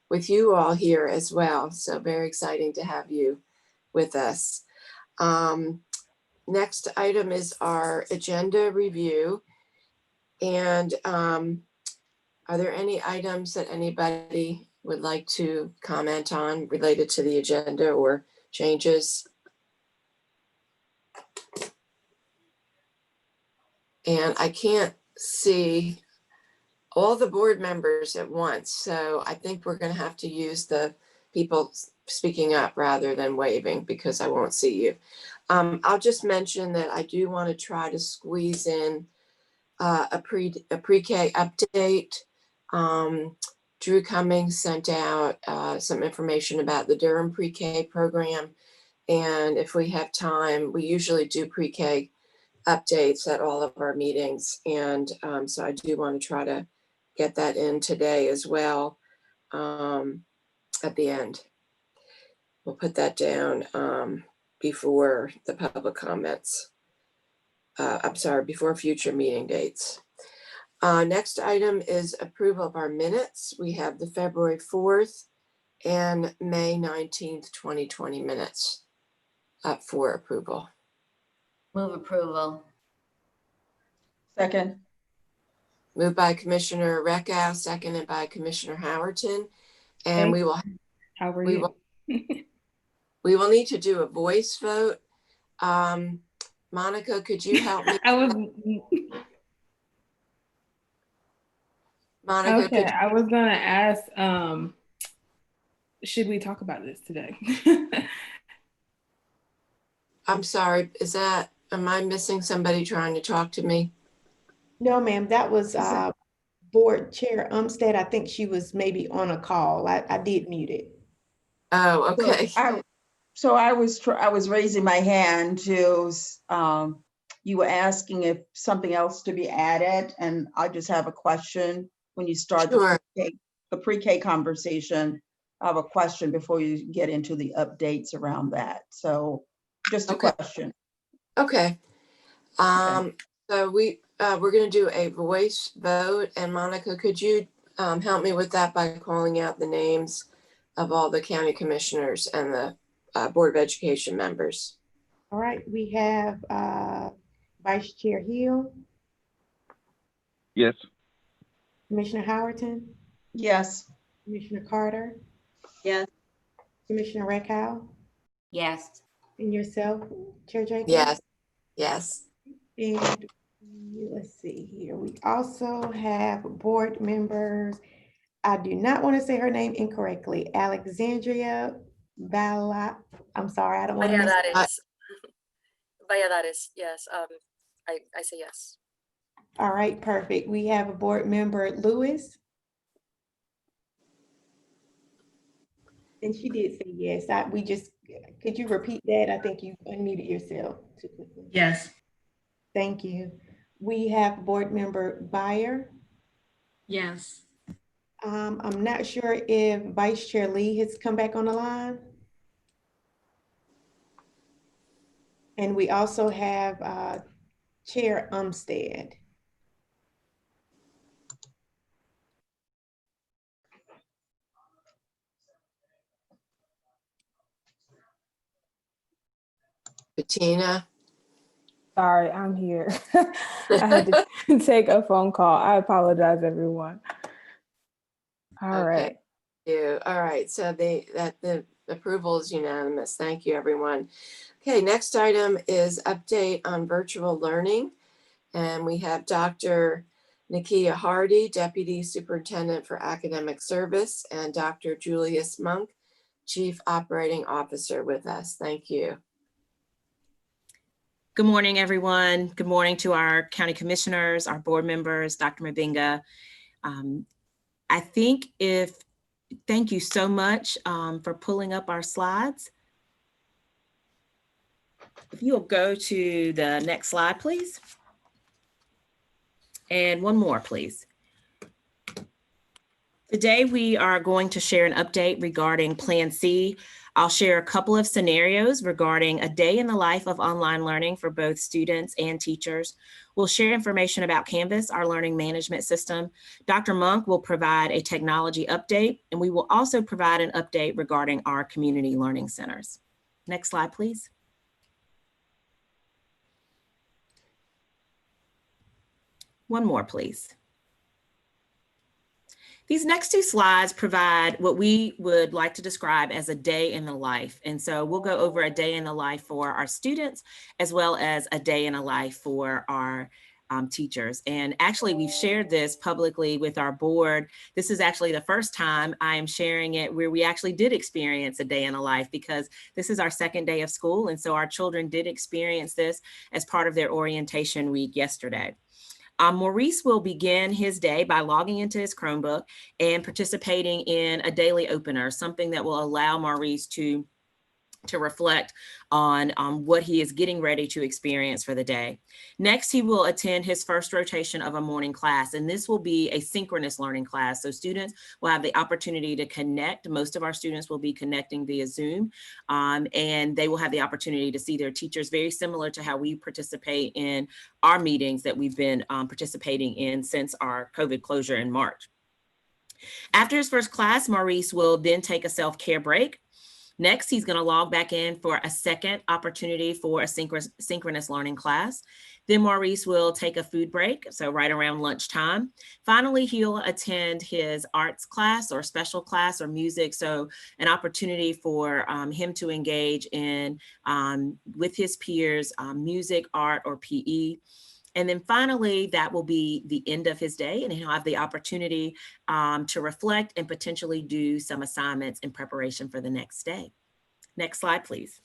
with you all here as well. So very exciting to have you with us. Next item is our agenda review. And are there any items that anybody would like to comment on related to the agenda or changes? And I can't see all the board members at once, so I think we're going to have to use the people speaking up rather than waving because I won't see you. I'll just mention that I do want to try to squeeze in a pre-K update. Drew Cummings sent out some information about the Durham pre-K program, and if we have time, we usually do pre-K updates at all of our meetings, and so I do want to try to get that in today as well at the end. We'll put that down before the public comments. I'm sorry, before future meeting dates. Next item is approval of our minutes. We have the February 4th and May 19th, 2020 minutes up for approval. Move approval. Second. Moved by Commissioner Reckow, seconded by Commissioner Howerton. And we will need to do a voice vote. Monica, could you help me? Monica, okay, I was gonna ask, should we talk about this today? I'm sorry, am I missing somebody trying to talk to me? No, ma'am, that was Board Chair Umstead. I think she was maybe on a call. I did mute it. Oh, okay. So I was raising my hand to, you were asking if something else to be added, and I just have a question when you start Sure. the pre-K conversation. I have a question before you get into the updates around that. So just a question. Okay. So we're going to do a voice vote, and Monica, could you help me with that by calling out the names of all the county commissioners and the Board of Education members? All right, we have Vice Chair Hill. Yes. Commissioner Howerton. Yes. Commissioner Carter. Yes. Commissioner Reckow. Yes. And yourself, Chair Jacob? Yes. Yes. And let's see here. We also have board members. I do not want to say her name incorrectly. Alexandria Bala. I'm sorry, I don't want to miss Valladares, yes. I say yes. All right, perfect. We have a board member, Lewis. And she did say yes. Could you repeat that? I think you unmuted yourself. Yes. Thank you. We have board member Byer. Yes. I'm not sure if Vice Chair Lee has come back on the line. And we also have Chair Umstead. Bettina. Sorry, I'm here. I had to take a phone call. I apologize, everyone. All right. All right, so the approval is unanimous. Thank you, everyone. Okay, next item is update on virtual learning. And we have Dr. Nakia Hardy, Deputy Superintendent for Academic Service, and Dr. Julius Monk, Chief Operating Officer with us. Thank you. Good morning, everyone. Good morning to our county commissioners, our board members, Dr. Mabinga. Thank you so much for pulling up our slides. If you'll go to the next slide, please. And one more, please. Today, we are going to share an update regarding Plan C. I'll share a couple of scenarios regarding a day in the life of online learning for both students and teachers. We'll share information about Canvas, our learning management system. Dr. Monk will provide a technology update, and we will also provide an update regarding our community learning centers. Next slide, please. One more, please. These next two slides provide what we would like to describe as a day in the life. And so we'll go over a day in the life for our students, as well as a day in the life for our teachers. And actually, we've shared this publicly with our board. This is actually the first time I am sharing it where we actually did experience a day in the life, because this is our second day of school. And so our children did experience this as part of their orientation week yesterday. Maurice will begin his day by logging into his Chromebook and participating in a daily opener, something that will allow Maurice to reflect on what he is getting ready to experience for the day. Next, he will attend his first rotation of a morning class, and this will be a synchronous learning class. So students will have the opportunity to connect. Most of our students will be connecting via Zoom, and they will have the opportunity to see their teachers, very similar to how we participate in our meetings that we've been participating in since our COVID closure in March. After his first class, Maurice will then take a self-care break. Next, he's going to log back in for a second opportunity for a synchronous learning class. Then Maurice will take a food break, so right around lunchtime. Finally, he'll attend his arts class or special class or music, so an opportunity for him to engage in, with his peers, music, art, or PE. And then finally, that will be the end of his day, and he'll have the opportunity to reflect and potentially do some assignments in preparation for the next day. Next slide, please.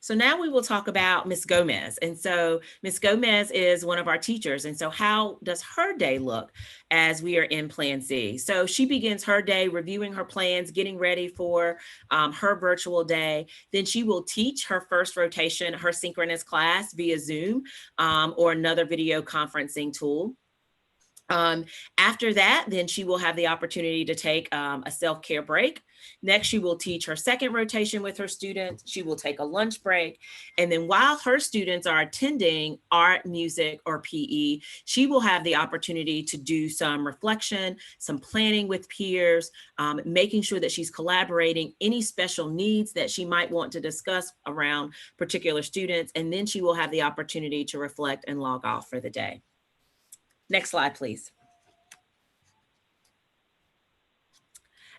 So now we will talk about Ms. Gomez. And so Ms. Gomez is one of our teachers. And so how does her day look as we are in Plan C? So she begins her day reviewing her plans, getting ready for her virtual day. Then she will teach her first rotation, her synchronous class via Zoom or another video conferencing tool. After that, then she will have the opportunity to take a self-care break. Next, she will teach her second rotation with her students. She will take a lunch break. And then while her students are attending art, music, or PE, she will have the opportunity to do some reflection, some planning with peers, making sure that she's collaborating, any special needs that she might want to discuss around particular students. And then she will have the opportunity to reflect and log off for the day. Next slide, please.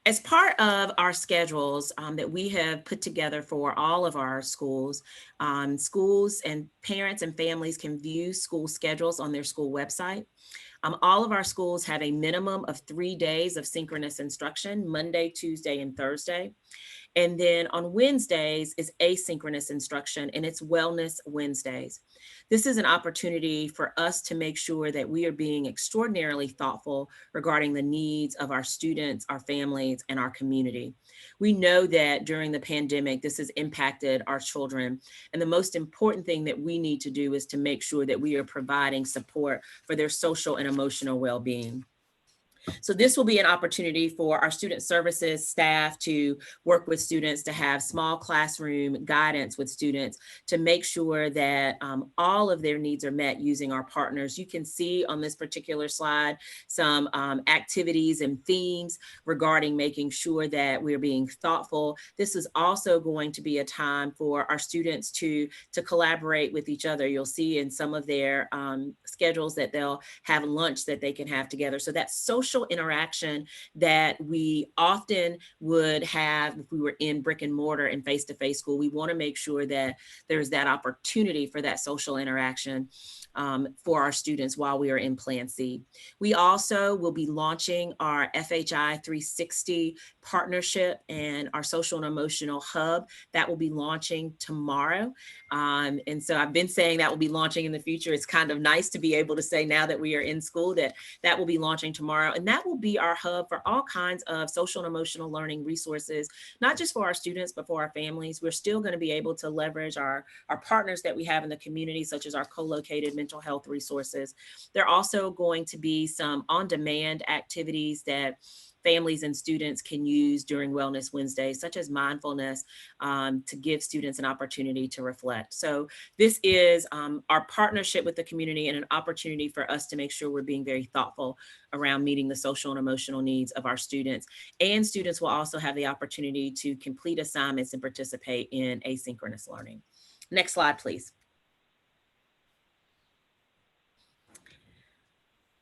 As part of our schedules that we have put together for all of our schools, schools and parents and families can view school schedules on their school website. All of our schools have a minimum of 3 days of synchronous instruction, Monday, Tuesday, and Thursday. And then on Wednesdays is asynchronous instruction, and it's Wellness Wednesdays. This is an opportunity for us to make sure that we are being extraordinarily thoughtful regarding the needs of our students, our families, and our community. We know that during the pandemic, this has impacted our children. And the most important thing that we need to do is to make sure that we are providing support for their social and emotional well-being. So this will be an opportunity for our student services staff to work with students, to have small classroom guidance with students, to make sure that all of their needs are met using our partners. You can see on this particular slide some activities and themes regarding making sure that we're being thoughtful. This is also going to be a time for our students to collaborate with each other. You'll see in some of their schedules that they'll have lunch that they can have together. So that social interaction that we often would have if we were in brick and mortar and face-to-face school, we want to make sure that there's that opportunity for that social interaction for our students while we are in Plan C. We also will be launching our FHI 360 partnership and our social and emotional hub that will be launching tomorrow. And so I've been saying that will be launching in the future. It's kind of nice to be able to say now that we are in school that that will be launching tomorrow. And that will be our hub for all kinds of social and emotional learning resources, not just for our students, but for our families. We're still going to be able to leverage our partners that we have in the community, such as our co-located mental mental health resources. There are also going to be some on-demand activities that families and students can use during Wellness Wednesday, such as mindfulness, to give students an opportunity to reflect. So this is our partnership with the community and an opportunity for us to make sure we're being very thoughtful around meeting the social and emotional needs of our students. And students will also have the opportunity to complete assignments and participate in asynchronous learning. Next slide, please.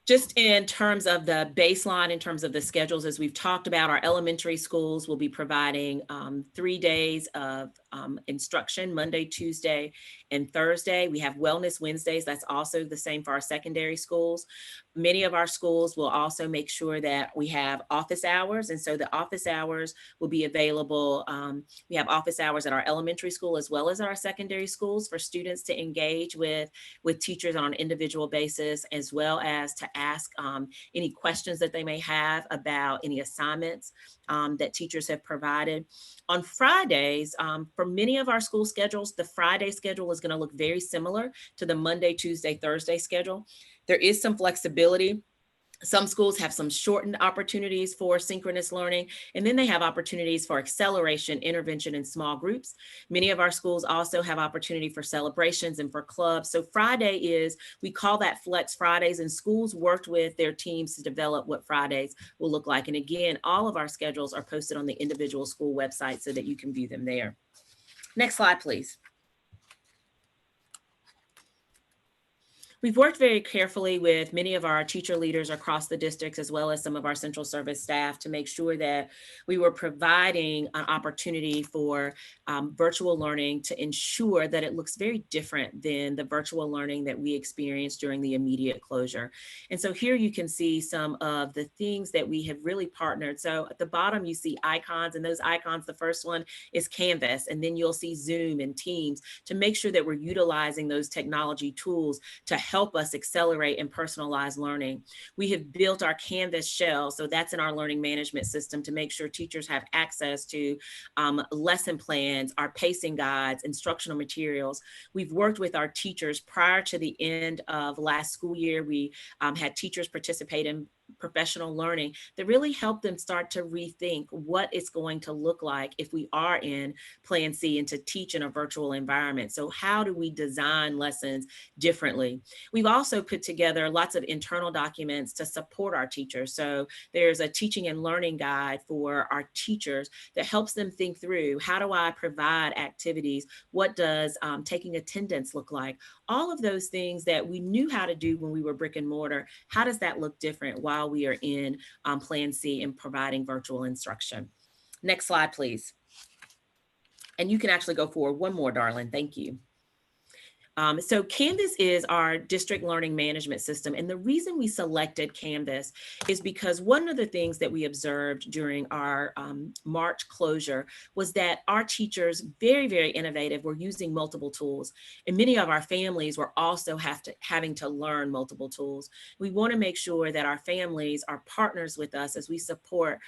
Just in terms of the baseline, in terms of the schedules, as we've talked about, our elementary schools will be providing 3 days of instruction, Monday, Tuesday, and Thursday. We have Wellness Wednesdays. That's also the same for our secondary schools. Many of our schools will also make sure that we have office hours. And so the office hours will be available. We have office hours at our elementary school as well as our secondary schools for students to engage with teachers on an individual basis, as well as to ask any questions that they may have about any assignments that teachers have provided. On Fridays, for many of our school schedules, the Friday schedule is going to look very similar to the Monday, Tuesday, Thursday schedule. There is some flexibility. Some schools have some shortened opportunities for synchronous learning, and then they have opportunities for acceleration, intervention, in small groups. Many of our schools also have opportunity for celebrations and for clubs. So Friday is, we call that Flex Fridays, and schools worked with their teams to develop what Fridays will look like. And again, all of our schedules are posted on the individual school website so that you can view them there. Next slide, please. We've worked very carefully with many of our teacher leaders across the districts, as well as some of our central service staff, to make sure that we were providing an opportunity for virtual learning to ensure that it looks very different than the virtual learning that we experienced during the immediate closure. And so here you can see some of the things that we have really partnered. So at the bottom, you see icons, and those icons, the first one is Canvas, and then you'll see Zoom and Teams, to make sure that we're utilizing those technology tools to help us accelerate and personalize learning. We have built our Canvas shell, so that's in our learning management system, to make sure teachers have access to lesson plans, our pacing guides, instructional materials. We've worked with our teachers prior to the end of last school year. We had teachers participate in professional learning that really helped them start to rethink what it's going to look like if we are in Plan C and to teach in a virtual environment. So how do we design lessons differently? We've also put together lots of internal documents to support our teachers. So there's a teaching and learning guide for our teachers that helps them think through, how do I provide activities? What does taking attendance look like? All of those things that we knew how to do when we were brick and mortar, how does that look different while we are in Plan C and providing virtual instruction? Next slide, please. And you can actually go forward one more, darling. Thank you. So Canvas is our district learning management system. And the reason we selected Canvas is because one of the things that we observed during our March closure was that our teachers, very, very innovative, were using multiple tools. And many of our families were also having to learn multiple tools. We want to make sure that our families are partners with us as we support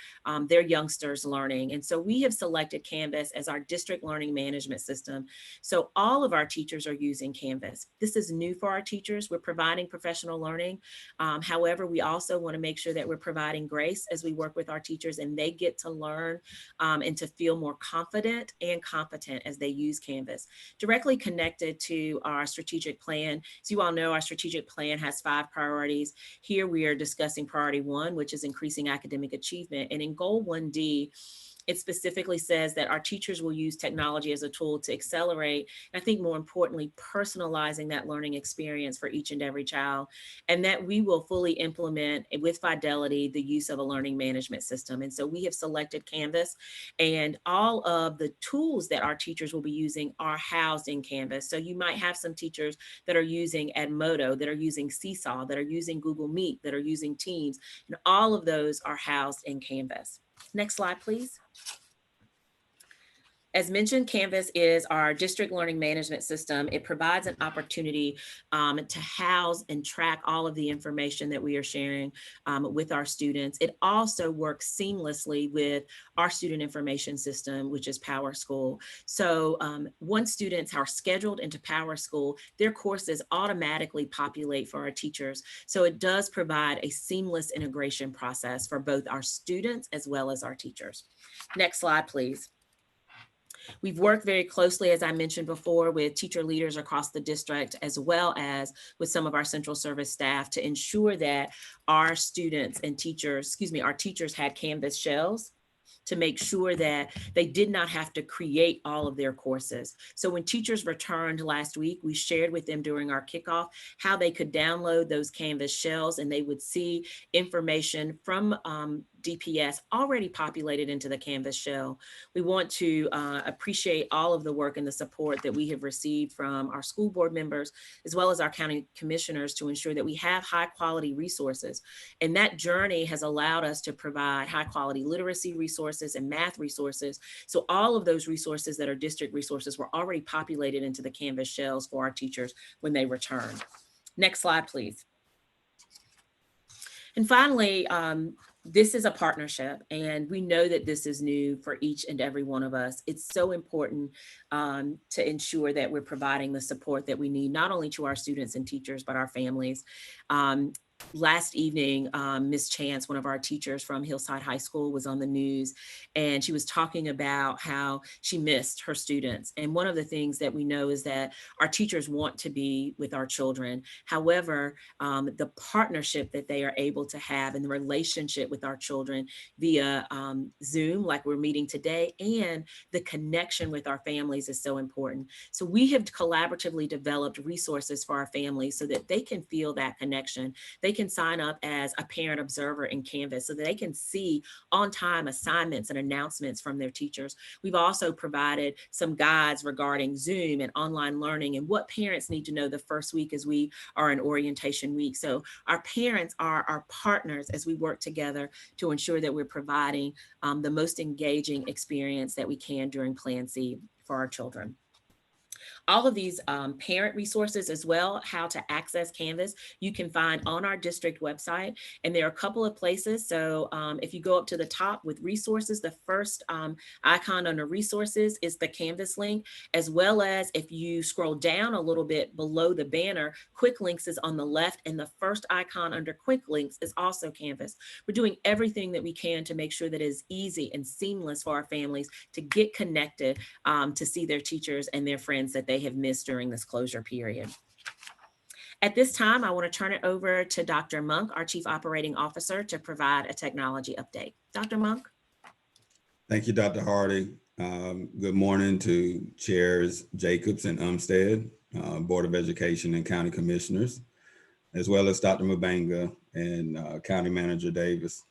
their youngsters' learning. And so we have selected Canvas as our district learning management system. So all of our teachers are using Canvas. This is new for our teachers. We're providing professional learning. However, we also want to make sure that we're providing grace as we work with our teachers, and they get to learn and to feel more confident and competent as they use Canvas. Directly connected to our strategic plan. As you all know, our strategic plan has 5 priorities. Here we are discussing priority 1, which is increasing academic achievement. And in goal 1D, it specifically says that our teachers will use technology as a tool to accelerate, and I think more importantly, personalizing that learning experience for each and every child, and that we will fully implement with fidelity the use of a learning management system. And so we have selected Canvas, and all of the tools that our teachers will be using are housed in Canvas. So you might have some teachers that are using Edmodo, that are using Seesaw, that are using Google Meet, that are using Teams, and all of those are housed in Canvas. Next slide, please. As mentioned, Canvas is our district learning management system. It provides an opportunity to house and track all of the information that we are sharing with our students. It also works seamlessly with our student information system, which is PowerSchool. So once students are scheduled into PowerSchool, their courses automatically populate for our teachers. So it does provide a seamless integration process for both our students as well as our teachers. Next slide, please. We've worked very closely, as I mentioned before, with teacher leaders across the district, as well as with some of our central service staff to ensure that our students and teachers, our teachers had Canvas shells to make sure that they did not have to create all of their courses. So when teachers returned last week, we shared with them during our kickoff how they could download those Canvas shells, and they would see information from DPS already populated into the Canvas shell. We want to appreciate all of the work and the support that we have received from our school board members, as well as our county commissioners, to ensure that we have high quality resources. And that journey has allowed us to provide high quality literacy resources and math resources. So all of those resources that are district resources were already populated into the Canvas shells for our teachers when they returned. Next slide, please. And finally, this is a partnership, and we know that this is new for each and every one of us. It's so important to ensure that we're providing the support that we need, not only to our students and teachers, but our families. Last evening, Ms. Chance, one of our teachers from Hillside High School, was on the news, and she was talking about how she missed her students. And one of the things that we know is that our teachers want to be with our children. However, the partnership that they are able to have and the relationship with our children via Zoom, like we're meeting today, and the connection with our families is so important. So we have collaboratively developed resources for our families so that they can feel that connection. They can sign up as a parent observer in Canvas so that they can see on-time assignments and announcements from their teachers. We've also provided some guides regarding Zoom and online learning and what parents need to know the first week as we are in orientation week. So our parents are our partners as we work together to ensure that we're providing the most engaging experience that we can during Plan C for our children. All of these parent resources as well, how to access Canvas, you can find on our district website. And there are a couple of places. So if you go up to the top with resources, the first icon under resources is the Canvas link, as well as if you scroll down a little bit below the banner, Quick Links is on the left, and the first icon under Quick Links is also Canvas. We're doing everything that we can to make sure that it is easy and seamless for our families to get connected, to see their teachers and their friends that they have missed during this closure period. At this time, I want to turn it over to Dr. Monk, our Chief Operating Officer, to provide a technology update. Dr. Monk. Thank you, Dr. Hardy. Good morning to Chairs Jacobs and Umstead, Board of Education and County Commissioners, as well as Dr. Mubanga and County Manager Davis.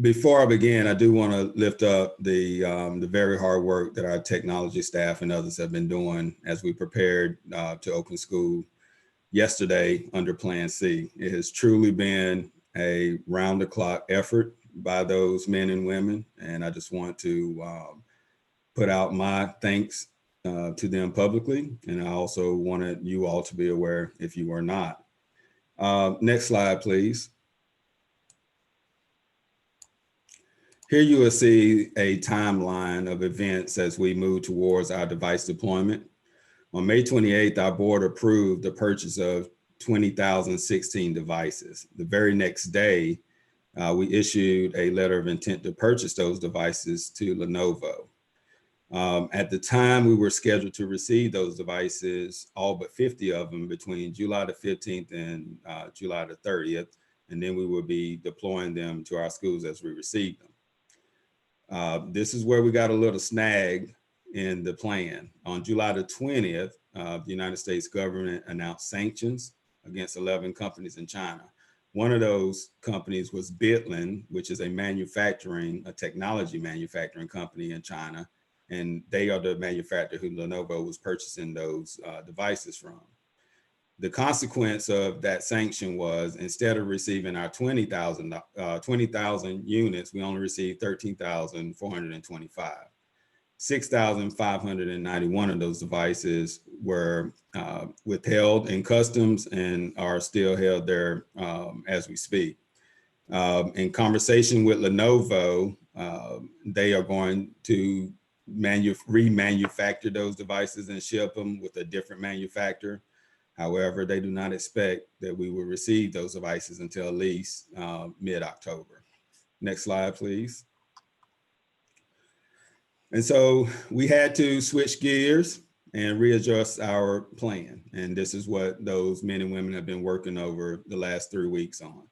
Before I begin, I do want to lift up the very hard work that our technology staff and others have been doing as we prepared to open school yesterday under Plan C. It has truly been a round-the-clock effort by those men and women, and I just want to put out my thanks to them publicly, and I also wanted you all to be aware if you were not. Next slide, please. Here you will see a timeline of events as we move towards our device deployment. On May 28th, our board approved the purchase of 20,016 devices. The very next day, we issued a letter of intent to purchase those devices to Lenovo. At the time we were scheduled to receive those devices, all but 50 of them between July the 15th and July the 30th, and then we will be deploying them to our schools as we receive them. This is where we got a little snag in the plan. On July the 20th, the United States government announced sanctions against 11 companies in China. One of those companies was Bitland, which is a technology manufacturing company in China. And they are the manufacturer who Lenovo was purchasing those devices from. The consequence of that sanction was, instead of receiving our 20,000 units, we only received 13,425. 6,591 of those devices were withheld in customs and are still held there as we speak. In conversation with Lenovo, they are going to remanufacture those devices and ship them with a different manufacturer. However, they do not expect that we will receive those devices until at least mid-October. Next slide, please. And so we had to switch gears and readjust our plan. And this is what those men and women have been working over the last 3 weeks on.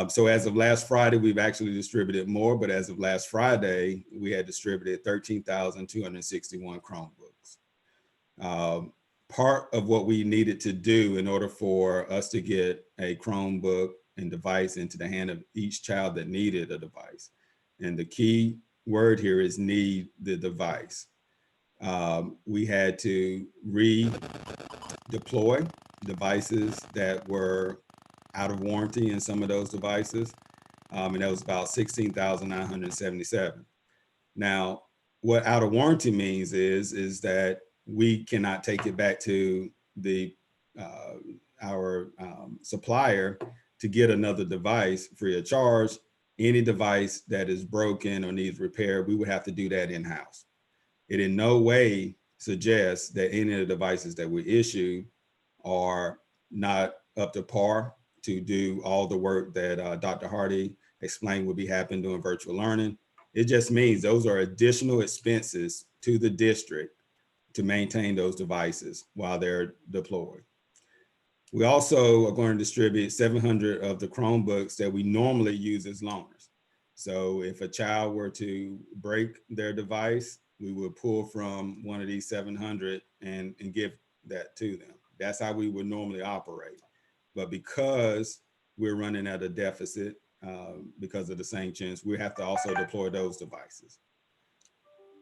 So as of last Friday, we've actually distributed more, but as of last Friday, we had distributed 13,261 Chromebooks. Part of what we needed to do in order for us to get a Chromebook and device into the hand of each child that needed a device. And the key word here is need the device. We had to redeploy devices that were out of warranty in some of those devices. And that was about 16,977. Now, what out of warranty means is that we cannot take it back to our supplier to get another device free of charge. Any device that is broken or needs repair, we would have to do that in-house. It in no way suggests that any of the devices that we issue are not up to par to do all the work that Dr. Hardy explained would be happening during virtual learning. It just means those are additional expenses to the district to maintain those devices while they're deployed. We also are going to distribute 700 of the Chromebooks that we normally use as loaners. So if a child were to break their device, we would pull from one of these 700 and give that to them. That's how we would normally operate. But because we're running at a deficit because of the sanctions, we have to also deploy those devices.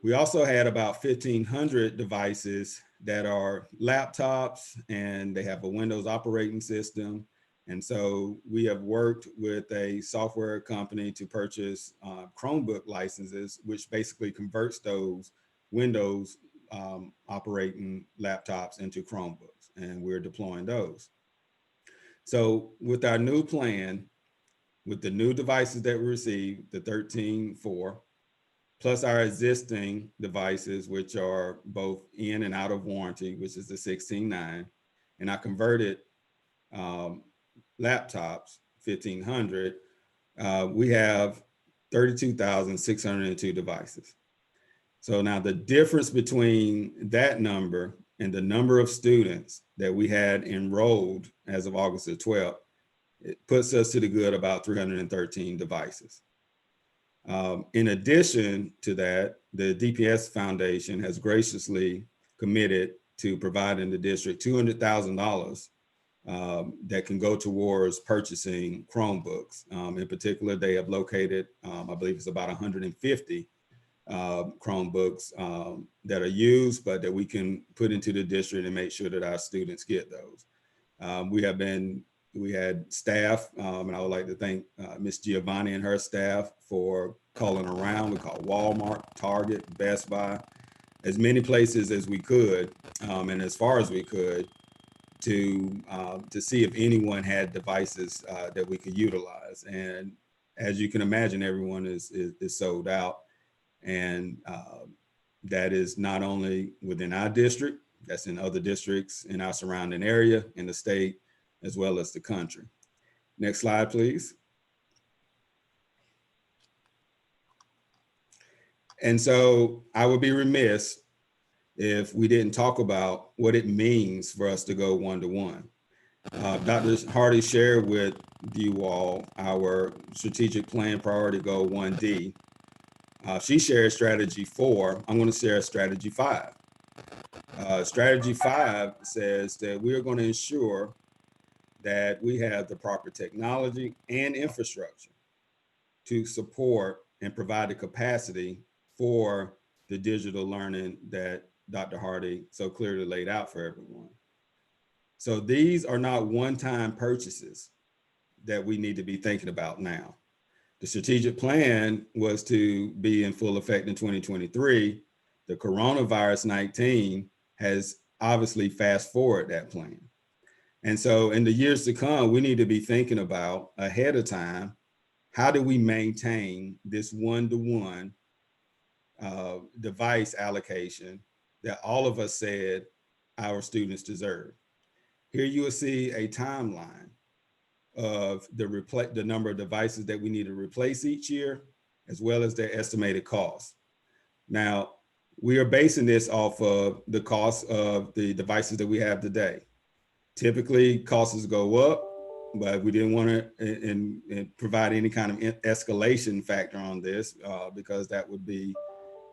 We also had about 1,500 devices that are laptops and they have a Windows operating system. And so we have worked with a software company to purchase Chromebook licenses, which basically converts those Windows operating laptops into Chromebooks, and we're deploying those. So with our new plan, with the new devices that we received, the 13.4, plus our existing devices, which are both in and out of warranty, which is the 16.9, and our converted laptops, 1,500, we have 32,602 devices. So now the difference between that number and the number of students that we had enrolled as of August the 12th, it puts us to the good about 313 devices. In addition to that, the DPS Foundation has graciously committed to providing the district $200,000 that can go towards purchasing Chromebooks. In particular, they have located, I believe it's about 150 Chromebooks that are used, but that we can put into the district and make sure that our students get those. We had staff, and I would like to thank Ms. Giovanni and her staff for calling around. We called Walmart, Target, Best Buy, as many places as we could, and as far as we could, to see if anyone had devices that we could utilize. And as you can imagine, everyone is sold out. And that is not only within our district, that's in other districts in our surrounding area, in the state, as well as the country. Next slide, please. And so I would be remiss if we didn't talk about what it means for us to go one-to-one. Dr. Hardy shared with you all our strategic plan priority goal 1D. She shared strategy 4. I'm going to share strategy 5. Strategy 5 says that we are going to ensure that we have the proper technology and infrastructure to support and provide the capacity for the digital learning that Dr. Hardy so clearly laid out for everyone. So these are not one-time purchases that we need to be thinking about now. The strategic plan was to be in full effect in 2023, The coronavirus 19 has obviously fast forwarded that plan. And so in the years to come, we need to be thinking about ahead of time, how do we maintain this one-to-one device allocation that all of us said our students deserve? Here you will see a timeline of the number of devices that we need to replace each year, as well as their estimated cost. Now, we are basing this off of the cost of the devices that we have today. Typically, costs go up, but we didn't want to provide any kind of escalation factor on this because that would be,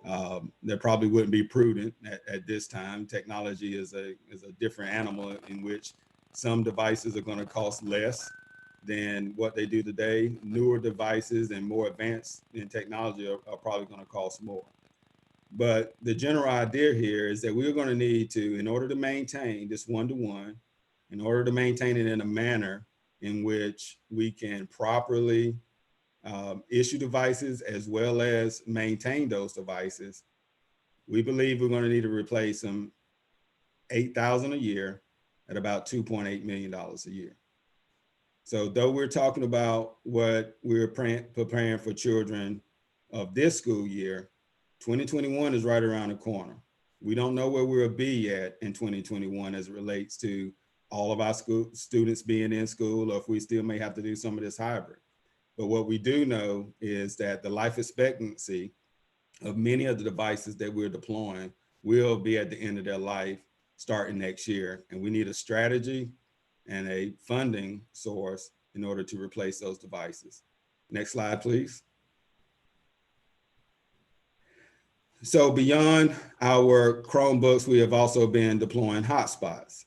that probably wouldn't be prudent at this time. Technology is a different animal in which some devices are going to cost less than what they do today. Newer devices and more advanced in technology are probably going to cost more. But the general idea here is that we're going to need to, in order to maintain this one-to-one, in order to maintain it in a manner in which we can properly issue devices as well as maintain those devices, we believe we're going to need to replace them 8,000 a year at about $2.8 million a year. So though we're talking about what we're preparing for children of this school year, 2021 is right around the corner. We don't know where we'll be at in 2021 as it relates to all of our students being in school, or if we still may have to do some of this hybrid. But what we do know is that the life expectancy of many of the devices that we're deploying will be at the end of their life starting next year. And we need a strategy and a funding source in order to replace those devices. Next slide, please. So beyond our Chromebooks, we have also been deploying hotspots.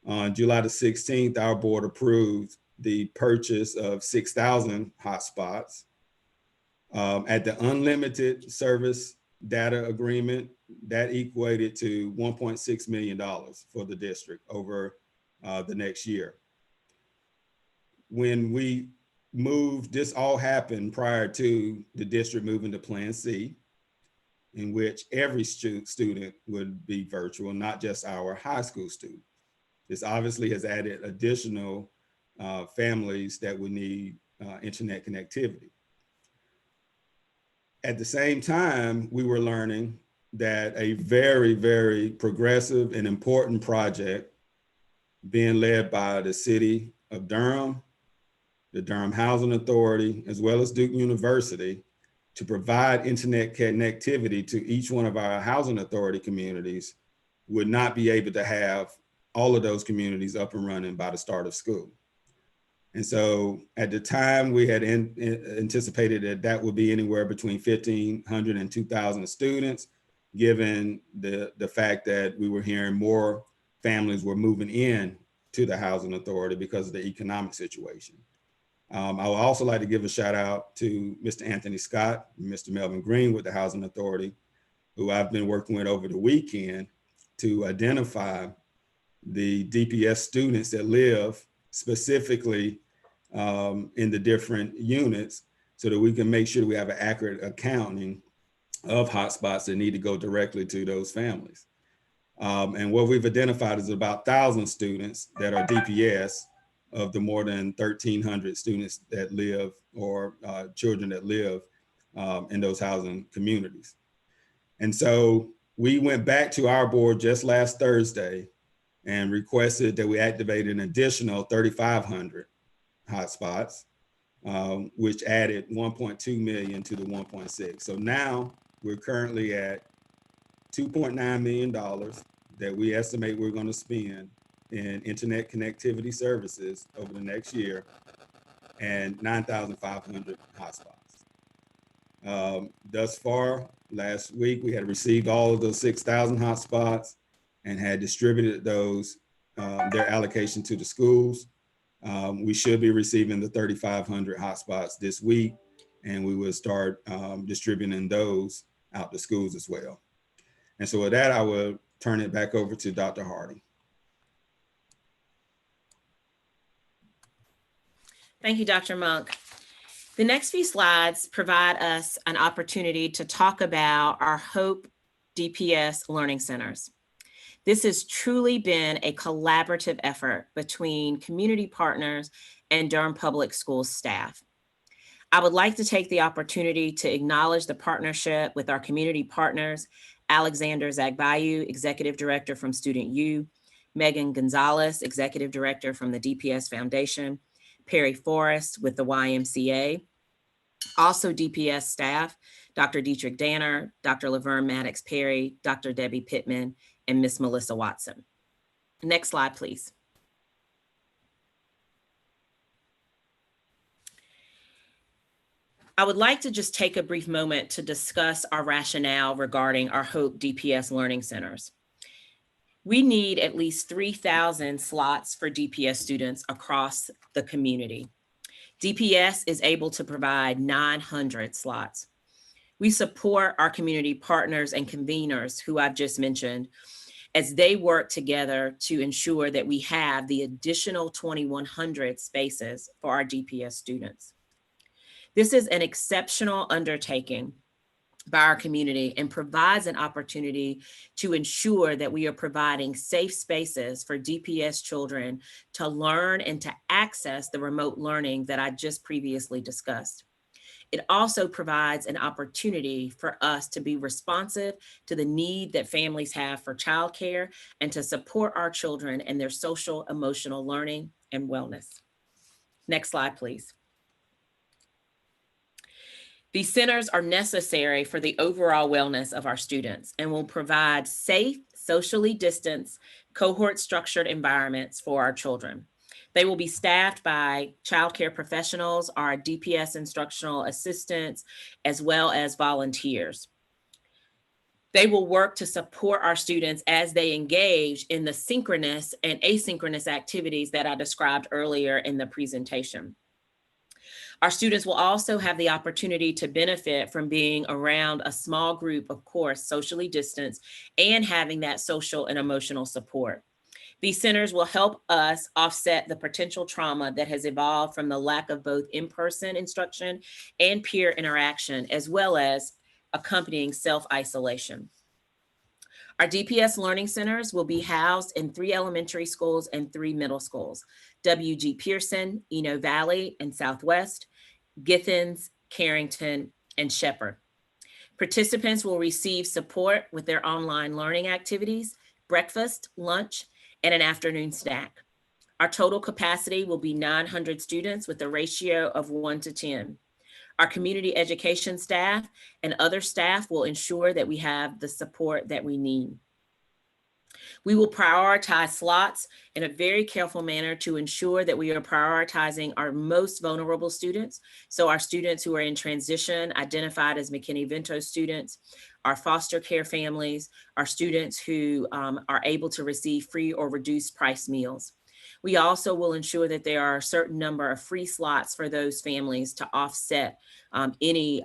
On July the 16th, our board approved the purchase of 6,000 hotspots. At the unlimited service data agreement, that equated to $1.6 million for the district over the next year. When we moved, this all happened prior to the district moving to Plan C, in which every student would be virtual, not just our high school students. This obviously has added additional families that would need internet connectivity. At the same time, we were learning that a very, very progressive and important project being led by the city of Durham, the Durham Housing Authority, as well as Duke University, to provide internet connectivity to each one of our housing authority communities would not be able to have all of those communities up and running by the start of school. And so at the time we had anticipated that that would be anywhere between 1,500 and 2,000 students, given the fact that we were hearing more families were moving in to the housing authority because of the economic situation. I would also like to give a shout out to Mr. Anthony Scott, and Mr. Melvin Green with the Housing Authority, who I've been working with over the weekend to identify the DPS students that live specifically in the different units so that we can make sure we have an accurate accounting of hotspots that need to go directly to those families. And what we've identified is about 1,000 students that are DPS of the more than 1,300 students that live or children that live in those housing communities. And so we went back to our board just last Thursday and requested that we activate an additional 3,500 hotspots, which added 1.2 million to the 1.6. So now we're currently at $2.9 million that we estimate we're going to spend in internet connectivity services over the next year, and 9,500 hotspots. Thus far, last week, we had received all of those 6,000 hotspots and had distributed those, their allocation to the schools. We should be receiving the 3,500 hotspots this week, and we will start distributing those out to schools as well. And so with that, I will turn it back over to Dr. Hardy. Thank you, Dr. Monk. The next few slides provide us an opportunity to talk about our hope DPS learning centers. This has truly been a collaborative effort between community partners and Durham Public Schools staff. I would like to take the opportunity to acknowledge the partnership with our community partners, Alexander Zagbayu, Executive Director from Student U, Megan Gonzalez, Executive Director from the DPS Foundation, Perry Forrest with the YMCA, also DPS staff, Dr. Dietrich Danner, Dr. Laverne Maddox Perry, Dr. Debbie Pittman, and Miss Melissa Watson. Next slide, please. I would like to just take a brief moment to discuss our rationale regarding our Hope DPS learning centers. We need at least 3,000 slots for DPS students across the community. DPS is able to provide 900 slots. We support our community partners and conveners who I've just mentioned as they work together to ensure that we have the additional 2,100 spaces for our DPS students. This is an exceptional undertaking by our community and provides an opportunity to ensure that we are providing safe spaces for DPS children to learn and to access the remote learning that I just previously discussed. It also provides an opportunity for us to be responsive to the need that families have for childcare and to support our children in their social, emotional learning and wellness. Next slide, please. These centers are necessary for the overall wellness of our students and will provide safe, socially distanced, cohort structured environments for our children. They will be staffed by childcare professionals, our DPS instructional assistants, as well as volunteers. They will work to support our students as they engage in the synchronous and asynchronous activities that I described earlier in the presentation. Our students will also have the opportunity to benefit from being around a small group, of course, socially distanced, and having that social and emotional support. These centers will help us offset the potential trauma that has evolved from the lack of both in-person instruction and peer interaction, as well as accompanying self-isolation. Our DPS learning centers will be housed in 3 elementary schools and 3 middle schools: W.G. Pearson, Eno Valley, and Southwest, Githens, Carrington, and Shepherd. Participants will receive support with their online learning activities, breakfast, lunch, and an afternoon snack. Our total capacity will be 900 students with a ratio of 1:10. Our community education staff and other staff will ensure that we have the support that we need. We will prioritize slots in a very careful manner to ensure that we are prioritizing our most vulnerable students. So our students who are in transition, identified as McKinney-Vento students, our foster care families, our students who are able to receive free or reduced price meals. We also will ensure that there are a certain number of free slots for those families to offset any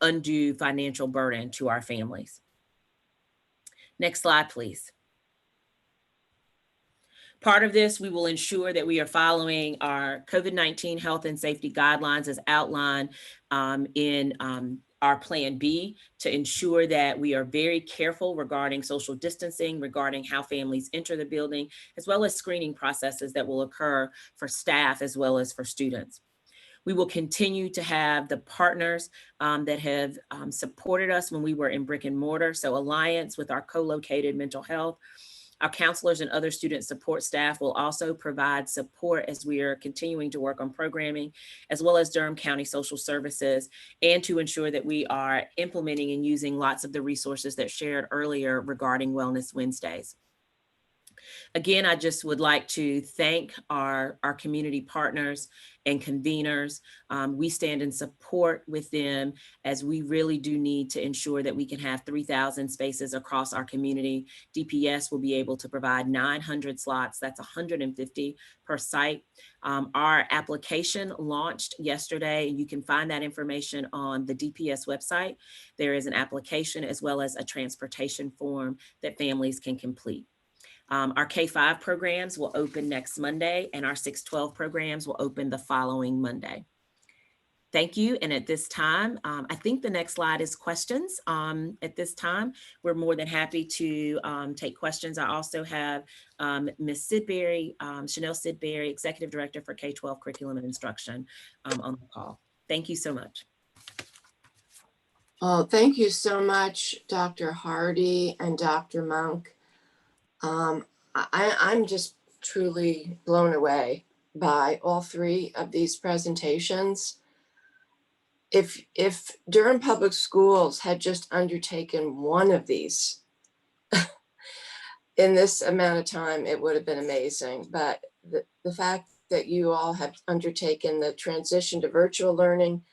undue financial burden to our families. Next slide, please. Part of this, we will ensure that we are following our COVID-19 health and safety guidelines as outlined in our Plan B to ensure that we are very careful regarding social distancing, regarding how families enter the building, as well as screening processes that will occur for staff as well as for students. We will continue to have the partners that have supported us when we were in brick and mortar. So Alliance with our co-located mental health. Our counselors and other student support staff will also provide support as we are continuing to work on programming, as well as Durham County Social Services, and to ensure that we are implementing and using lots of the resources that shared earlier regarding Wellness Wednesdays. Again, I just would like to thank our community partners and conveners. We stand in support with them as we really do need to ensure that we can have 3,000 spaces across our community. DPS will be able to provide 900 slots. That's 150 per site. Our application launched yesterday. You can find that information on the DPS website. There is an application as well as a transportation form that families can complete. Our K-5 programs will open next Monday, and our 6-12 programs will open the following Monday. Thank you. And at this time, I think the next slide is questions. At this time, we're more than happy to take questions. I also have Ms. Sidbury, Chanel Sidbury, Executive Director for K-12 Curriculum and Instruction on the call. Thank you so much. Oh, thank you so much, Dr. Hardy and Dr. Monk. I'm just truly blown away by all three of these presentations. If Durham Public Schools had just undertaken one of these in this amount of time, it would have been amazing. But the fact that you all have undertaken the transition to virtual learning,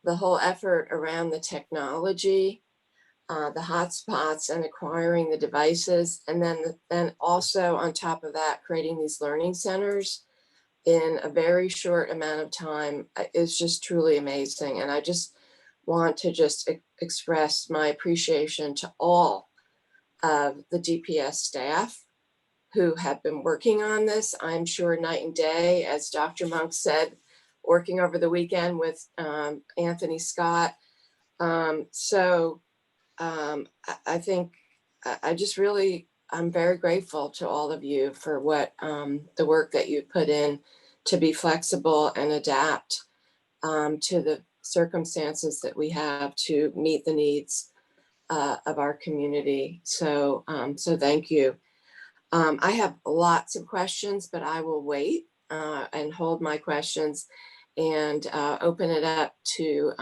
the whole effort around the technology, the hotspots and acquiring the devices, and then also on top of that, creating these learning centers in a very short amount of time is just truly amazing. And I just want to just express my appreciation to all of the DPS staff who have been working on this. I'm sure night and day, as Dr. Monk said, working over the weekend with Anthony Scott. I think I'm very grateful to all of you for what the work that you put in to be flexible and adapt to the circumstances that we have to meet the needs of our community. So thank you. I have lots of questions, but I will wait and hold my questions and open it up to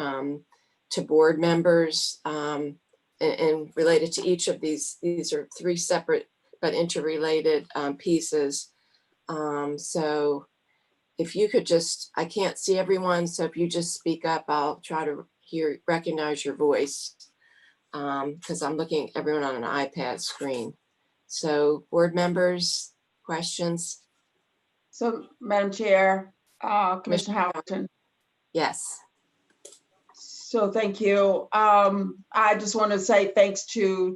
board members and related to each of these. These are three separate but interrelated pieces. So if you could just, I can't see everyone, so if you just speak up, I'll try to recognize your voice because I'm looking at everyone on an iPad screen. So board members, questions? So, Madam Chair, Commissioner Howerton. Yes. So thank you. I just want to say thanks to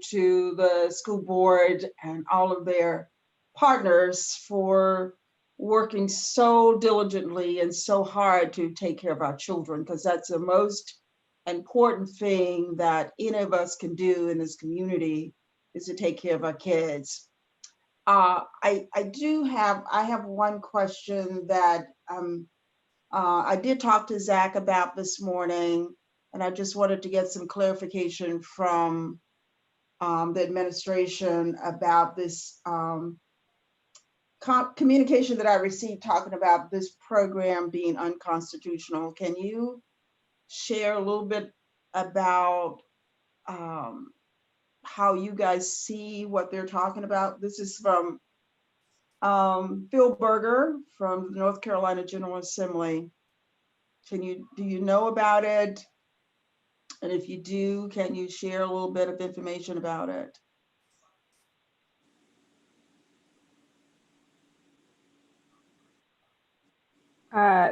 the school board and all of their partners for working so diligently and so hard to take care of our children, because that's the most important thing that any of us can do in this community is to take care of our kids. I have one question that I did talk to Zach about this morning, and I just wanted to get some clarification from the administration about this communication that I received talking about this program being unconstitutional. Can you share a little bit about how you guys see what they're talking about? This is from Phil Berger from the North Carolina General Assembly. Do you know about it? And if you do, can you share a little bit of information about it?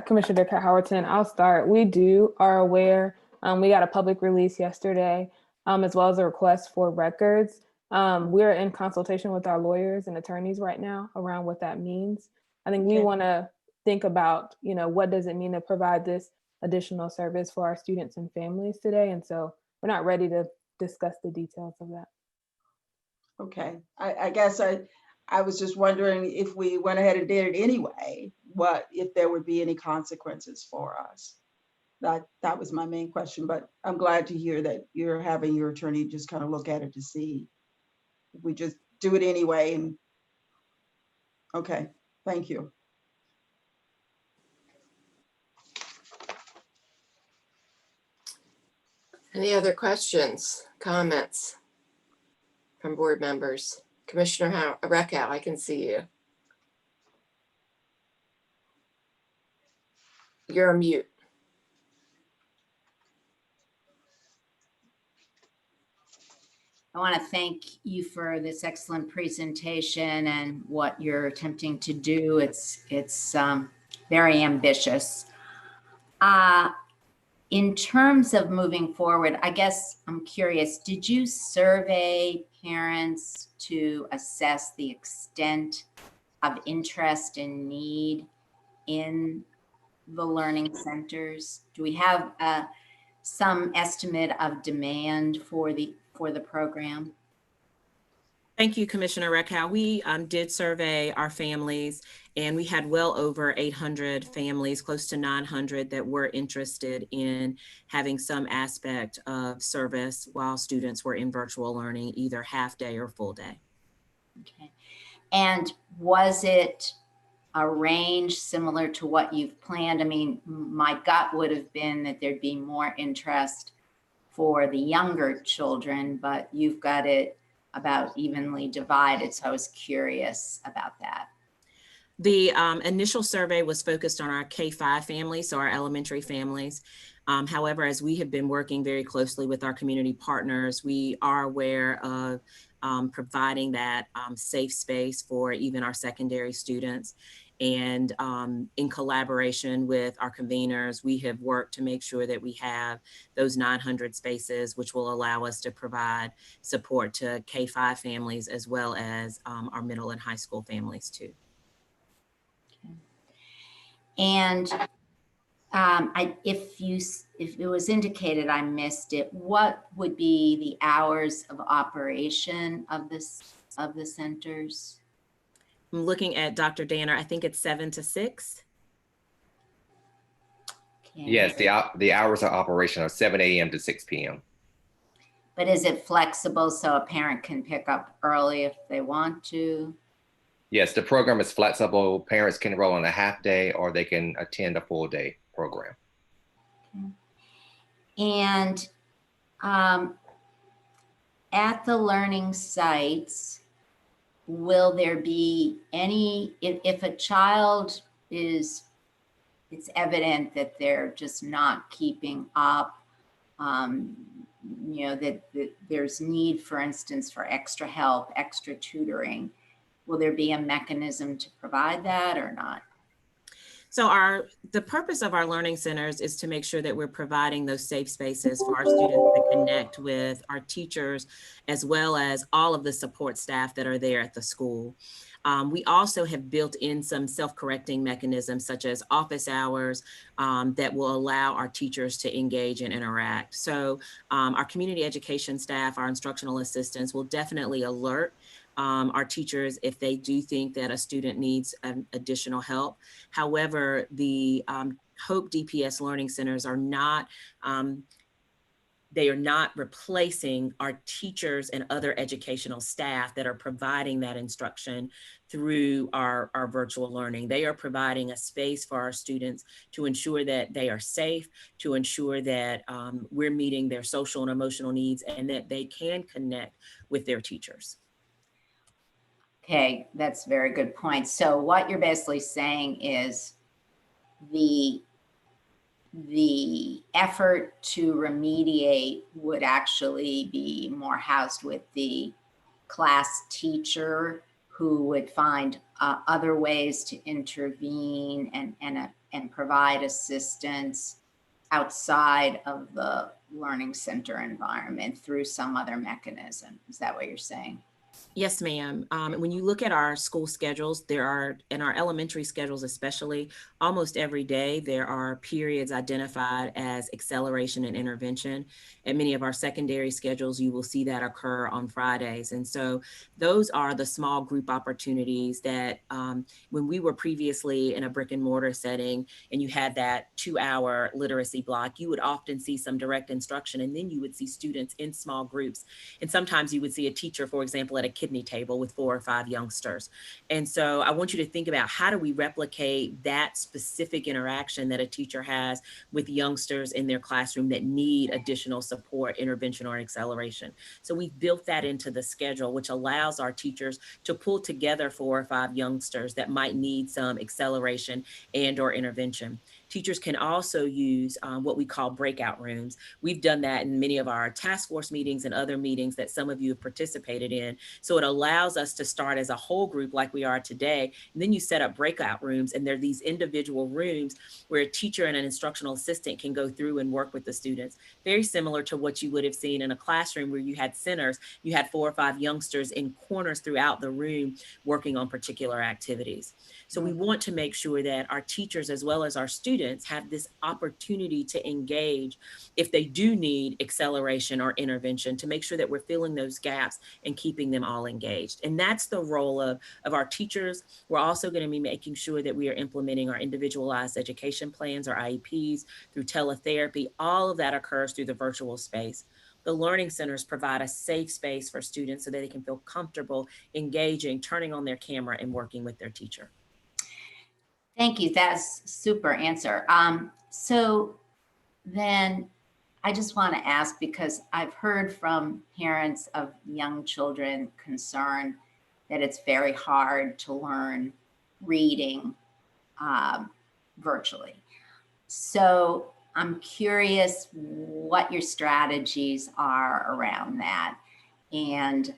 Commissioner Howerton, I'll start. We are aware. We got a public release yesterday, as well as a request for records. We're in consultation with our lawyers and attorneys right now around what that means. I think we want to think about, what does it mean to provide this additional service for our students and families today? And so we're not ready to discuss the details of that. Okay, I guess I was just wondering if we went ahead and did it anyway, if there would be any consequences for us. That was my main question, but I'm glad to hear that you're having your attorney just kind of look at it to see if we just do it anyway. And okay, thank you. Any other questions, comments from board members? Commissioner Reckow, I can see you. You're on mute. I want to thank you for this excellent presentation and what you're attempting to do. It's very ambitious. In terms of moving forward, I guess I'm curious, did you survey parents to assess the extent of interest and need in the learning centers? Do we have some estimate of demand for the program? Thank you, Commissioner Reckow. We did survey our families, and we had well over 800 families, close to 900, that were interested in having some aspect of service while students were in virtual learning, either half day or full day. Okay. And was it a range similar to what you've planned? I mean, my gut would have been that there'd be more interest for the younger children, but you've got it about evenly divided. So I was curious about that. The initial survey was focused on our K-5 families, so our elementary families. However, as we have been working very closely with our community partners, we are aware of providing that safe space for even our secondary students. And in collaboration with our conveners, we have worked to make sure that we have those 900 spaces, which will allow us to provide support to K-5 families as well as our middle and high school families too. Okay. And if it was indicated, I missed it, what would be the hours of operation of the centers? I'm looking at Dr. Danner. I think it's 7 to 6. Okay. Yes, the hours of operation are 7 a.m. to 6 p.m. But is it flexible so a parent can pick up early if they want to? Yes, the program is flexible. Parents can enroll on a half day or they can attend a full day program. Okay. And at the learning sites, will there be any, if a child is, it's evident that they're just not keeping up, you know, that there's need, for instance, for extra help, extra tutoring, will there be a mechanism to provide that or not? So the purpose of our learning centers is to make sure that we're providing those safe spaces for our students to connect with our teachers, as well as all of the support staff that are there at the school. We also have built in some self-correcting mechanisms, such as office hours, that will allow our teachers to engage and interact. So our community education staff, our instructional assistants, will definitely alert our teachers if they do think that a student needs additional help. However, the Hope DPS learning centers are not, they are not replacing our teachers and other educational staff that are providing that instruction through our virtual learning. They are providing a space for our students to ensure that they are safe, to ensure that we're meeting their social and emotional needs, and that they can connect with their teachers. Okay, that's a very good point. So what you're basically saying is the effort to remediate would actually be more housed with the class teacher, who would find other ways to intervene and provide assistance outside of the learning center environment through some other mechanism. Is that what you're saying? Yes, ma'am. When you look at our school schedules, there are, in our elementary schedules especially, almost every day there are periods identified as acceleration and intervention. At many of our secondary schedules, you will see that occur on Fridays. And so those are the small group opportunities that when we were previously in a brick and mortar setting and you had that 2-hour literacy block, you would often see some direct instruction, and then you would see students in small groups. And sometimes you would see a teacher, for example, at a kidney table with 4 or 5 youngsters. And so I want you to think about, how do we replicate that specific interaction that a teacher has with youngsters in their classroom that need additional support, intervention, or acceleration? So we've built that into the schedule, which allows our teachers to pull together 4 or 5 youngsters that might need some acceleration and or intervention. Teachers can also use what we call breakout rooms. We've done that in many of our task force meetings and other meetings that some of you have participated in. So it allows us to start as a whole group like we are today. And then you set up breakout rooms, and they're these individual rooms where a teacher and an instructional assistant can go through and work with the students. Very similar to what you would have seen in a classroom where you had centers, you had 4 or 5 youngsters in corners throughout the room working on particular activities. So we want to make sure that our teachers, as well as our students, students have this opportunity to engage if they do need acceleration or intervention, to make sure that we're filling those gaps and keeping them all engaged. And that's the role of our teachers. We're also going to be making sure that we are implementing our individualized education plans, our IEPs, through teletherapy. All of that occurs through the virtual space. The learning centers provide a safe space for students so that they can feel comfortable engaging, turning on their camera and working with their teacher. Thank you. That's super answer. So then I just want to ask, because I've heard from parents of young children concerned that it's very hard to learn reading virtually. So I'm curious what your strategies are around that, and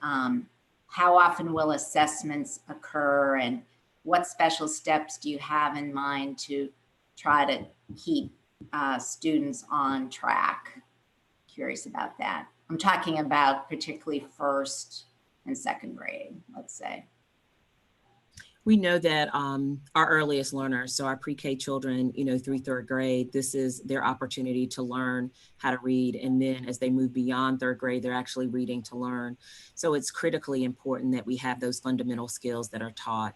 how often will assessments occur, and what special steps do you have in mind to try to keep students on track? Curious about that. I'm talking about particularly first and second grade, let's say. We know that our earliest learners, so our pre-K children, through third grade, this is their opportunity to learn how to read. And then as they move beyond third grade, they're actually reading to learn. So it's critically important that we have those fundamental skills that are taught.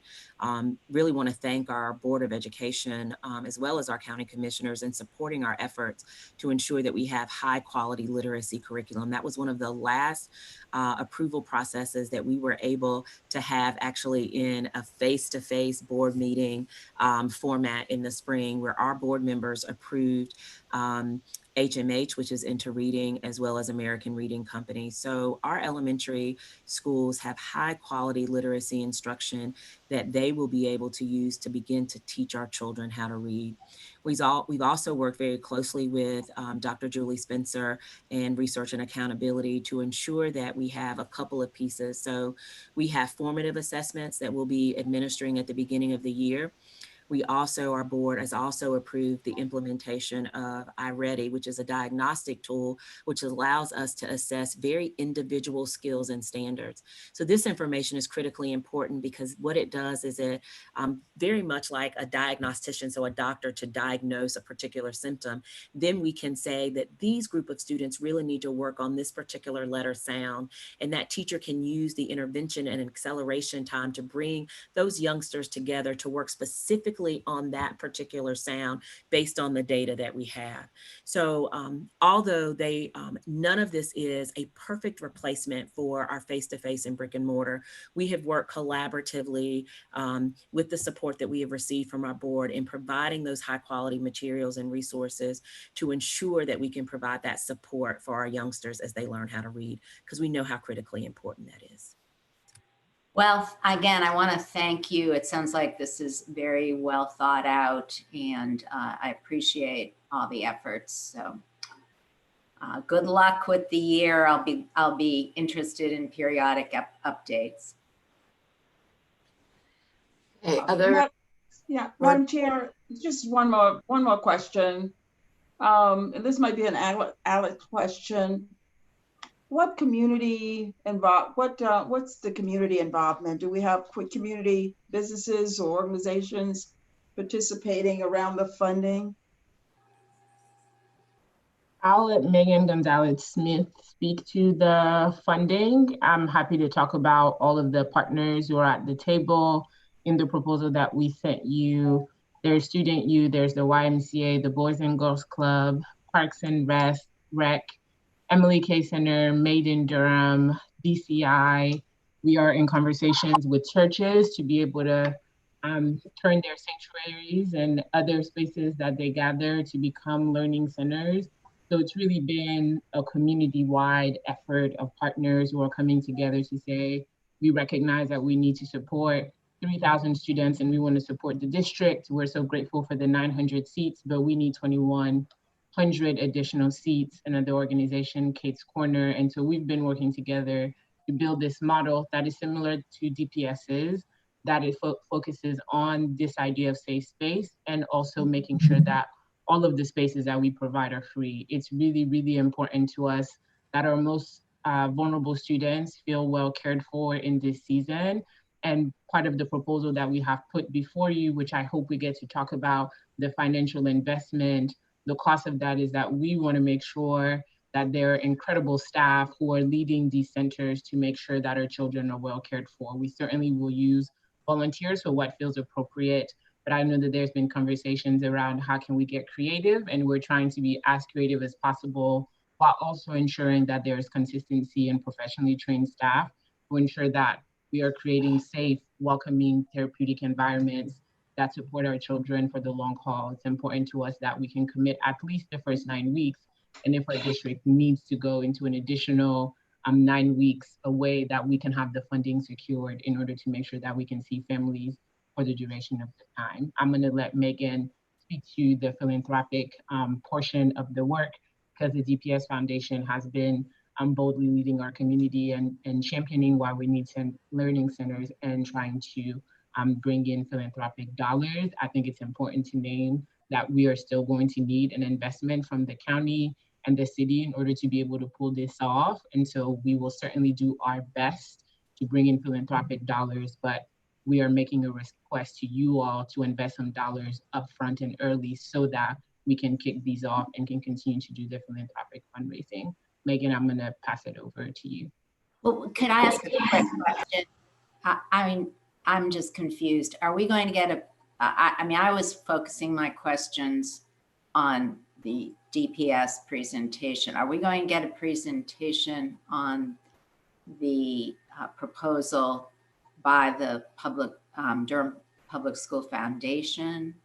Really want to thank our Board of Education, as well as our county commissioners, in supporting our efforts to ensure that we have high quality literacy curriculum. That was one of the last approval processes that we were able to have actually in a face-to-face board meeting format in the spring, where our board members approved HMH, which is Into Reading, as well as American Reading Company. So our elementary schools have high quality literacy instruction that they will be able to use to begin to teach our children how to read. We've also worked very closely with Dr. Julie Spencer and Research and Accountability to ensure that we have a couple of pieces. So we have formative assessments that we'll be administering at the beginning of the year. We also, our board has also approved the implementation of iReady, which is a diagnostic tool, which allows us to assess very individual skills and standards. So this information is critically important because what it does is it very much like a diagnostician, so a doctor to diagnose a particular symptom, then we can say that these group of students really need to work on this particular letter sound, and that teacher can use the intervention and acceleration time to bring those youngsters together to work specifically on that particular sound based on the data that we have. So although none of this is a perfect replacement for our face-to-face and brick and mortar, we have worked collaboratively with the support that we have received from our board in providing those high quality materials and resources to ensure that we can provide that support for our youngsters as they learn how to read, because we know how critically important that is. Well, again, I want to thank you. It sounds like this is very well thought out, and I appreciate all the efforts. So good luck with the year. I'll be interested in periodic updates. Okay, Madam Chair, just one more question. And this might be an Alex question. What community what's the community involvement? Do we have community businesses or organizations participating around the funding? I'll let Megan Gonzalez-Smith speak to the funding. I'm happy to talk about all of the partners who are at the table in the proposal that we sent you. There's Student U, there's the YMCA, the Boys and Girls Club, Parks and Rec, Emily K Center, Made in Durham, DCI. We are in conversations with churches to be able to turn their sanctuaries and other spaces that they gather to become learning centers. So it's really been a community-wide effort of partners who are coming together to say, we recognize that we need to support 3,000 students and we want to support the district. We're so grateful for the 900 seats, but we need 2,100 additional seats. Another organization, Kate's Corner. And so we've been working together to build this model that is similar to DPS's, that it focuses on this idea of safe space and also making sure that all of the spaces that we provide are free. It's really, really important to us that our most vulnerable students feel well cared for in this season. And part of the proposal that we have put before you, which I hope we get to talk about, the financial investment, the cost of that is that we want to make sure that there are incredible staff who are leading these centers to make sure that our children are well cared for. We certainly will use volunteers for what feels appropriate, but I know that there's been conversations around how can we get creative, and we're trying to be as creative as possible while also ensuring that there's consistency and professionally trained staff to ensure that we are creating safe, welcoming, therapeutic environments that support our children for the long haul. It's important to us that we can commit at least the first 9 weeks. And if our district needs to go into an additional 9 weeks away, that we can have the funding secured in order to make sure that we can see families for the duration of the time. I'm gonna let Megan speak to the philanthropic portion of the work, because the DPS Foundation has been boldly leading our community and championing why we need learning centers and trying to bring in philanthropic dollars. I think it's important to name that we are still going to need an investment from the county and the city in order to be able to pull this off. And so we will certainly do our best to bring in philanthropic dollars, but we are making a request to you all to invest some dollars upfront and early so that we can kick these off and can continue to do the philanthropic fundraising. Megan, I'm gonna pass it over to you. Well, could I ask a quick question? I'm just confused. Are we going to get I was focusing my questions on the DPS presentation. Are we going to get a presentation on the proposal by the Durham Public School Foundation?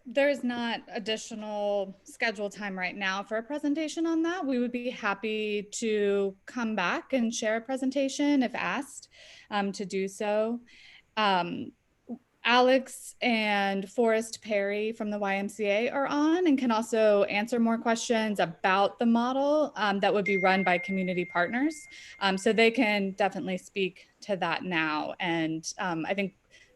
There's not additional scheduled time right now for a presentation on that. We would be happy to come back and share a presentation if asked to do so. Alex and Forrest Perry from the YMCA are on and can also answer more questions about the model that would be run by community partners. So they can definitely speak to that now. And I think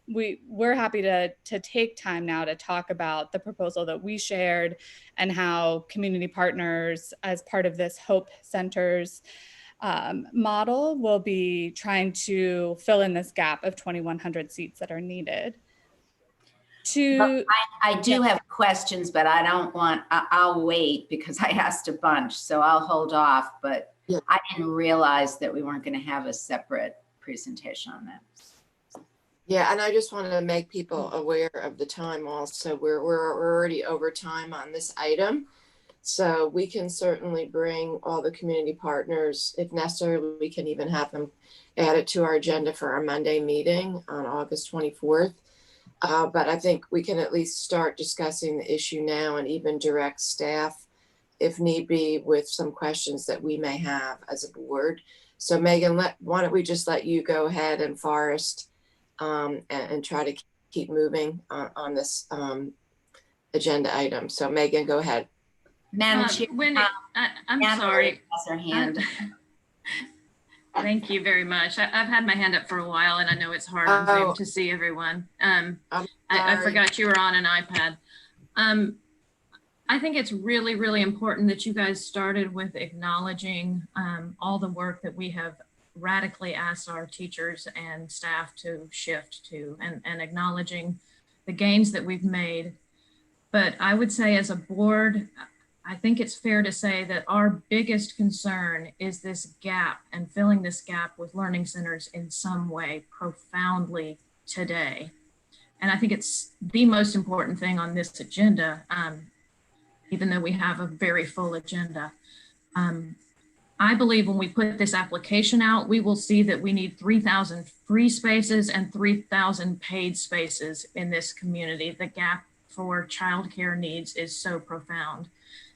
we're happy to take time now to talk about the proposal that we shared and how community partners, as part of this Hope Centers model, will be trying to fill in this gap of 2,100 seats that are needed. I do have questions, but I don't want, I'll wait because I asked a bunch, so I'll hold off, but yeah. I didn't realize that we weren't going to have a separate presentation on that. Yeah, and I just wanted to make people aware of the time also. We're already over time on this item. So we can certainly bring all the community partners. If necessary, we can even have them add it to our agenda for our Monday meeting on August 24th. But I think we can at least start discussing the issue now and even direct staff, if need be, with some questions that we may have as a board. So Megan, why don't we just let you go ahead, and Forrest, and try to keep moving on this agenda item. So Megan, go ahead. Madam Chair, Wendy, I'm sorry. Has her hand. Thank you very much. I've had my hand up for a while, and I know it's hard on Zoom to see everyone. I forgot you were on an iPad. I think it's really, really important that you guys started with acknowledging all the work that we have radically asked our teachers and staff to shift to, and acknowledging the gains that we've made. But I would say, as a board, I think it's fair to say that our biggest concern is this gap, and filling this gap with learning centers in some way profoundly today. And I think it's the most important thing on this agenda, even though we have a very full agenda. I believe when we put this application out, we will see that we need 3,000 free spaces and 3,000 paid spaces in this community. The gap for childcare needs is so profound.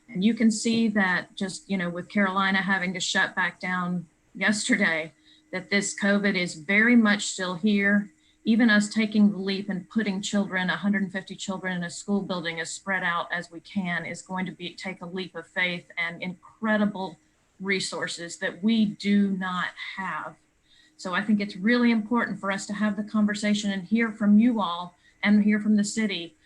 And you can see that just, with Carolina having to shut back down yesterday, that this COVID is very much still here. Even us taking the leap and putting 150 children in a school building as spread out as we can is going to take a leap of faith and incredible resources that we do not have. So I think it's really important for us to have the conversation and hear from you all and hear from the city.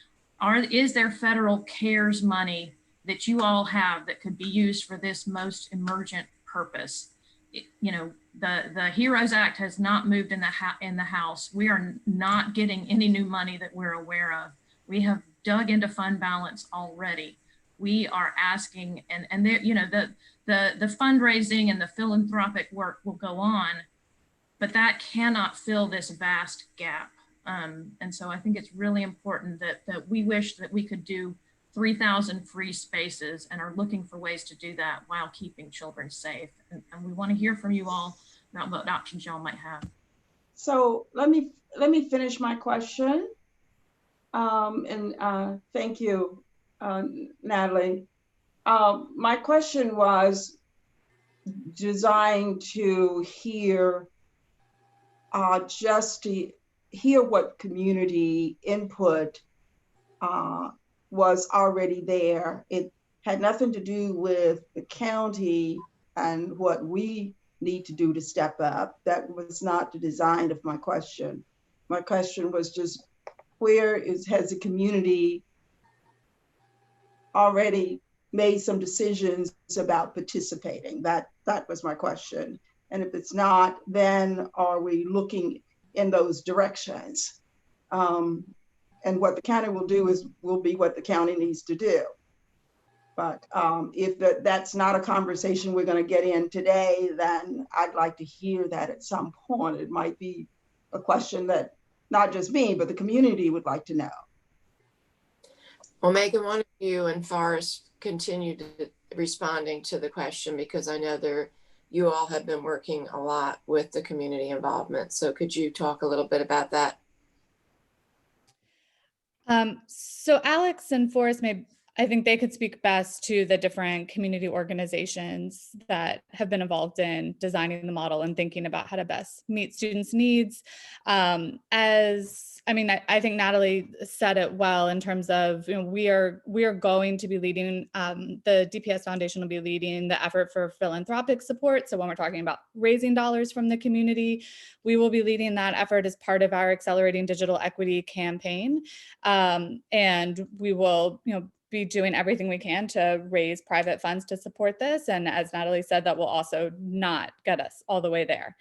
Is there federal CARES money that you all have that could be used for this most emergent purpose? The HEROES Act has not moved in the House. We are not getting any new money that we're aware of. We have dug into fund balance already. We are asking, and there, you know, the fundraising and the philanthropic work will go on, but that cannot fill this vast gap. And so I think it's really important that we wish that we could do 3,000 free spaces and are looking for ways to do that while keeping children safe. And we want to hear from you all about what options y'all might have. So let me finish my question. Thank you, Natalie. My question was designed to hear just to hear what community input was already there. It had nothing to do with the county and what we need to do to step up. That was not the design of my question. My question was just has the community already made some decisions about participating? That was my question. And if it's not, then are we looking in those directions? And what the county will do will be what the county needs to do. But if that's not a conversation we're going to get in today, then I'd like to hear that at some point. It might be a question that not just me, but the community would like to know. Well, Megan, why don't you and Forrest continue responding to the question, because I know you all have been working a lot with the community involvement. So could you talk a little bit about that? So Alex and Forrest I think they could speak best to the different community organizations that have been involved in designing the model and thinking about how to best meet students' needs. I think Natalie said it well in terms of, you know, we are going to be leading, the DPS Foundation will be leading the effort for philanthropic support. So when we're talking about raising dollars from the community, we will be leading that effort as part of our Accelerating Digital Equity campaign. And we will, you know, be doing everything we can to raise private funds to support this. And as Natalie said, that will also not get us all the way there.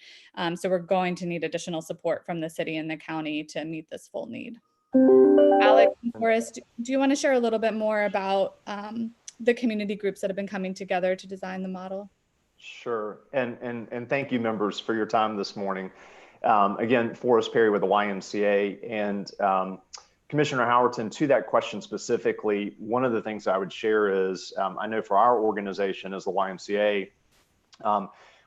So we're going to need additional support from the city and the county to meet this full need. Alex and Forrest, do you want to share a little bit more about the community groups that have been coming together to design the model? Sure, and thank you, members, for your time this morning. Again, Forrest Perry with the YMCA, and Commissioner Howerton, to that question specifically, one of the things I would share is, I know for our organization as the YMCA,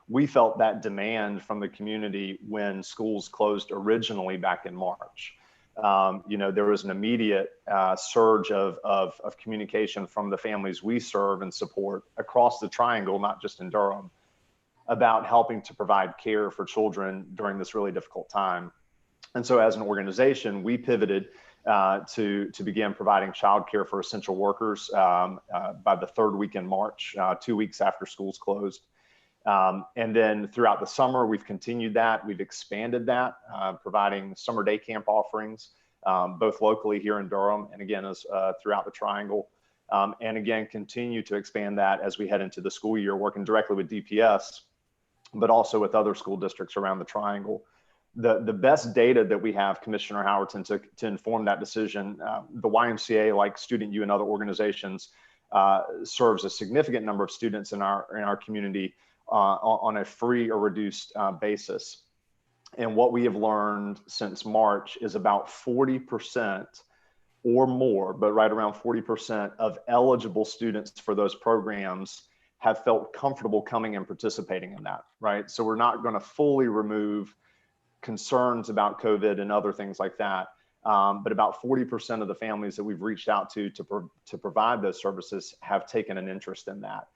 we felt that demand from the community when schools closed originally back in March. You know, there was an immediate surge of communication from the families we serve and support across the Triangle, not just in Durham, about helping to provide care for children during this really difficult time. And so as an organization, we pivoted to begin providing childcare for essential workers by the third week in March, 2 weeks after schools closed. And then throughout the summer, we've continued that. We've expanded that, providing summer day camp offerings, both locally here in Durham and again, as throughout the Triangle. And again, continue to expand that as we head into the school year, working directly with DPS, but also with other school districts around the Triangle. The best data that we have, Commissioner Howerton, to inform that decision, the YMCA, like Student U and other organizations, serves a significant number of students in our community on a free or reduced basis. And what we have learned since March is about 40% or more, but right around 40% of eligible students for those programs have felt comfortable coming and participating in that, right? So we're not going to fully remove concerns about COVID and other things like that. But about 40% of the families that we've reached out to provide those services have taken an interest in that.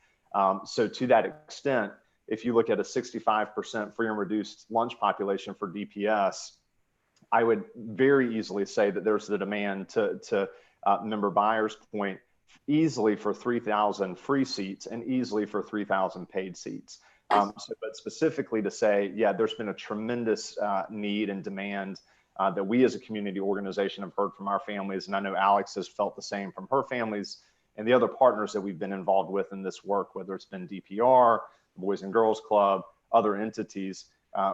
So to that extent, if you look at a 65% free and reduced lunch population for DPS, I would very easily say that there's the demand to member Byers' point, easily for 3,000 free seats and easily for 3,000 paid seats. But specifically to say, yeah, there's been a tremendous need and demand that we as a community organization have heard from our families. And I know Alex has felt the same from her families and the other partners that we've been involved with in this work, whether it's been DPR, the Boys and Girls Club, other entities,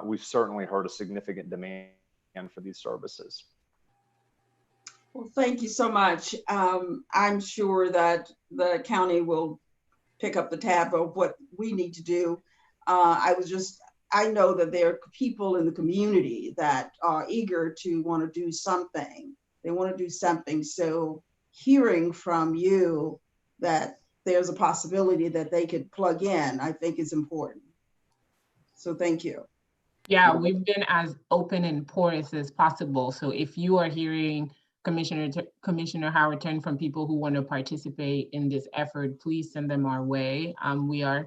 we've certainly heard a significant demand for these services. Well, thank you so much. I'm sure that the county will pick up the tab of what we need to do. I know that there are people in the community that are eager to want to do something. They want to do something. So hearing from you that there's a possibility that they could plug in, I think is important. So thank you. Yeah, we've been as open and porous as possible. So if you are hearing Commissioner Howerton from people who want to participate in this effort, please send them our way. I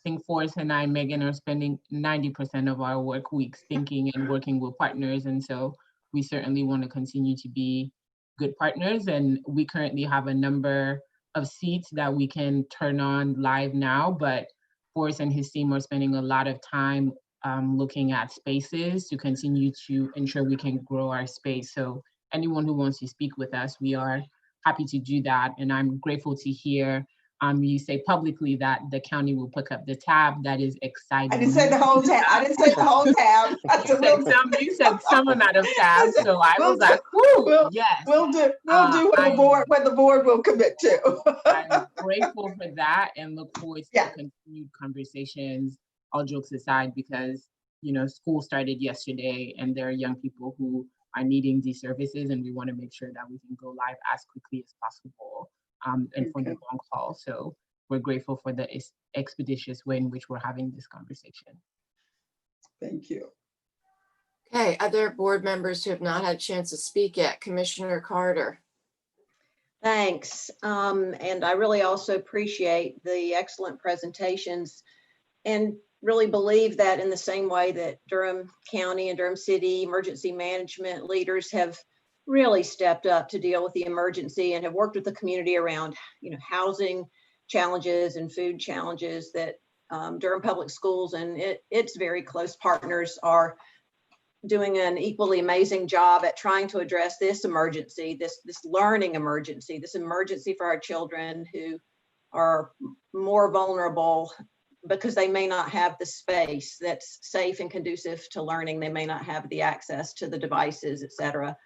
think Forrest and I, Megan, are spending 90% of our work weeks thinking and working with partners. And so we certainly want to continue to be good partners. And we currently have a number of seats that we can turn on live now, but Forrest and his team are spending a lot of time looking at spaces to continue to ensure we can grow our space. So anyone who wants to speak with us, we are happy to do that. And I'm grateful to hear you say publicly that the county will pick up the tab. That is exciting. I didn't say the whole tab. I didn't say the whole tab. You said some amount of tabs. So I was like, whoo, yes. We'll do what the board will commit to. I'm grateful for that and look forward to continued conversations, all jokes aside, because school started yesterday and there are young people who are needing these services, and we want to make sure that we can go live as quickly as possible. And for the long haul. So we're grateful for the expeditious way in which we're having this conversation. Thank you. Okay, other board members who have not had a chance to speak yet. Commissioner Carter. Thanks. And I really also appreciate the excellent presentations and really believe that in the same way that Durham County and Durham City emergency management leaders have really stepped up to deal with the emergency and have worked with the community around, housing challenges and food challenges, that Durham Public Schools and its very close partners are doing an equally amazing job at trying to address this emergency, this learning emergency, this emergency for our children who are more vulnerable because they may not have the space that's safe and conducive to learning. They may not have the access to the devices, et cetera.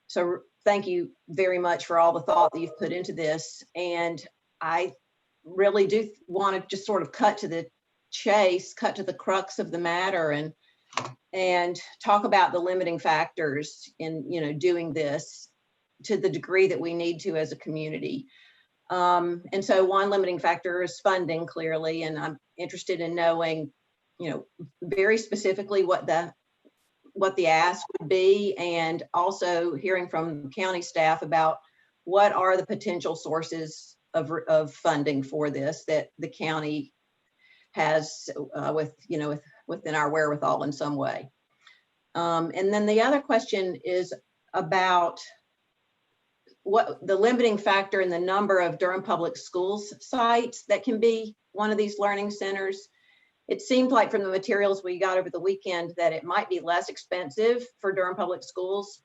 So thank you very much for all the thought that you've put into this. And I really do want to just sort of cut to the chase, cut to the crux of the matter and talk about the limiting factors in, doing this to the degree that we need to as a community. And so one limiting factor is funding, clearly, and I'm interested in knowing, very specifically what the ask would be, and also hearing from county staff about what are the potential sources of funding for this that the county has within our wherewithal in some way. And then the other question is about what the limiting factor in the number of Durham Public Schools sites that can be one of these learning centers. It seemed like from the materials we got over the weekend that it might be less expensive for Durham Public Schools.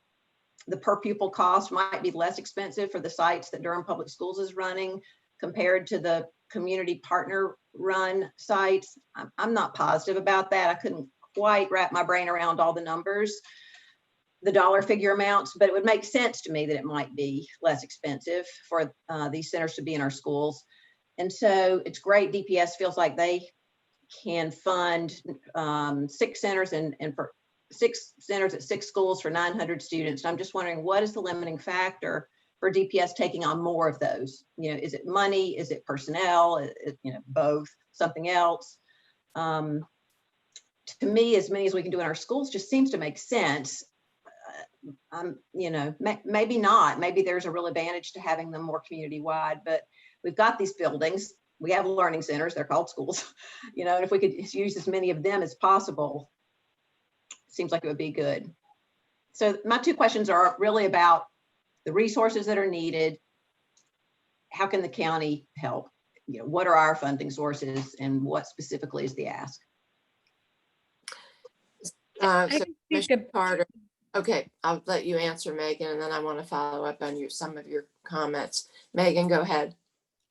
The per pupil cost might be less expensive for the sites that Durham Public Schools is running compared to the community partner run sites. I'm not positive about that. I couldn't quite wrap my brain around all the numbers, the dollar figure amounts, but it would make sense to me that it might be less expensive for these centers to be in our schools. And so it's great DPS feels like they can fund 6 centers and for 6 centers at 6 schools for 900 students. And I'm just wondering, what is the limiting factor for DPS taking on more of those? Is it money? Is it personnel? Both, something else? To me, as many as we can do in our schools just seems to make sense. Maybe not. Maybe there's a real advantage to having them more community-wide, but we've got these buildings. We have learning centers, they're called schools, and if we could use as many of them as possible, it seems like it would be good. So my 2 questions are really about the resources that are needed. How can the county help? What are our funding sources and what specifically is the ask? So Commissioner Carter, okay, I'll let you answer, Megan, and then I want to follow up on some of your comments. Megan, go ahead.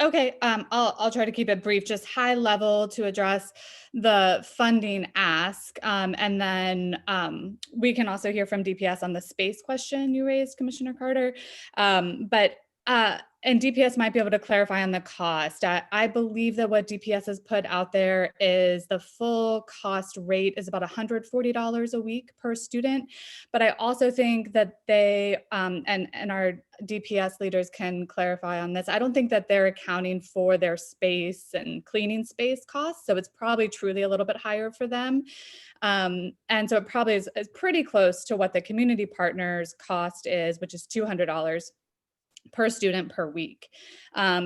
Okay, I'll try to keep it brief, just high level to address the funding ask. And then we can also hear from DPS on the space question you raised, Commissioner Carter. And DPS might be able to clarify on the cost. I believe that what DPS has put out there is the full cost rate is about $140 a week per student. But I also think that they, and our DPS leaders can clarify on this, I don't think that they're accounting for their space and cleaning space costs. So it's probably truly a little bit higher for them. And so it probably is pretty close to what the community partners cost is, which is $200 per student per week.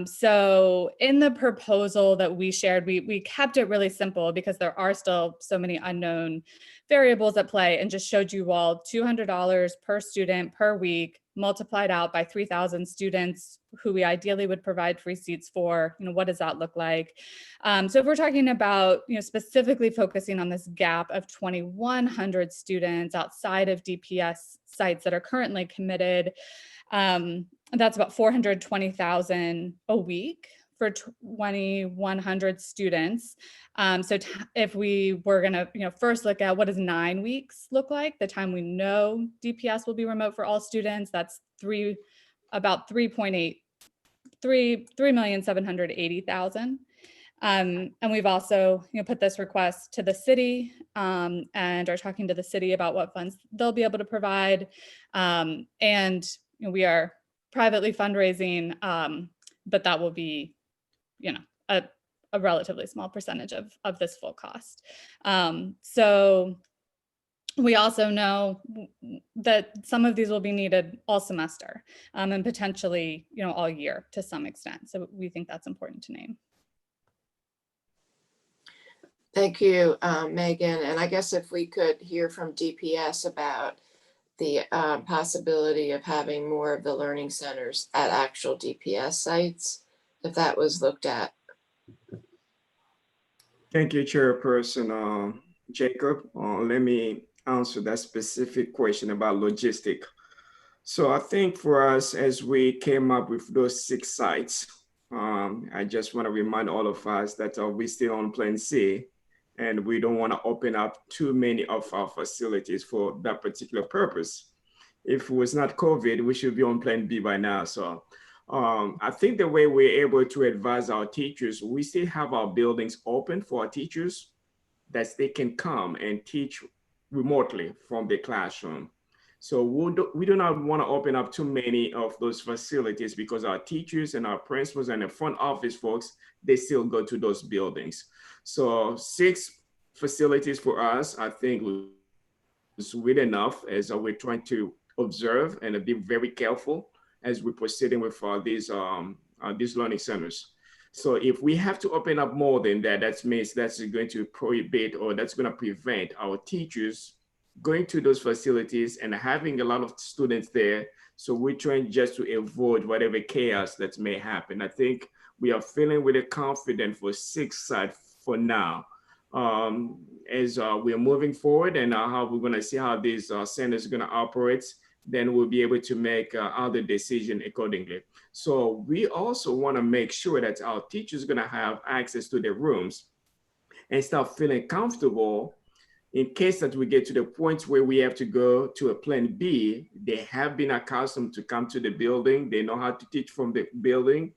So in the proposal that we shared, we kept it really simple because there are still so many unknown variables at play, and just showed you all $200 per student per week multiplied out by 3,000 students who we ideally would provide free seats for. What does that look like? So if we're talking about, specifically focusing on this gap of 2,100 students outside of DPS sites that are currently committed, that's about $420,000 a week for 2,100 students. So if we were gonna, first look at what does 9 weeks look like, the time we know DPS will be remote for all students, that's about 3,780,000. And we've also put this request to the city and are talking to the city about what funds they'll be able to provide. And we are privately fundraising, but that will be, a relatively small percentage of this full cost. So we also know that some of these will be needed all semester and potentially, all year to some extent. So we think that's important to name. Thank you, Megan. And I guess if we could hear from DPS about the possibility of having more of the learning centers at actual DPS sites, if that was looked at. Thank you, Chairperson Jacob. Let me answer that specific question about logistic. So I think for us, as we came up with those 6 sites, I just want to remind all of us that we're still on Plan C, and we don't want to open up too many of our facilities for that particular purpose. If it was not COVID, we should be on Plan B by now. So I think the way we're able to advise our teachers, we still have our buildings open for our teachers that they can come and teach remotely from the classroom. So we do not want to open up too many of those facilities because our teachers and our principals and the front office folks, they still go to those buildings. So 6 facilities for us, I think is good enough as we're trying to observe and be very careful as we're proceeding with these learning centers. So if we have to open up more than that, that means that's going to prohibit or that's going to prevent our teachers going to those facilities and having a lot of students there. So we're trying just to avoid whatever chaos that may happen. I think we are feeling really confident for 6 sites for now. As we're moving forward and how we're going to see how these centers are going to operate, then we'll be able to make other decisions accordingly. So we also want to make sure that our teachers are going to have access to their rooms and start feeling comfortable in case that we get to the point where we have to go to a Plan B. They have been accustomed to come to the building. They know how to teach from the building.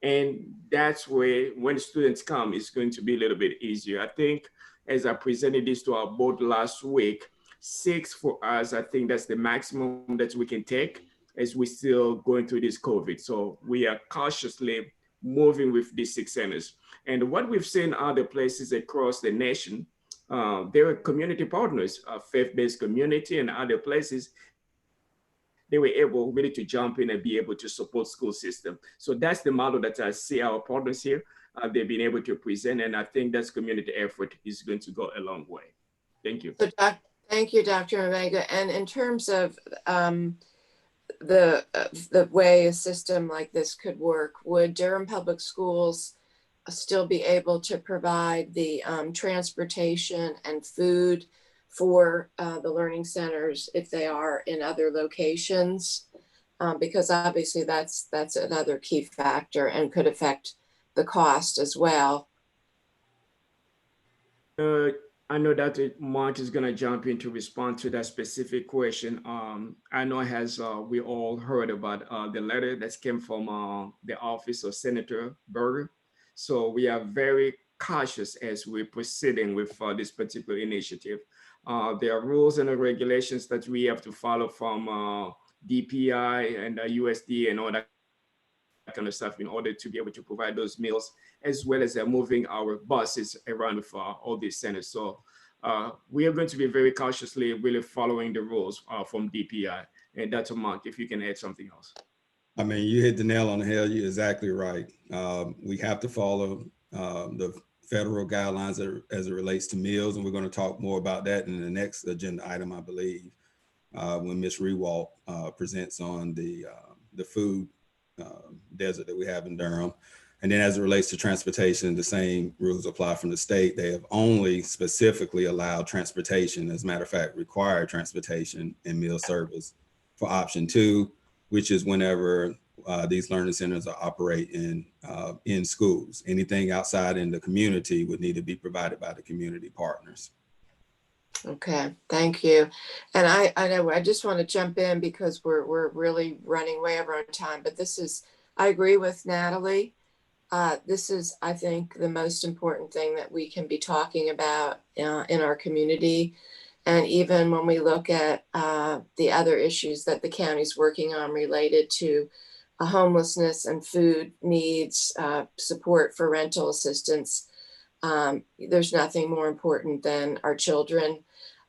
And that's where, when students come, it's going to be a little bit easier. I think as I presented this to our board last week, 6 for us, I think that's the maximum that we can take as we're still going through this COVID. So we are cautiously moving with these 6 centers. And what we've seen other places across the nation, there are community partners, faith-based community and other places, they were able really to jump in and be able to support school system. So that's the model that I see our partners here, they've been able to present. And I think that's community effort is going to go a long way. Thank you. So, thank you, Dr. Omega. And in terms of the way a system like this could work, would Durham Public Schools still be able to provide the transportation and food for the learning centers if they are in other locations? Because obviously that's another key factor and could affect the cost as well. I know that Mark is gonna jump in to respond to that specific question. I know as we all heard about the letter that came from the office of Senator Berger. So we are very cautious as we're proceeding with this particular initiative. There are rules and regulations that we have to follow from DPI and USDA and all that kind of stuff in order to be able to provide those meals, as well as moving our buses around with all these centers. So we are going to be very cautiously really following the rules from DPI. And Dr. Monk, if you can add something else. I mean, you hit the nail on the head. You're exactly right. We have to follow the federal guidelines as it relates to meals. And we're going to talk more about that in the next agenda item, I believe, when Ms. Rewalt presents on the food desert that we have in Durham. And then as it relates to transportation, the same rules apply from the state. They have only specifically allowed transportation, as a matter of fact, required transportation and meal service for option 2, which is whenever these learning centers are operating in schools. Anything outside in the community would need to be provided by the community partners. Okay, thank you. And I know I just want to jump in because we're really running way over on time, but I agree with Natalie. This is, I think, the most important thing that we can be talking about in our community. And even when we look at the other issues that the county's working on related to homelessness and food needs, support for rental assistance, there's nothing more important than our children.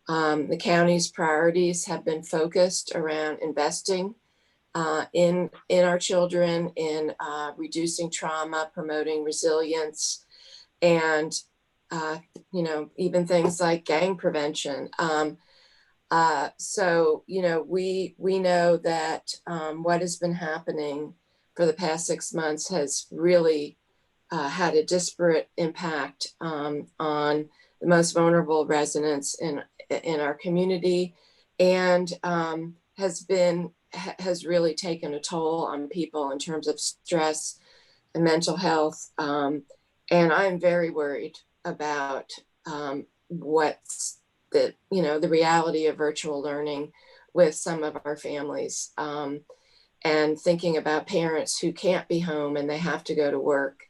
The county's priorities have been focused around investing in our children, in reducing trauma, promoting resilience, and even things like gang prevention. So we know that what has been happening for the past 6 months has really had a disparate impact on the most vulnerable residents in our community, and has really taken a toll on people in terms of stress and mental health. And I'm very worried about what's the reality of virtual learning with some of our families, and thinking about parents who can't be home and they have to go to work,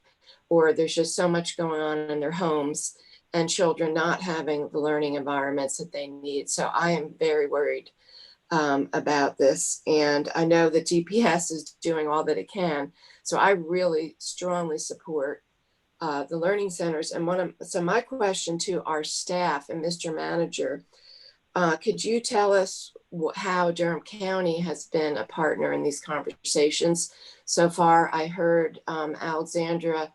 or there's just so much going on in their homes, and children not having the learning environments that they need. So I am very worried about this. And I know that DPS is doing all that it can. So I really strongly support the learning centers. And so my question to our staff and Mr. Manager, could you tell us how Durham County has been a partner in these conversations so far? I heard Alexandra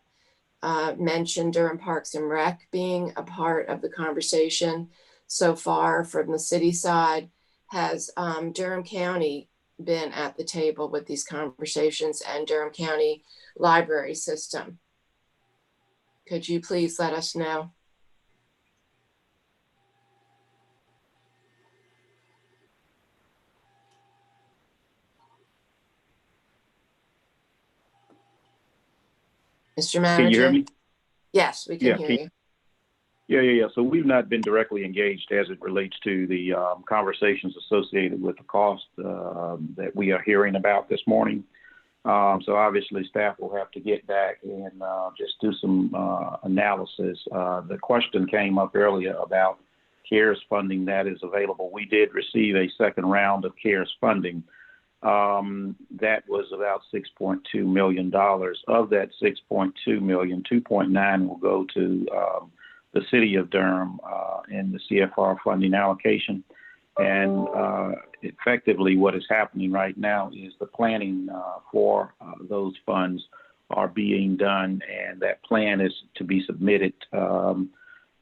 mention Durham Parks and Rec being a part of the conversation so far from the city side. Has Durham County been at the table with these conversations, and Durham County library system? Could you please let us know? Mr. Manager? Can you hear me? Yes, we can hear you. Yeah. So we've not been directly engaged as it relates to the conversations associated with the cost that we are hearing about this morning. So obviously staff will have to get back and just do some analysis. The question came up earlier about CARES funding that is available. We did receive a second round of CARES funding. That was about $6.2 million. Of that $6.2 million, 2.9 will go to the city of Durham in the CFR funding allocation. And effectively what is happening right now is the planning for those funds are being done, and that plan is to be submitted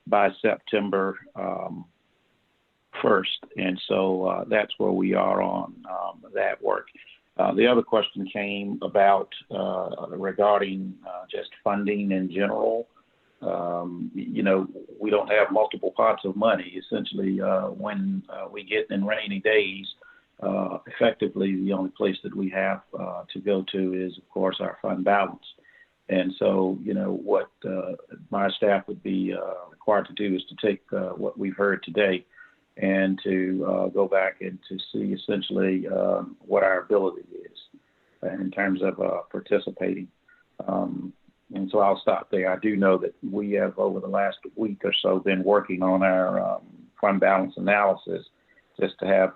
by September 1st. And so that's where we are on that work. The other question came about regarding just funding in general. We don't have multiple pots of money. Essentially, when we get in rainy days, effectively the only place that we have to go to is, of course, our fund balance. And so, you know, what my staff would be required to do is to take what we've heard today and to go back and to see essentially what our ability is in terms of participating. And so I'll stop there. I do know that we have over the last week or so been working on our fund balance analysis just to have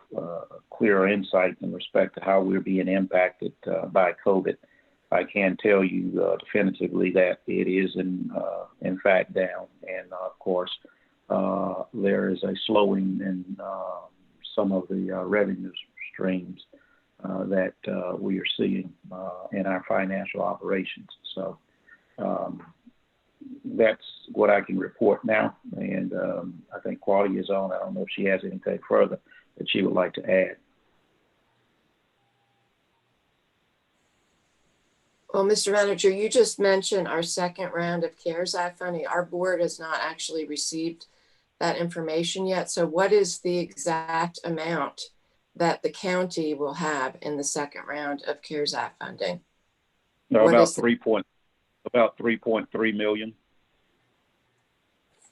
clearer insight in respect to how we're being impacted by COVID. I can tell you definitively that it is in fact down. And of course, there is a slowing in some of the revenue streams that we are seeing in our financial operations. So that's what I can report now. And I think Claudia is on. I don't know if she has anything further that she would like to add. Well, Mr. Manager, you just mentioned our second round of CARES Act funding. Our board has not actually received that information yet. So what is the exact amount that the county will have in the second round of CARES Act funding? No, about 3.3 million.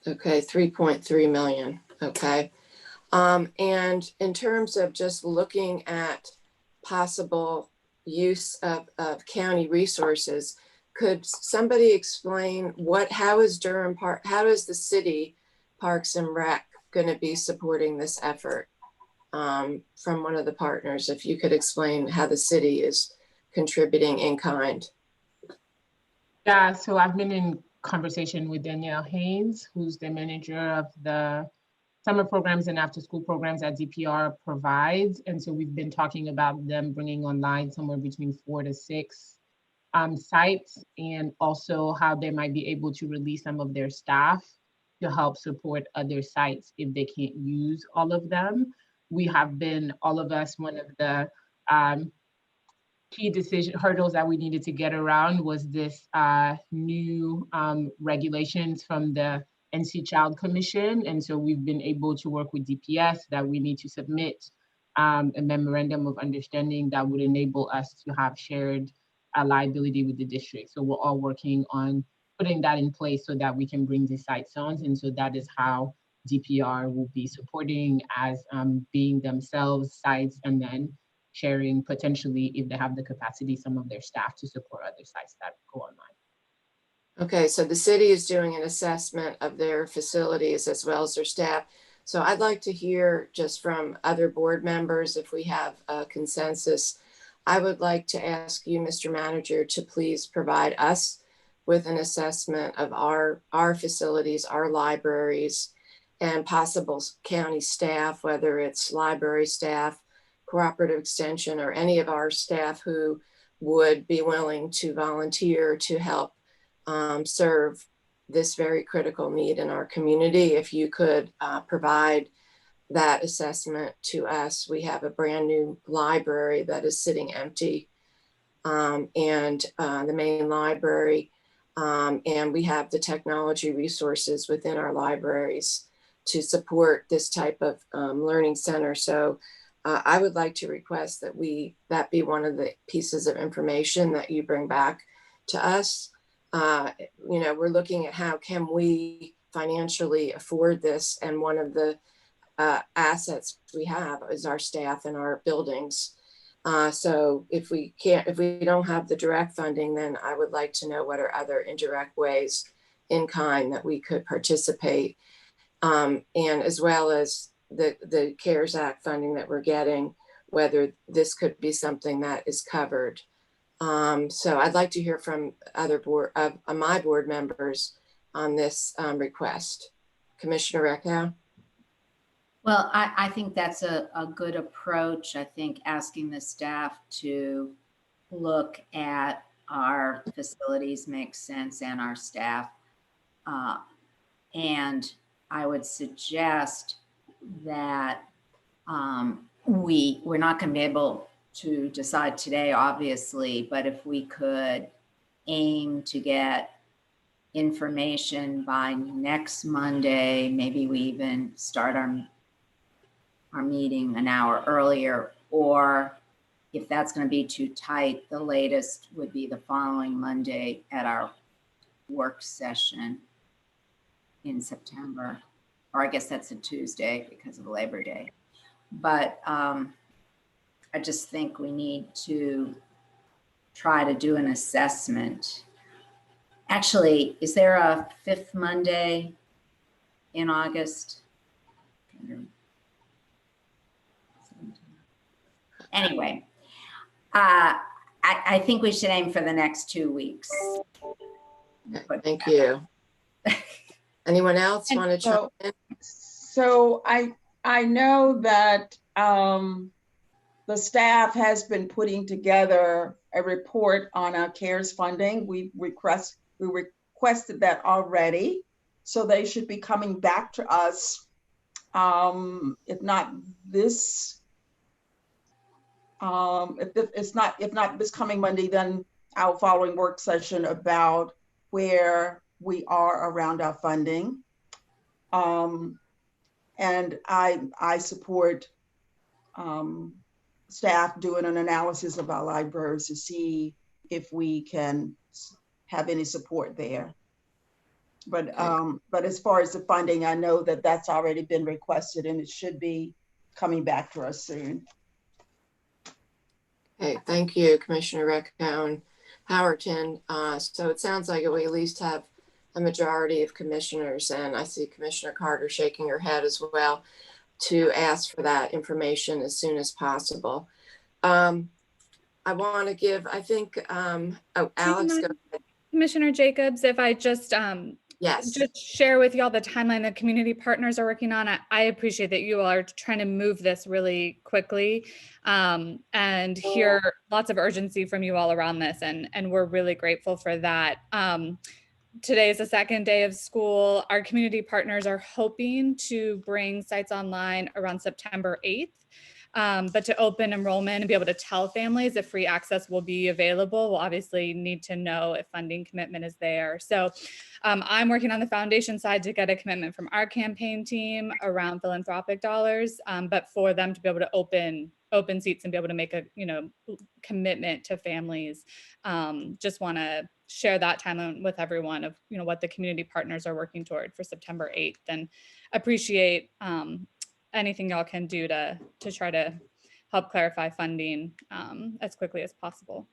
Okay, 3.3 million. Okay. And in terms of just looking at possible use of county resources, could somebody explain how is the city Parks and Rec going to be supporting this effort from one of the partners? If you could explain how the city is contributing in kind. Yeah, so I've been in conversation with Danielle Haynes, who's the manager of the summer programs and after school programs that DPR provides. And so we've been talking about them bringing online somewhere between 4 to 6 sites, and also how they might be able to release some of their staff to help support other sites if they can't use all of them. We have been, all of us, one of the key decision hurdles that we needed to get around was this new regulations from the NC Child Commission. And so we've been able to work with DPS that we need to submit a memorandum of understanding that would enable us to have shared liability with the district. So we're all working on putting that in place so that we can bring these sites on. And so that is how DPR will be supporting as being themselves sites, and then sharing potentially, if they have the capacity, some of their staff to support other sites that go online. Okay, so the city is doing an assessment of their facilities as well as their staff. So I'd like to hear just from other board members, if we have a consensus. I would like to ask you, Mr. Manager, to please provide us with an assessment of our facilities, our libraries, and possible county staff, whether it's library staff, cooperative extension, or any of our staff who would be willing to volunteer to help serve this very critical need in our community. If you could provide that assessment to us. We have a brand new library that is sitting empty, and the main library, and we have the technology resources within our libraries to support this type of learning center. So I would like to request that that be one of the pieces of information that you bring back to us. We're looking at how can we financially afford this, and one of the assets we have is our staff and our buildings. So if we don't have the direct funding, then I would like to know what are other indirect ways in kind that we could participate, and as well as the CARES Act funding that we're getting, whether this could be something that is covered. So I'd like to hear from other my board members on this request. Commissioner Reckow? Well, I think that's a good approach. I think asking the staff to look at our facilities makes sense, and our staff. And I would suggest that we're not going to be able to decide today, obviously, but if we could aim to get information by next Monday, maybe we even start our meeting an hour earlier, or if that's going to be too tight, the latest would be the following Monday at our work session in September, or I guess that's a Tuesday because of Labor Day. But I just think we need to try to do an assessment. Actually, is there a 5th Monday in August? Anyway, I think we should aim for the next 2 weeks. Thank you. Anyone else want to chime in? So I know that the staff has been putting together a report on our CARES funding. We requested that already, so they should be coming back to us. If not this coming Monday, then our following work session about where we are around our funding. And I support staff doing an analysis of our libraries to see if we can have any support there. But as far as the funding, I know that that's already been requested and it should be coming back to us soon. Okay, thank you, Commissioner Recco and Howerton. So it sounds like we at least have a majority of commissioners, and I see Commissioner Carter shaking her head as well, to ask for that information as soon as possible. I want to give, I think, oh, Alex, go ahead. Commissioner Jacobs, if I just yes, just share with y'all the timeline that community partners are working on. I appreciate that you all are trying to move this really quickly and hear lots of urgency from you all around this, and we're really grateful for that. Today is the second day of school. Our community partners are hoping to bring sites online around September 8th. But to open enrollment and be able to tell families if free access will be available, we'll obviously need to know if funding commitment is there. So I'm working on the foundation side to get a commitment from our campaign team around philanthropic dollars, but for them to be able to open seats and be able to make a commitment to families. Just want to share that timeline with everyone of what the community partners are working toward for September 8th, and appreciate anything y'all can do to try to help clarify funding as quickly as possible.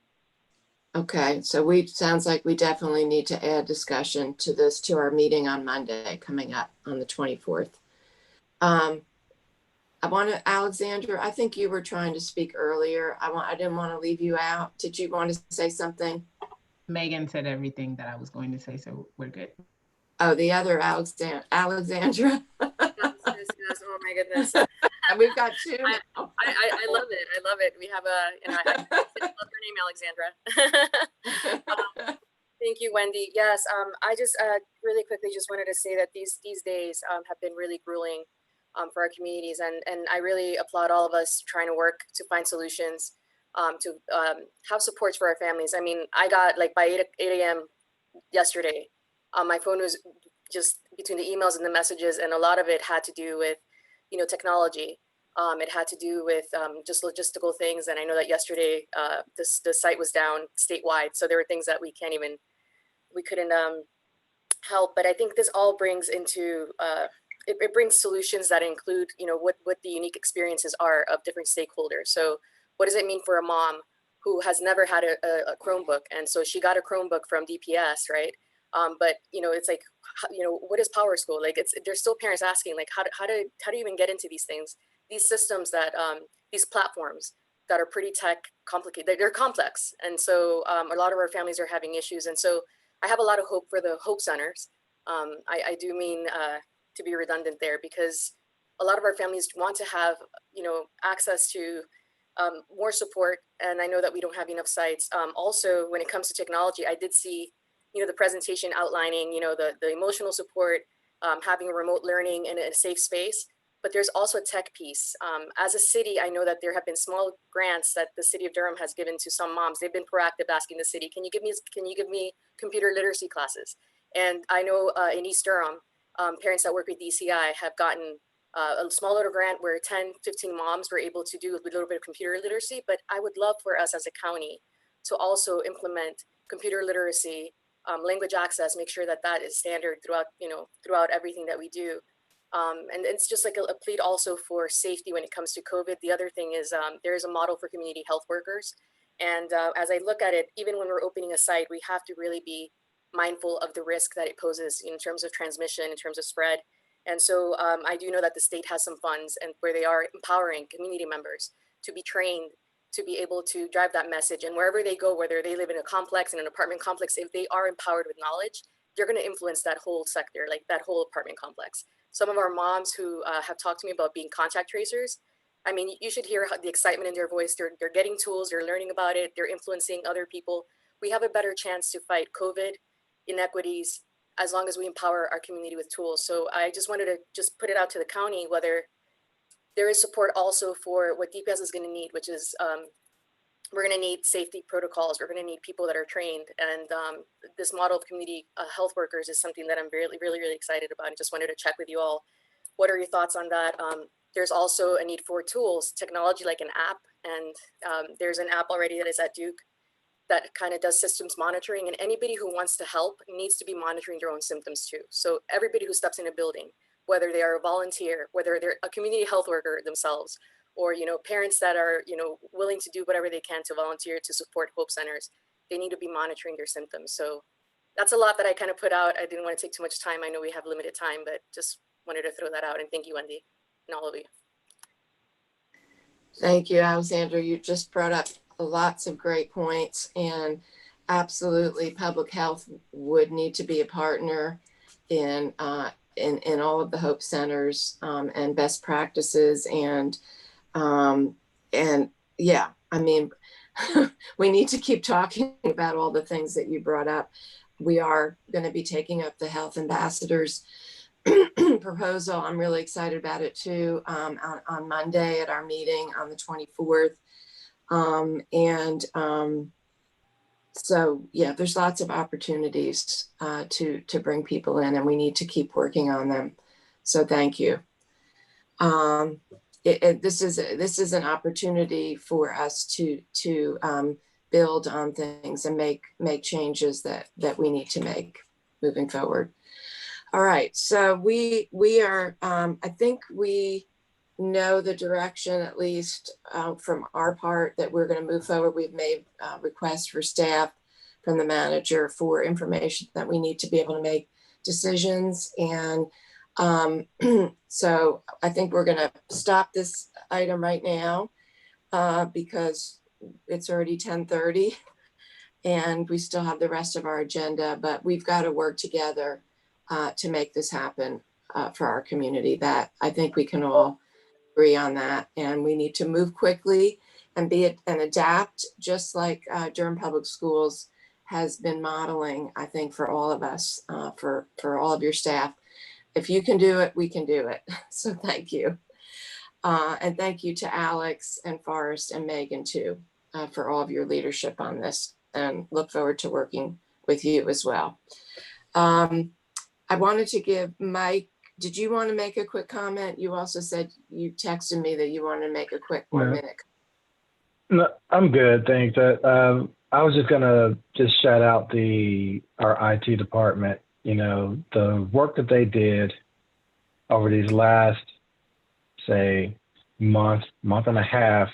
Okay, so sounds like we definitely need to add discussion to this, to our meeting on Monday coming up on the 24th. I want to, Alexandra, I think you were trying to speak earlier. I didn't want to leave you out. Did you want to say something? Megan said everything that I was going to say, so we're good. Oh, the other Alexandra. Yes, oh my goodness. And we've got two. I love it. I love it. We have I love her name, Alexandra. Thank you, Wendy. Yes, I just really quickly just wanted to say that these days have been really grueling for our communities, and I really applaud all of us trying to work to find solutions to have supports for our families. I mean, I got like by 8 a.m. yesterday, my phone was just between the emails and the messages, and a lot of it had to do with, technology. It had to do with just logistical things. And I know that yesterday the site was down statewide, so there were things that we couldn't help. But I think this all brings into it brings solutions that include, what the unique experiences are of different stakeholders. So what does it mean for a mom who has never had a Chromebook, and so she got a Chromebook from DPS, right? But it's like, what is Power School? Like, there's still parents asking, like, how do you even get into these things? These systems that these platforms that are pretty tech complicated, they're complex, and so a lot of our families are having issues. And so I have a lot of hope for the Hope Centers. I do mean to be redundant there, because a lot of our families want to have access to more support, and I know that we don't have enough sites. Also, when it comes to technology, I did see the presentation outlining the emotional support, having a remote learning in a safe space. But there's also a tech piece. As a city, I know that there have been small grants that the city of Durham has given to some moms. They've been proactive, asking the city, can you give me computer literacy classes? And I know in East Durham, parents that work with DCI have gotten a small little grant where 10, 15 moms were able to do a little bit of computer literacy, but I would love for us as a county to also implement computer literacy, language access, make sure that that is standard throughout, throughout everything that we do. And it's just like a plea also for safety when it comes to COVID. The other thing is there is a model for community health workers. And as I look at it, even when we're opening a site, we have to really be mindful of the risk that it poses in terms of transmission, in terms of spread. And so I do know that the state has some funds and where they are empowering community members to be trained, to be able to drive that message. And wherever they go, whether they live in a complex, in an apartment complex, if they are empowered with knowledge, they're going to influence that whole sector, like that whole apartment complex. Some of our moms who have talked to me about being contact tracers, I mean, you should hear the excitement in their voice. They're getting tools, they're learning about it, they're influencing other people. We have a better chance to fight COVID, inequities, as long as we empower our community with tools. So I just wanted to just put it out to the county, whether there is support also for what DPS is going to need, which is we're going to need safety protocols. We're going to need people that are trained. And this model of community health workers is something that I'm really, really, really excited about. And just wanted to check with you all. What are your thoughts on that? There's also a need for tools, technology like an app. And there's an app already that is at Duke that kind of does systems monitoring, and anybody who wants to help needs to be monitoring their own symptoms too. So everybody who steps in a building, whether they are a volunteer, whether they're a community health worker themselves, or parents that are willing to do whatever they can to volunteer to support Hope Centers, they need to be monitoring their symptoms. So that's a lot that I kind of put out. I didn't want to take too much time. I know we have limited time, but just wanted to throw that out. And thank you, Wendy, and all of you. Thank you, Alexandra. You just brought up lots of great points, and absolutely public health would need to be a partner in all of the Hope Centers and best practices. And yeah, I mean, we need to keep talking about all the things that you brought up. We are going to be taking up the health ambassadors proposal. I'm really excited about it too, on Monday at our meeting on the 24th. So yeah, there's lots of opportunities to bring people in, and we need to keep working on them. So thank you. This is an opportunity for us to build on things and make changes that we need to make moving forward. All right, so we are, I think we know the direction, at least from our part, that we're going to move forward. We've made requests for staff from the manager for information that we need to be able to make decisions. And so I think we're going to stop this item right now because it's already 10:30 and we still have the rest of our agenda, but we've got to work together to make this happen for our community. That I think we can all agree on that, and we need to move quickly and adapt, just like Durham Public Schools has been modeling, I think, for all of us, for all of your staff. If you can do it, we can do it. So thank you. And thank you to Alex and Forrest and Megan too, for all of your leadership on this, and look forward to working with you as well. I wanted to give Mike, did you want to make a quick comment? You also said, you texted me that you wanted to make a quick 1 minute. No, I'm good, thanks. I was just gonna shout out our IT department. The work that they did over these last, say, month and a half,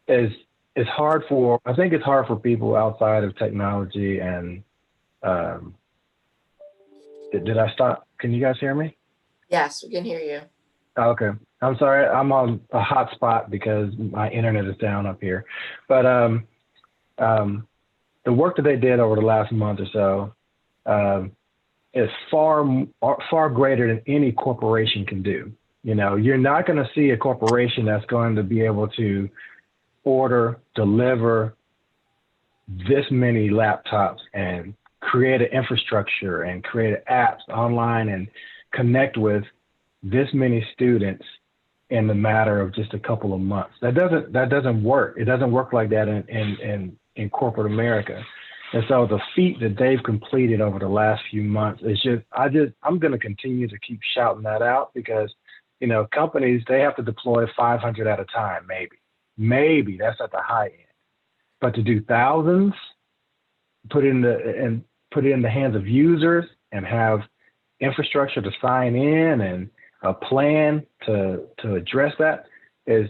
is hard for, I think it's hard for people outside of technology. And did I stop? Can you guys hear me? Yes, we can hear you. Okay. I'm sorry. I'm on a hotspot because my internet is down up here. But the work that they did over the last month or so is far greater than any corporation can do. You're not going to see a corporation that's going to be able to order, deliver this many laptops and create an infrastructure and create apps online and connect with this many students in the matter of just a couple of months. That doesn't work. It doesn't work like that in corporate America. And so the feat that they've completed over the last few months is I'm going to continue to keep shouting that out because, you know, companies, they have to deploy 500 at a time, maybe that's at the high end, but to do thousands, put it in the hands of users and have infrastructure to sign in and a plan to address that is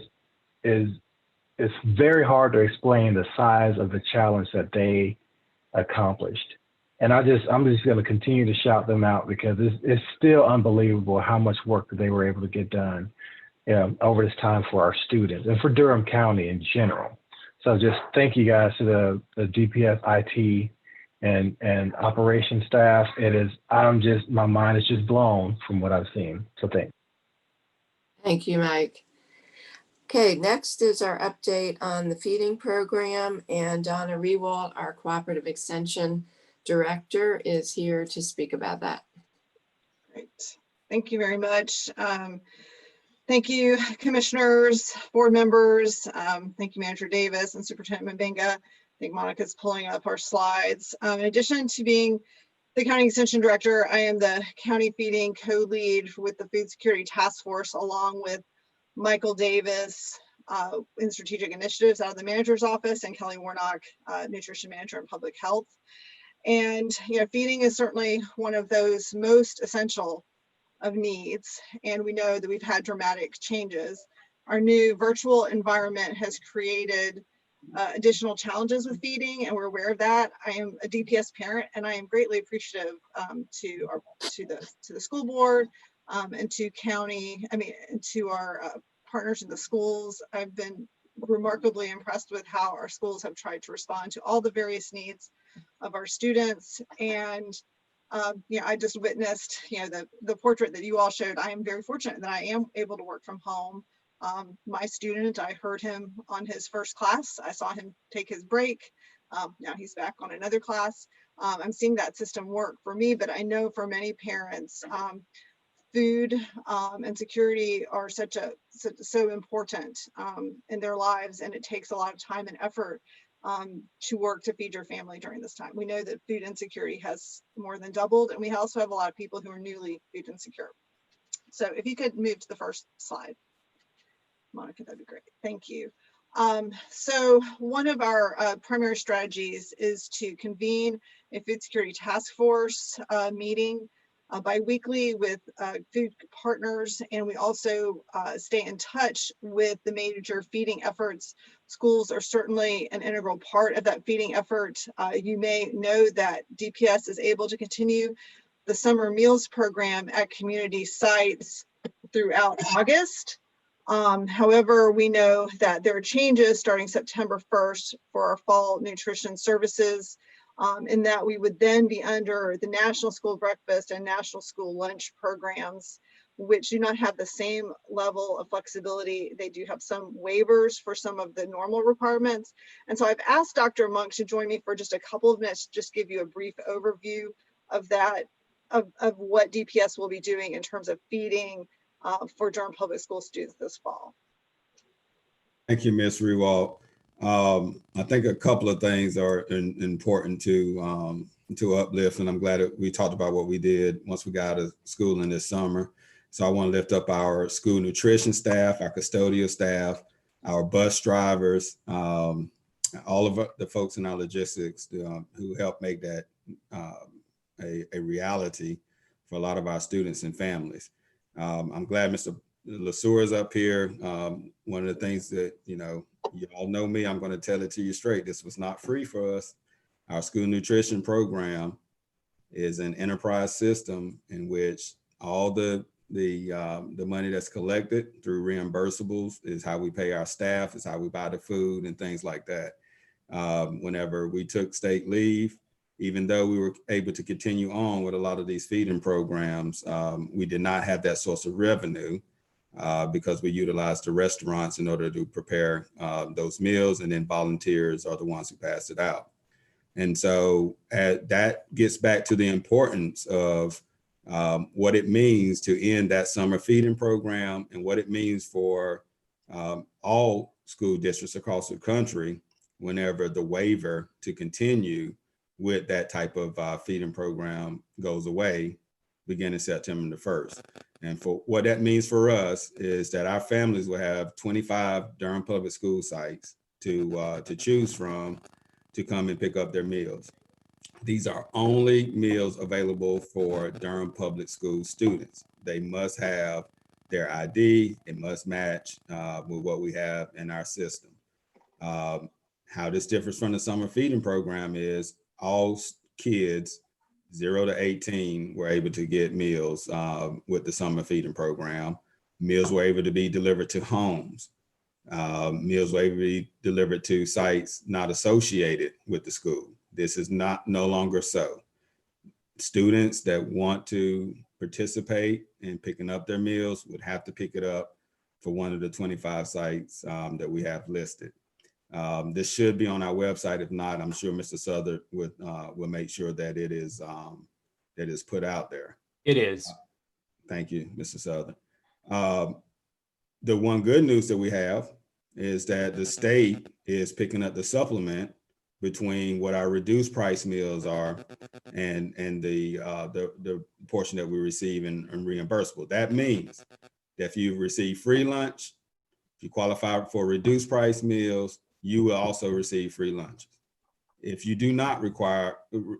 it's very hard to explain the size of the challenge that they accomplished. And I'm just going to continue to shout them out because it's still unbelievable how much work that they were able to get done over this time for our students and for Durham County in general. So just thank you guys to the DPS IT and operation staff. My mind is just blown from what I've seen. So thanks. Thank you, Mike. Okay, next is our update on the feeding program, and Donna Rewalt, our Cooperative Extension Director, is here to speak about that. Great. Thank you very much. Thank you, commissioners, board members. Thank you, Manager Davis and Superintendent Mbenga. I think Monica's pulling up our slides. In addition to being the County Extension Director, I am the County Feeding Co-Lead with the Food Security Task Force, along with Michael Davis in Strategic Initiatives out of the Manager's Office, and Kelly Warnock, Nutrition Manager in Public Health. And feeding is certainly one of those most essential of needs, and we know that we've had dramatic changes. Our new virtual environment has created additional challenges with feeding, and we're aware of that. I am a DPS parent, and I am greatly appreciative to the school board and to our partners in the schools. I've been remarkably impressed with how our schools have tried to respond to all the various needs of our students. And I just witnessed the portrait that you all showed. I am very fortunate that I am able to work from home. My student, I heard him on his first class. I saw him take his break. Now he's back on another class. I'm seeing that system work for me, but I know for many parents, food and security are so important in their lives, and it takes a lot of time and effort to work to feed your family during this time. We know that food insecurity has more than doubled, and we also have a lot of people who are newly food insecure. So if you could move to the first slide, Monica, that'd be great. Thank you. So one of our primary strategies is to convene a food security task force meeting bi-weekly with food partners, and we also stay in touch with the major feeding efforts. Schools are certainly an integral part of that feeding effort. You may know that DPS is able to continue the summer meals program at community sites throughout August. However, we know that there are changes starting September 1st for our fall nutrition services, in that we would then be under the National School Breakfast and National School Lunch programs, which do not have the same level of flexibility. They do have some waivers for some of the normal requirements. And so I've asked Dr. Monk to join me for just a couple of minutes, just give you a brief overview of that, of what DPS will be doing in terms of feeding for Durham Public School students this fall. Thank you, Ms. Rewalt. I think a couple of things are important to uplift, and I'm glad that we talked about what we did once we got out of school in this summer. So I want to lift up our school nutrition staff, our custodial staff, our bus drivers, all of the folks in our logistics who help make that a reality for a lot of our students and families. I'm glad Mr. LeSueur is up here. One of the things that, you all know me, I'm going to tell it to you straight. This was not free for us. Our school nutrition program is an enterprise system in which all the money that's collected through reimbursables is how we pay our staff, is how we buy the food and things like that. Whenever we took state leave, even though we were able to continue on with a lot of these feeding programs, we did not have that source of revenue because we utilized the restaurants in order to prepare those meals, and then volunteers are the ones who pass it out. And so that gets back to the importance of what it means to end that summer feeding program and what it means for all school districts across the country whenever the waiver to continue with that type of feeding program goes away beginning September the 1st. And for what that means for us is that our families will have 25 Durham Public School sites to choose from to come and pick up their meals. These are only meals available for Durham Public School students. They must have their ID. It must match with what we have in our system. How this differs from the summer feeding program is all kids 0 to 18 were able to get meals with the summer feeding program. Meals were able to be delivered to homes. Meals were able to be delivered to sites not associated with the school. This is no longer so. Students that want to participate in picking up their meals would have to pick it up for one of the 25 sites that we have listed. This should be on our website. If not, I'm sure Mr. Southern will make sure that it is put out there. It is. Thank you, Mr. Southern. The one good news that we have is that the state is picking up the supplement between what our reduced price meals are and the portion that we receive in reimbursable. That means that if you receive free lunch, if you qualify for reduced price meals, you will also receive free lunches. If you do not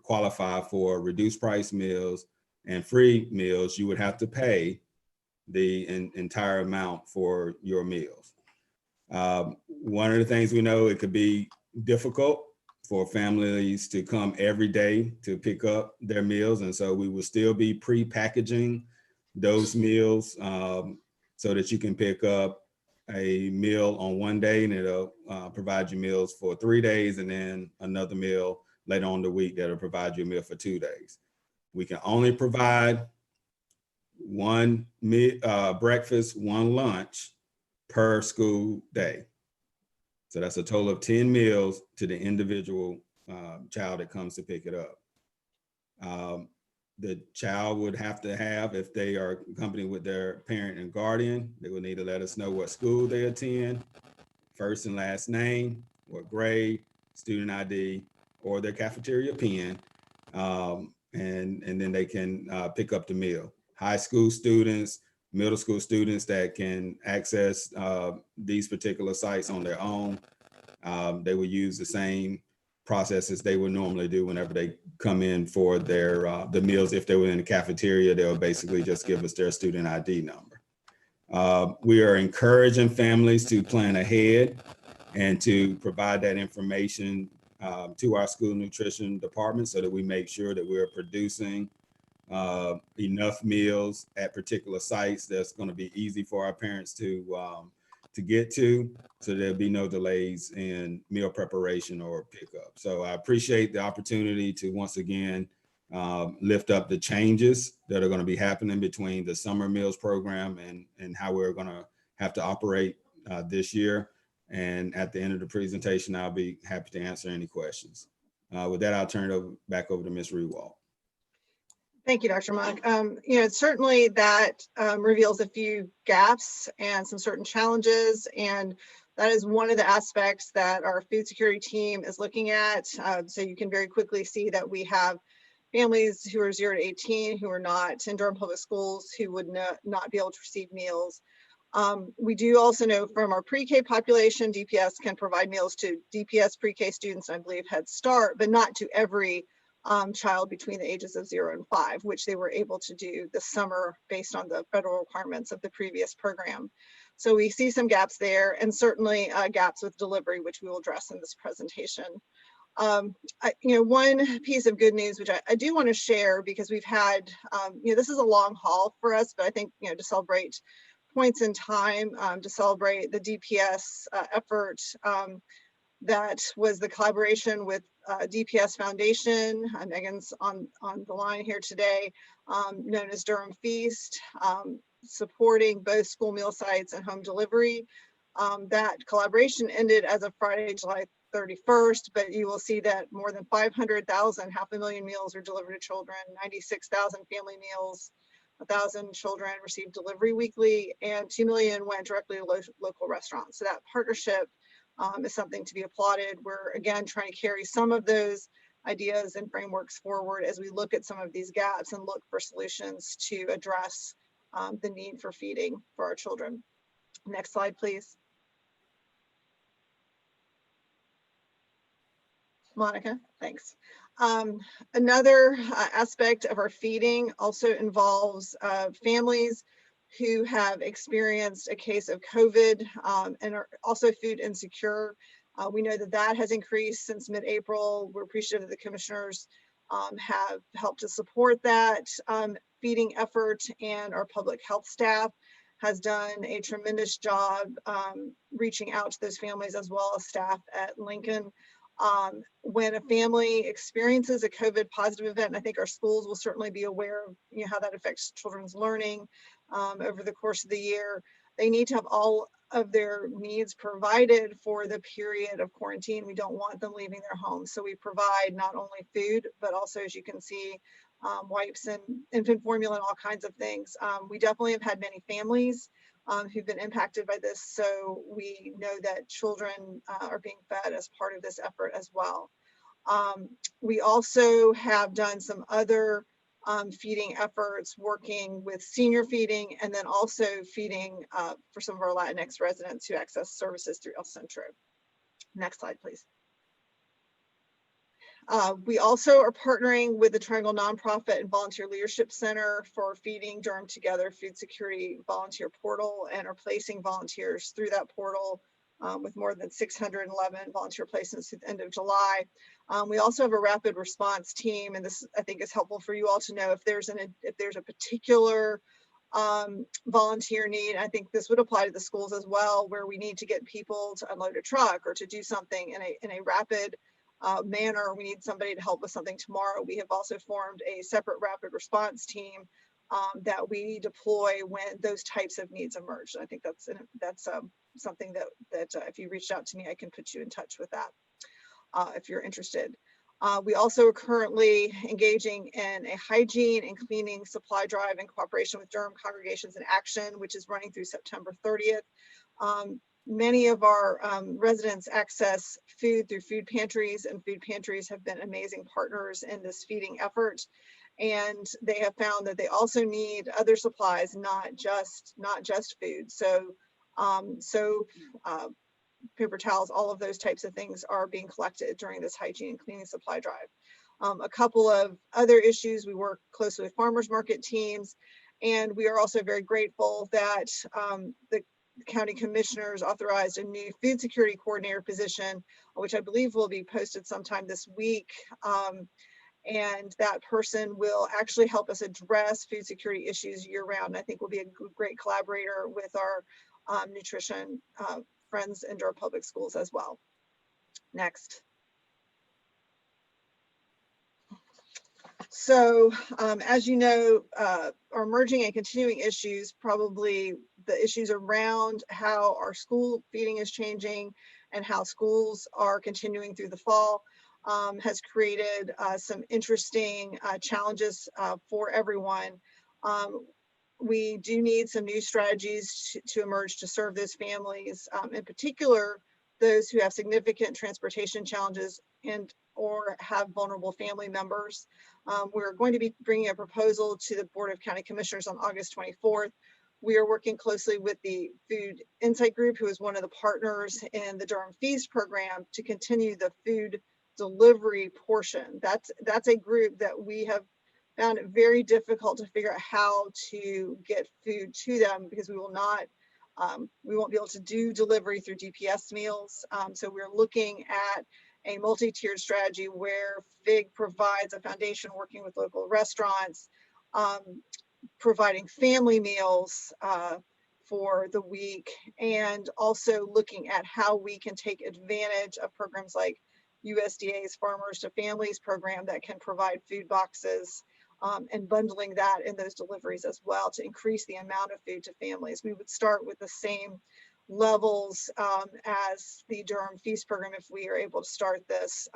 qualify for reduced price meals and free meals, you would have to pay the entire amount for your meals. One of the things we know, it could be difficult for families to come every day to pick up their meals. And so we will still be pre-packaging those meals so that you can pick up a meal on one day and it'll provide you meals for 3 days, and then another meal later on the week that'll provide you a meal for 2 days. We can only provide one breakfast, one lunch per school day. So that's a total of 10 meals to the individual child that comes to pick it up. The child would have to have, if they are accompanied with their parent and guardian, they will need to let us know what school they attend, first and last name, what grade, student ID, or their cafeteria pin, and then they can pick up the meal. High school students, middle school students that can access these particular sites on their own, they will use the same processes they would normally do whenever they come in for their the meals. If they were in the cafeteria, they'll basically just give us their student ID number. We are encouraging families to plan ahead and to provide that information to our school nutrition department so that we make sure that we're producing enough meals at particular sites that's going to be easy for our parents to get to, so there'll be no delays in meal preparation or pickup. So I appreciate the opportunity to once again lift up the changes that are going to be happening between the summer meals program and how we're going to have to operate this year. And at the end of the presentation, I'll be happy to answer any questions. With that, I'll turn it back over to Ms. Rewald. Thank you, Dr. Monk. Certainly that reveals a few gaps and some certain challenges, and that is one of the aspects that our food security team is looking at. So you can very quickly see that we have families who are 0 to 18 who are not in Durham Public Schools who would not be able to receive meals. We do also know from our pre-K population, DPS can provide meals to DPS pre-K students, and I believe Head Start, but not to every child between the ages of 0 and 5, which they were able to do this summer based on the federal requirements of the previous program. So we see some gaps there, and certainly gaps with delivery, which we will address in this presentation. One piece of good news, which I do want to share, because we've had, this is a long haul for us, but I think, to celebrate points in time, to celebrate the DPS effort, that was the collaboration with DPS Foundation. Megan's on the line here today, known as Durham Feast, supporting both school meal sites and home delivery. That collaboration ended as of Friday, July 31st, but you will see that more than 500,000, 500,000 meals are delivered to children, 96,000 family meals, 1,000 children received delivery weekly, and 2 million went directly to local restaurants. So that partnership is something to be applauded. We're again trying to carry some of those ideas and frameworks forward as we look at some of these gaps and look for solutions to address the need for feeding for our children. Next slide, please. Monica, thanks. Another aspect of our feeding also involves families who have experienced a case of COVID and are also food insecure. We know that that has increased since mid-April. We're appreciative that the commissioners have helped to support that feeding effort, and our public health staff has done a tremendous job reaching out to those families, as well as staff at Lincoln. When a family experiences a COVID positive event, and I think our schools will certainly be aware of how that affects children's learning over the course of the year, they need to have all of their needs provided for the period of quarantine. We don't want them leaving their homes. So we provide not only food, but also, as you can see, wipes and infant formula and all kinds of things. We definitely have had many families who've been impacted by this. So we know that children are being fed as part of this effort as well. We also have done some other feeding efforts, working with senior feeding, and then also feeding for some of our Latinx residents who access services through El Centro. Next slide, please. We also are partnering with the Triangle Nonprofit and Volunteer Leadership Center for feeding Durham Together Food Security Volunteer Portal, and are placing volunteers through that portal with more than 611 volunteer placements at the end of July. We also have a rapid response team, and this I think is helpful for you all to know if there's a particular volunteer need. I think this would apply to the schools as well, where we need to get people to unload a truck or to do something in a rapid manner. We need somebody to help with something tomorrow. We have also formed a separate rapid response team that we deploy when those types of needs emerge. I think that's something that if you reached out to me, I can put you in touch with that if you're interested. We also are currently engaging in a hygiene and cleaning supply drive in cooperation with Durham Congregations in Action, which is running through September 30th. Many of our residents access food through food pantries, and food pantries have been amazing partners in this feeding effort. And they have found that they also need other supplies, not just food. So soap, paper towels, all of those types of things are being collected during this hygiene and cleaning supply drive. A couple of other issues, we work closely with farmers market teams, and we are also very grateful that the county commissioners authorized a new food security coordinator position, which I believe will be posted sometime this week. And that person will actually help us address food security issues year round. I think will be a great collaborator with our nutrition friends in Durham Public Schools as well. Next. So as you know, our emerging and continuing issues, probably the issues around how our school feeding is changing and how schools are continuing through the fall, has created some interesting challenges for everyone. We do need some new strategies to emerge to serve those families, in particular, those who have significant transportation challenges and or have vulnerable family members. We're going to be bringing a proposal to the Board of County Commissioners on August 24th. We are working closely with the Food Insight Group, who is one of the partners in the Durham Feast program, to continue the food delivery portion. That's a group that we have found it very difficult to figure out how to get food to them, because we won't be able to do delivery through DPS meals. So we're looking at a multi-tiered strategy where FIG provides a foundation working with local restaurants, providing family meals for the week, and also looking at how we can take advantage of programs like USDA's Farmers to Families program that can provide food boxes, and bundling that in those deliveries as well to increase the amount of food to families. We would start with the same levels as the Durham Feast program if we are able to start this.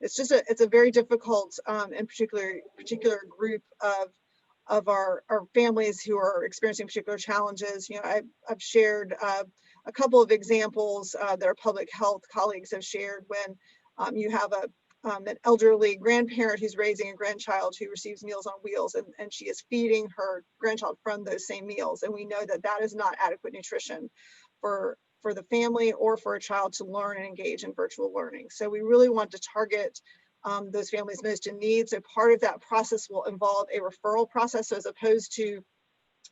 It's a very difficult and particular group of our families who are experiencing particular challenges. You know, I've shared a couple of examples that our public health colleagues have shared when you have an elderly grandparent who's raising a grandchild who receives Meals on Wheels, and she is feeding her grandchild from those same meals. And we know that that is not adequate nutrition for the family or for a child to learn and engage in virtual learning. So we really want to target those families most in need. So part of that process will involve a referral process. So as opposed to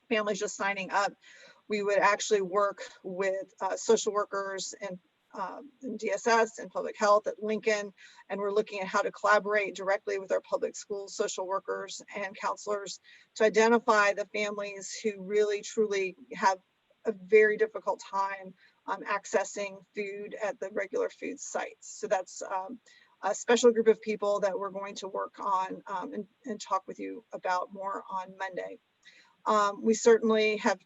families just signing up, we would actually work with social workers and DSS and public health at Lincoln, and we're looking at how to collaborate directly with our public schools, social workers and counselors to identify the families who really truly have a very difficult time accessing food at the regular food sites. So that's a special group of people that we're going to work on and talk with you about more on Monday. We certainly have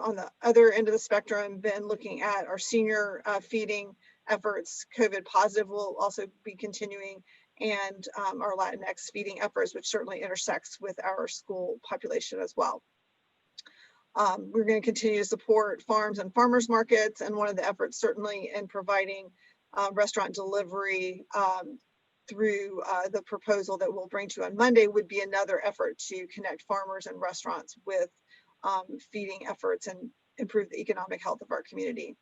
on the other end of the spectrum been looking at our senior feeding efforts. COVID positive will also be continuing, and our Latinx feeding efforts, which certainly intersects with our school population as well. We're going to continue to support farms and farmers markets, and one of the efforts certainly in providing restaurant delivery through the proposal that we'll bring to you on Monday would be another effort to connect farmers and restaurants with feeding efforts and improve the economic health of our community.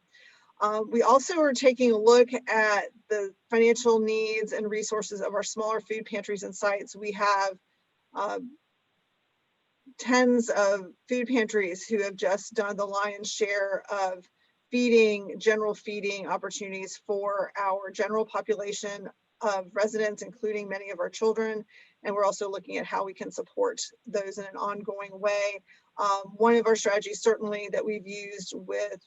We also are taking a look at the financial needs and resources of our smaller food pantries and sites. We have tens of food pantries who have just done the lion's share of general feeding opportunities for our general population of residents, including many of our children. And we're also looking at how we can support those in an ongoing way. One of our strategies certainly that we've used with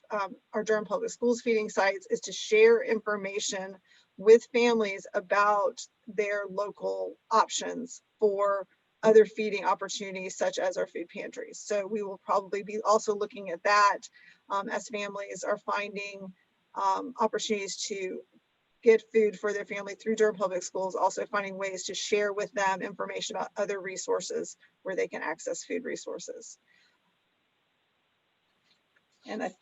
our Durham Public Schools feeding sites is to share information with families about their local options for other feeding opportunities, such as our food pantries. So we will probably be also looking at that as families are finding opportunities to get food for their family through Durham Public Schools, also finding ways to share with them information about other resources where they can access food resources. And I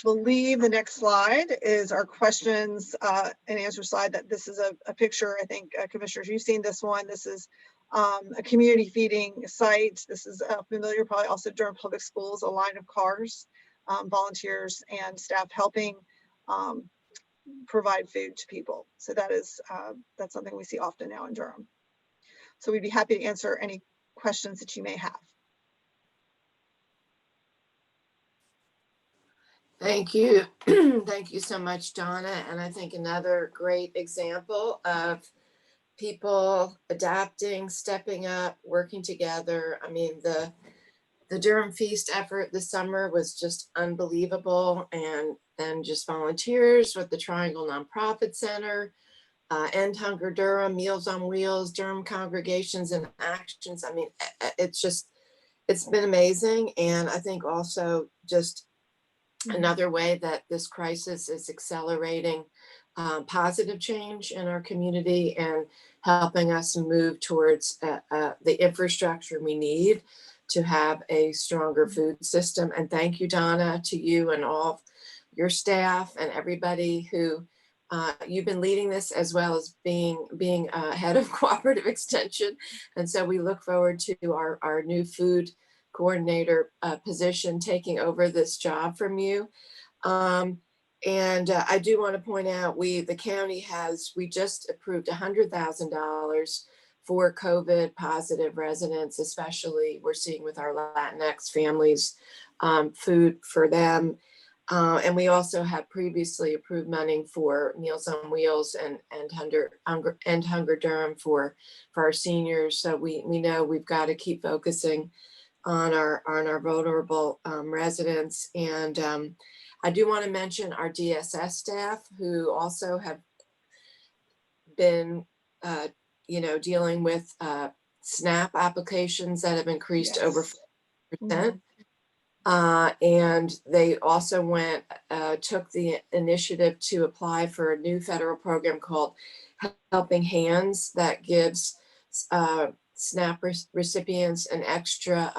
believe the next slide is our questions and answer slide. That this is a picture, I think, commissioners, you've seen this one. This is a community feeding site. This is familiar, probably also Durham Public Schools, a line of cars, volunteers and staff helping provide food to people. So that is that's something we see often now in Durham. So we'd be happy to answer any questions that you may have. Thank you. Thank you so much, Donna. And I think another great example of people adapting, stepping up, working together. I mean, the Durham Feast effort this summer was just unbelievable. And then just volunteers with the Triangle Nonprofit Center, End Hunger Durham, Meals on Wheels, Durham Congregations and Actions. I mean, it's been amazing. And I think also just another way that this crisis is accelerating positive change in our community and helping us move towards the infrastructure we need to have a stronger food system. And thank you, Donna, to you and all your staff and everybody who you've been leading this, as well as being head of cooperative extension. And so we look forward to our new food coordinator position taking over this job from you. And I do want to point out, the county we just approved $100,000 for COVID positive residents, especially we're seeing with our Latinx families, food for them. And we also have previously approved money for Meals on Wheels and End Hunger Durham for our seniors. So we know we've got to keep focusing on our vulnerable residents. And I do want to mention our DSS staff, who also have been dealing with SNAP applications that have increased over 40%. And they also took the initiative to apply for a new federal program called Helping Hands that gives SNAP recipients an extra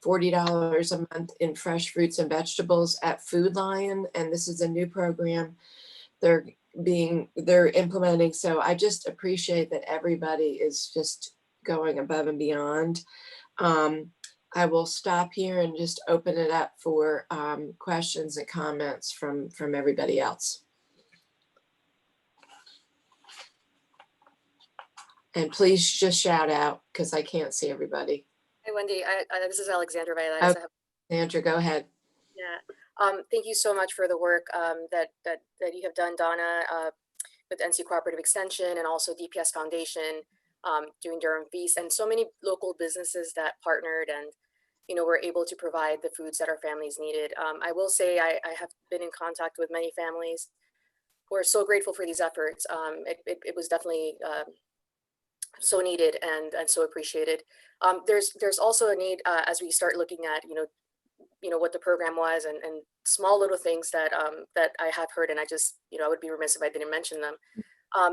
$40 a month in fresh fruits and vegetables at Food Lion. And this is a new program they're they're implementing. So I just appreciate that everybody is just going above and beyond. I will stop here and just open it up for questions and comments from everybody else. And please just shout out because I can't see everybody. Hey, Wendy, this is Alexandra Violet. Okay. Alexandra, go ahead. Yeah, thank you so much for the work that you have done, Donna, with NC Cooperative Extension and also DPS Foundation, doing Durham Feast, and so many local businesses that partnered and, were able to provide the foods that our families needed. I will say I have been in contact with many families who are so grateful for these efforts. It was definitely so needed and so appreciated. There's also a need as we start looking at, what the program was and small little things that that I have heard, and I just, I would be remiss if I didn't mention them.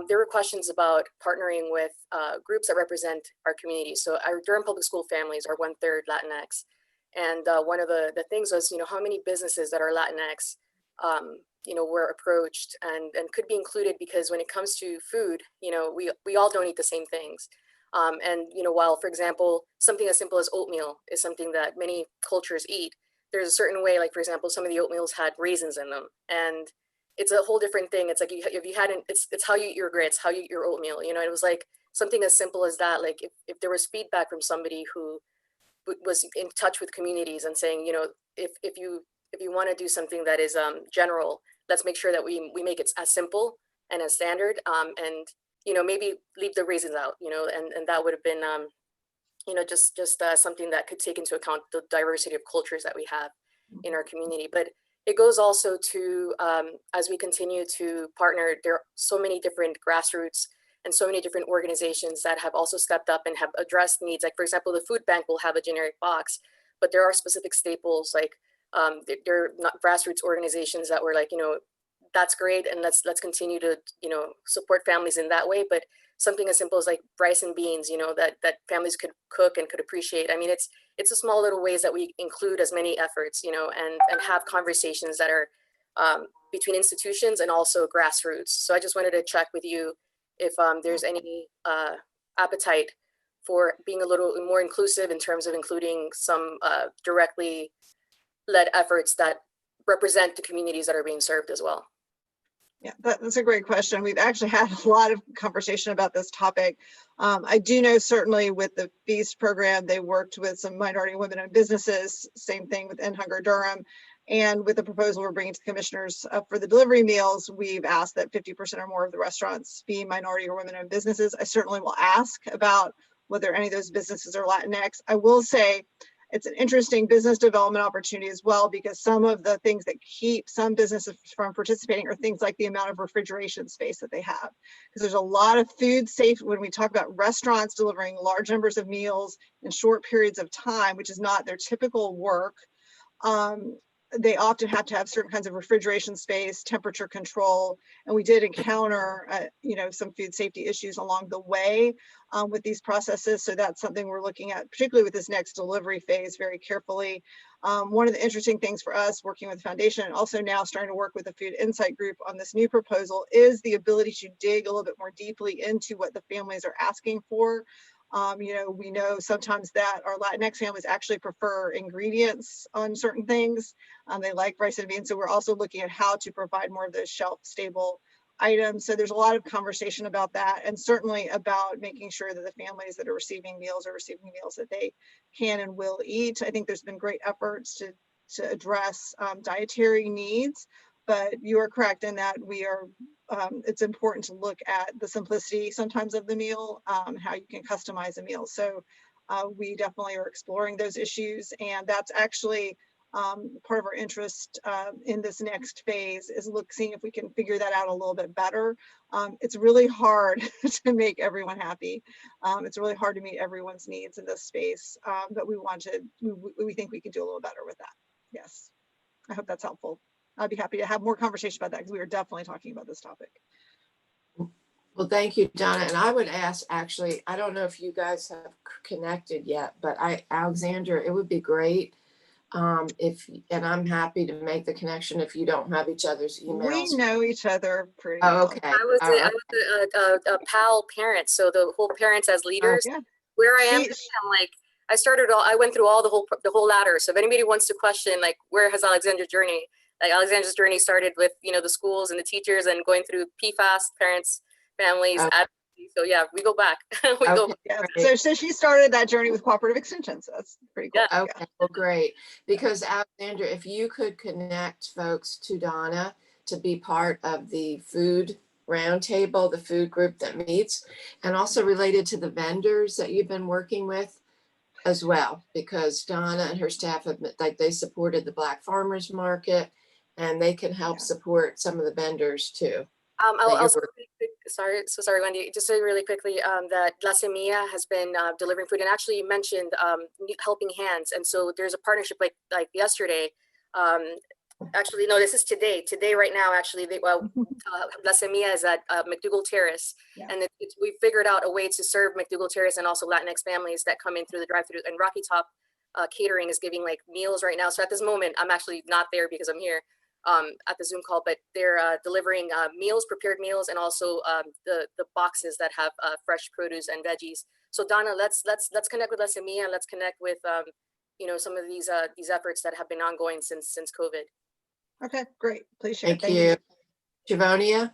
There were questions about partnering with groups that represent our community. So our Durham Public School families are 1/3 Latinx. And one of the things was, how many businesses that are Latinx, were approached and could be included, because when it comes to food, we all don't eat the same things. And, while, for example, something as simple as oatmeal is something that many cultures eat, there's a certain way, like, for example, some of the oatmeals had raisins in them. And it's a whole different thing. It's like, if you hadn't, it's how you eat your grits, how you eat your oatmeal. It was like something as simple as that. Like if there was feedback from somebody who was in touch with communities and saying, if you want to do something that is general, let's make sure that we make it as simple and as standard, and maybe leave the raisins out, and that would have been just something that could take into account the diversity of cultures that we have in our community. But it goes also to, as we continue to partner, there are so many different grassroots and so many different organizations that have also stepped up and have addressed needs. Like, for example, the food bank will have a generic box, but there are specific staples, like there are not grassroots organizations that were like, that's great, and let's continue to, support families in that way. But something as simple as like rice and beans, that families could cook and could appreciate. I mean, it's the small little ways that we include as many efforts, and have conversations that are between institutions and also grassroots. So I just wanted to check with you if there's any appetite for being a little more inclusive in terms of including some directly led efforts that represent the communities that are being served as well. Yeah, that's a great question. We've actually had a lot of conversation about this topic. I do know certainly with the Feast program, they worked with some minority women-owned businesses, same thing with End Hunger Durham. And with the proposal we're bringing to the commissioners for the delivery meals, we've asked that 50% or more of the restaurants be minority or women-owned businesses. I certainly will ask about whether any of those businesses are Latinx. I will say it's an interesting business development opportunity as well, because some of the things that keep some businesses from participating are things like the amount of refrigeration space that they have. Because there's a lot of food safety when we talk about restaurants delivering large numbers of meals in short periods of time, which is not their typical work. They often have to have certain kinds of refrigeration space, temperature control, and we did encounter, some food safety issues along the way with these processes. So that's something we're looking at, particularly with this next delivery phase, very carefully. One of the interesting things for us working with the foundation, and also now starting to work with the Food Insight Group on this new proposal, is the ability to dig a little bit more deeply into what the families are asking for. We know sometimes that our Latinx families actually prefer ingredients on certain things. They like rice and beans. So we're also looking at how to provide more of those shelf stable items. So there's a lot of conversation about that, and certainly about making sure that the families that are receiving meals are receiving meals that they can and will eat. I think there's been great efforts to address dietary needs, but you are correct in that it's important to look at the simplicity sometimes of the meal, how you can customize a meal. So we definitely are exploring those issues, and that's actually part of our interest in this next phase, is seeing if we can figure that out a little bit better. It's really hard to make everyone happy. It's really hard to meet everyone's needs in this space, but we think we can do a little better with that. Yes, I hope that's helpful. I'd be happy to have more conversation about that, because we are definitely talking about this topic. Well, thank you, Donna. And I would ask, actually, I don't know if you guys have connected yet, but Alexandra, it would be great And I'm happy to make the connection if you don't have each other's We emails. know each other pretty Oh, well. okay. I was a PAL parent, so the whole parents as leaders. Yeah. Where I am, I'm like, I went through all the whole ladder. So if anybody wants to question, like, where has Alexandra's journey? Like, Alexandra's journey started with, the schools and the teachers and going through PFAS, parents, families, advocacy. So yeah, we go back. Go back. Yeah. So she started that journey with cooperative extension. So that's pretty cool. Yeah. Okay, well, great. Because Alexandra, if you could connect folks to Donna to be part of the food roundtable, the food group that meets, and also related to the vendors that you've been working with as well, because Donna and her staff have, like, they supported the Black Farmers Market, and they can help support some of the vendors too. Sorry, Wendy, just say really quickly that La Semilla has been delivering food, and actually you mentioned helping hands. And so there's a partnership like yesterday. Actually, no, this is today right now, actually. La Semilla is at McDougall Terrace. Yeah. And we figured out a way to serve McDougall Terrace and also Latinx families that come in through the drive-thru. And Rocky Top Catering is giving like meals right now. So at this moment, I'm actually not there because I'm here at the Zoom call, but they're delivering meals, prepared meals, and also the boxes that have fresh produce and veggies. So Donna, let's connect with La Semilla. Let's connect with some of these efforts that have been ongoing since COVID. Okay, great. Please share. Thank you. Javonia?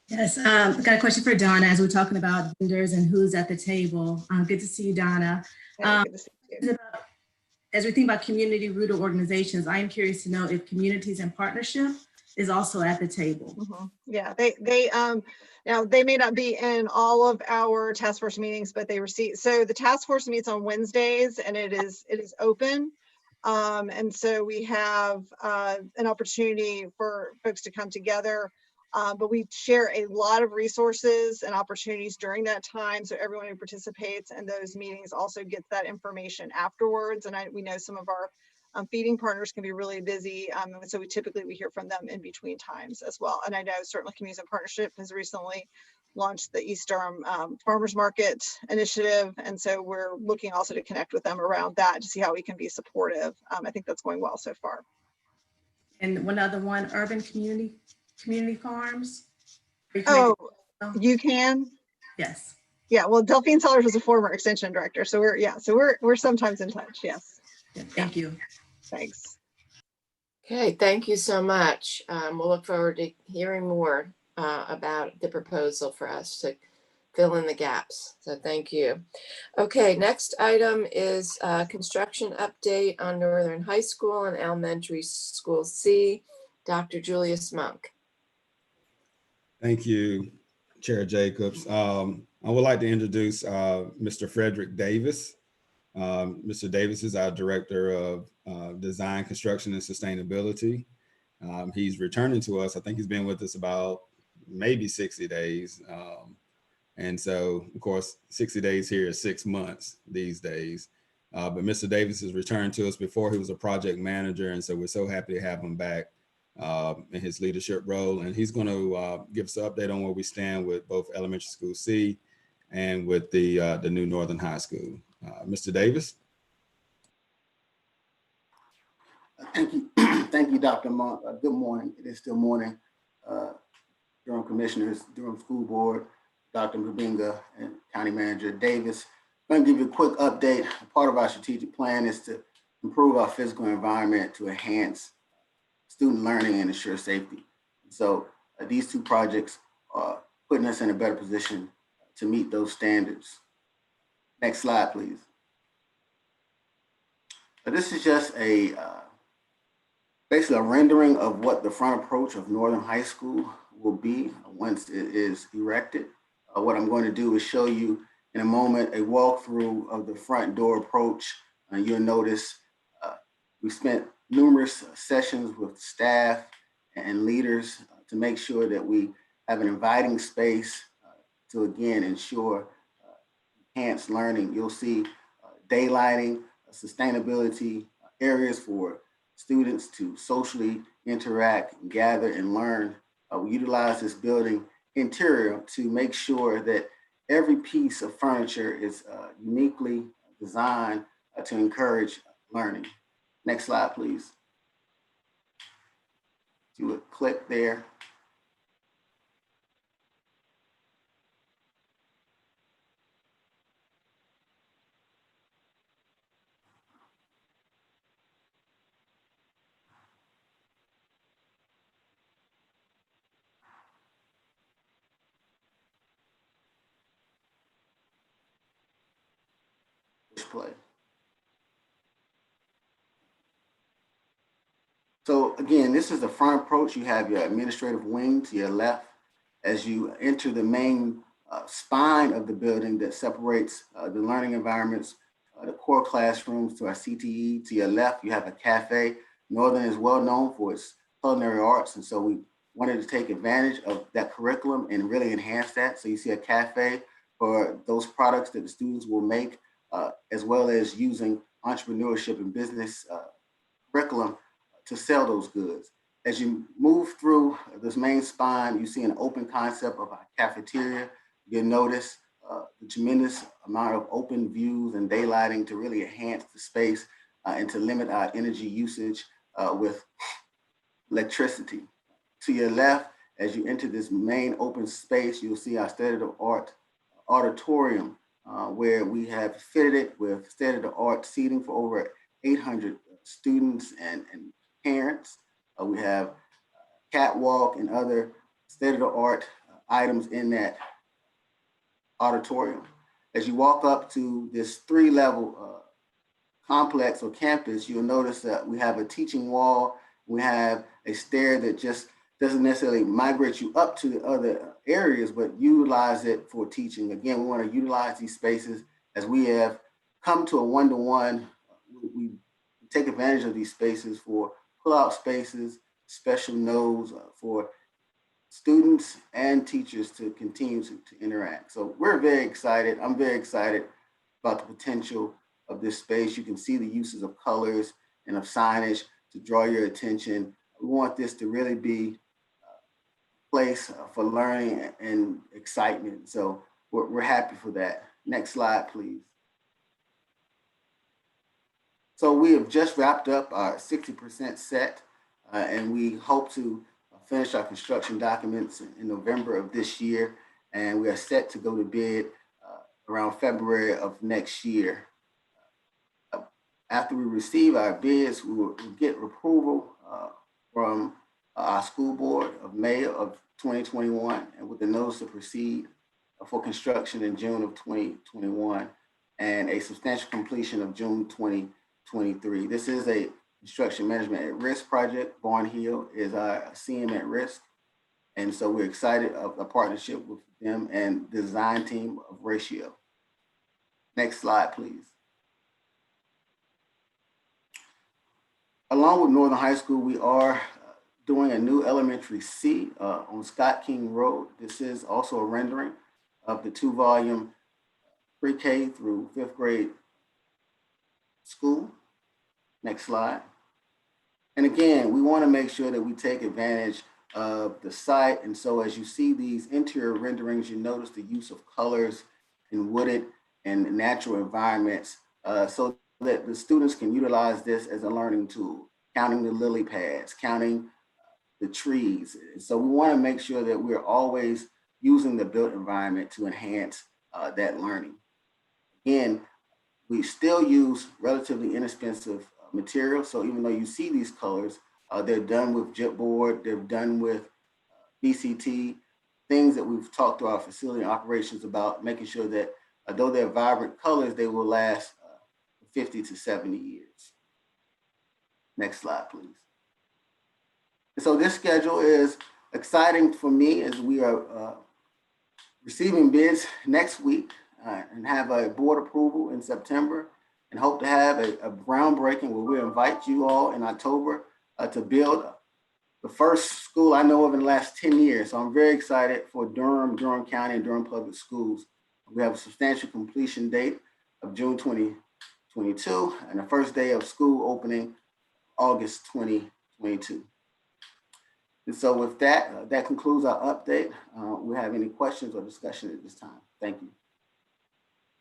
Yes, I've got a question for Donna as we're talking about vendors and who's at the table. Good to see you, Donna. Good to see you. As we think about community rooted organizations, I am curious to know if Communities in Partnership is also at the table. Mm-hmm. Yeah, they now they may not be in all of our task force meetings, but they receive. So the task force meets on Wednesdays, and it is open. And so we have an opportunity for folks to come together, but we share a lot of resources and opportunities during that time. So everyone who participates in those meetings also gets that information afterwards. And we know some of our feeding partners can be really busy. So we hear from them in between times as well. And I know certainly Communities in Partnership has recently launched the East Durham Farmers Market Initiative. And so we're looking also to connect with them around that to see how we can be supportive. I think that's going well so far. And one other one, Urban Community Farms. Oh, you can? Yes. Yeah, well, Delphine Sellers was a former extension director. So we're sometimes in touch, yes. Thank you. Thanks. Okay, thank you so much. We'll look forward to hearing more about the proposal for us to fill in the gaps. So thank you. Okay, next item is construction update on Northern High School and Elementary School C. Dr. Julius Monk. Thank you, Chair Jacobs. I would like to introduce Mr. Frederick Davis. Mr. Davis is our Director of Design, Construction, and Sustainability. He's returning to us. I think he's been with us about maybe 60 days. And so, of course, 60 days here is 6 months these days. But Mr. Davis has returned to us. Before he was a project manager. And so we're so happy to have him back in his leadership role. And he's going to give us an update on where we stand with both Elementary School C and with the new Northern High School. Mr. Davis. Thank you. Thank you, Dr. Monk. Good morning. It is still morning. Durham Commissioners, Durham School Board, Dr. Mbinga, and County Manager Davis. I'm going to give you a quick update. Part of our strategic plan is to improve our physical environment to enhance student learning and ensure safety. So these two projects are putting us in a better position to meet those standards. Next slide, please. So this is just basically a rendering of what the front approach of Northern High School will be once it is erected. What I'm going to do is show you in a moment a walkthrough of the front door approach. You'll notice we spent numerous sessions with staff and leaders to make sure that we have an inviting space to again ensure enhanced learning. You'll see daylighting, sustainability, areas for students to socially interact, gather, and learn. We utilize this building interior to make sure that every piece of furniture is uniquely designed to encourage learning. Next slide, please. You would click there. Play. So again, this is the front approach. You have your administrative wing to your left. As you enter the main spine of the building that separates the learning environments, the core classrooms to our CTE. To your left, you have a cafe. Northern is well known for its culinary arts, and so we wanted to take advantage of that curriculum and really enhance that. So you see a cafe for those products that the students will make, as well as using entrepreneurship and business curriculum to sell those goods. As you move through this main spine, you see an open concept of our cafeteria. You'll notice the tremendous amount of open views and daylighting to really enhance the space and to limit our energy usage with electricity. To your left, as you enter this main open space, you'll see our state-of-the-art auditorium where we have fitted it with state-of-the-art seating for over 800 students and parents. We have catwalk and other state-of-the-art items in that auditorium. As you walk up to this 3-level complex or campus, you'll notice that we have a teaching wall. We have a stair that just doesn't necessarily migrate you up to the other areas, but utilize it for teaching. Again, we want to utilize these spaces as we have come to a one-to-one. We take advantage of these spaces for pull-out spaces, special nodes for students and teachers to continue to interact. So we're very excited. I'm very excited about the potential of this space. You can see the uses of colors and of signage to draw your attention. We want this to really be a place for learning and excitement. So we're happy for that. Next slide, please. So we have just wrapped up our 60% set and we hope to finish our construction documents in November of this year. And we are set to go to bid around February of next year. After we receive our bids, we will get approval from our school board of May of 2021 and with the notice to proceed for construction in June of 2021 and a substantial completion of June 2023. This is a construction management at risk project. Barn Hill is our CM at risk. And so we're excited of a partnership with them and the design team of Ratio. Next slide, please. Along with Northern High School, we are doing a new elementary C on Scott King Road. This is also a rendering of the 2-volume pre-K through 5th grade school. Next slide. And again, we want to make sure that we take advantage of the site. And so as you see these interior renderings, you notice the use of colors in wooded and natural environments so that the students can utilize this as a learning tool, counting the lily pads, counting the trees. So we want to make sure that we're always using the built environment to enhance that learning. Again, we still use relatively inexpensive material. So even though you see these colors, they're done with chipboard, they're done with BCT, things that we've talked to our facility operations about, making sure that though they're vibrant colors, they will last 50 to 70 years. Next slide, please. And so this schedule is exciting for me as we are receiving bids next week and have a board approval in September and hope to have a groundbreaking where we invite you all in October to build the first school I know of in the last 10 years. So I'm very excited for Durham County and Durham Public Schools. We have a substantial completion date of June 2022 and the first day of school opening August 2022. And so with that, that concludes our update. We have any questions or discussion at this time? Thank you.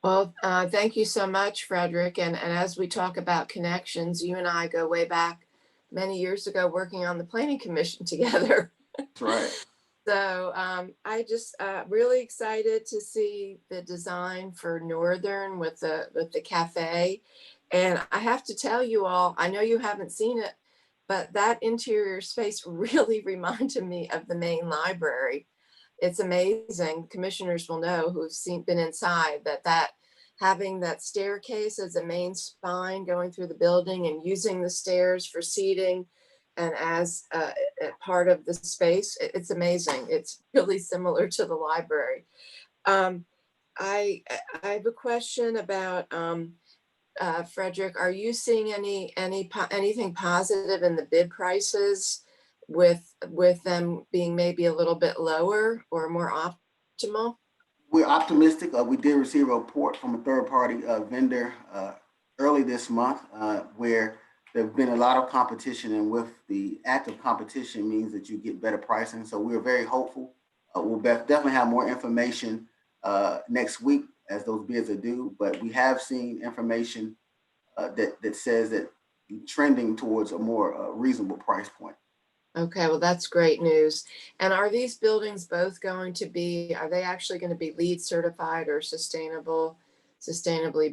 Well, thank you so much, Frederick. And as we talk about connections, you and I go way back many years ago working on the Planning Commission together. That's right. So I just really excited to see the design for Northern with the cafe. And I have to tell you all, I know you haven't seen it, but that interior space really reminded me of the main library. It's amazing. Commissioners will know who've been inside that having that staircase as a main spine going through the building and using the stairs for seating and as a part of the space, it's amazing. It's really similar to the library. I have a question about Frederick. Are you seeing anything positive in the bid prices with them being maybe a little bit lower or more optimal? We're optimistic. We did receive a report from a third-party vendor early this month where there's been a lot of competition, and with the active competition means that you get better pricing. So we're very hopeful. We'll definitely have more information next week as those bids are due, but we have seen information that says that trending towards a more reasonable price point. Okay, well, that's great news. And are these buildings both are they actually going to be LEED certified or sustainably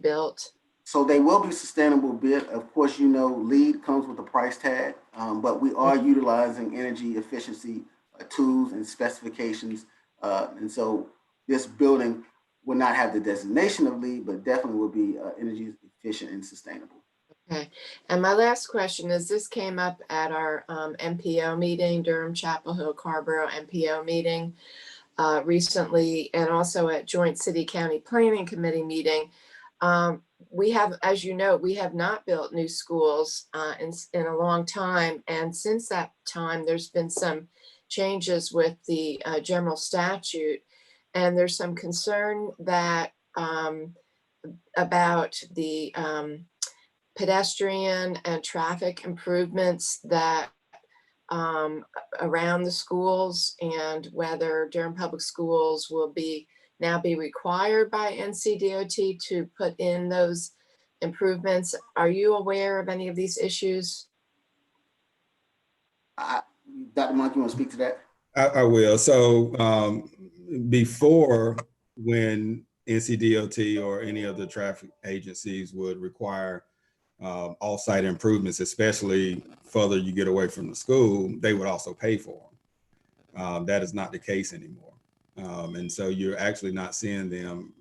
built? So they will be sustainable built. Of course, you know, LEED comes with a price tag, but we are utilizing energy efficiency tools and specifications. And so this building will not have the designation of LEED, but definitely will be energy efficient and sustainable. Okay, and my last question is, this came up at our MPO meeting, Durham Chapel Hill Carborough MPO meeting recently, and also at Joint City County Planning Committee meeting. We have, as you know, we have not built new schools in a long time. And since that time, there's been some changes with the general statute. And there's some concern that about the pedestrian and traffic improvements that around the schools, and whether Durham Public Schools will now be required by NCDOT to put in those improvements. Are you aware of any of these issues? Dr. Monk, you want to speak to that? I will. So before, when NCDOT or any of the traffic agencies would require off-site improvements, especially further you get away from the school, they would also pay for them. That is not the case anymore. And so you're actually not seeing them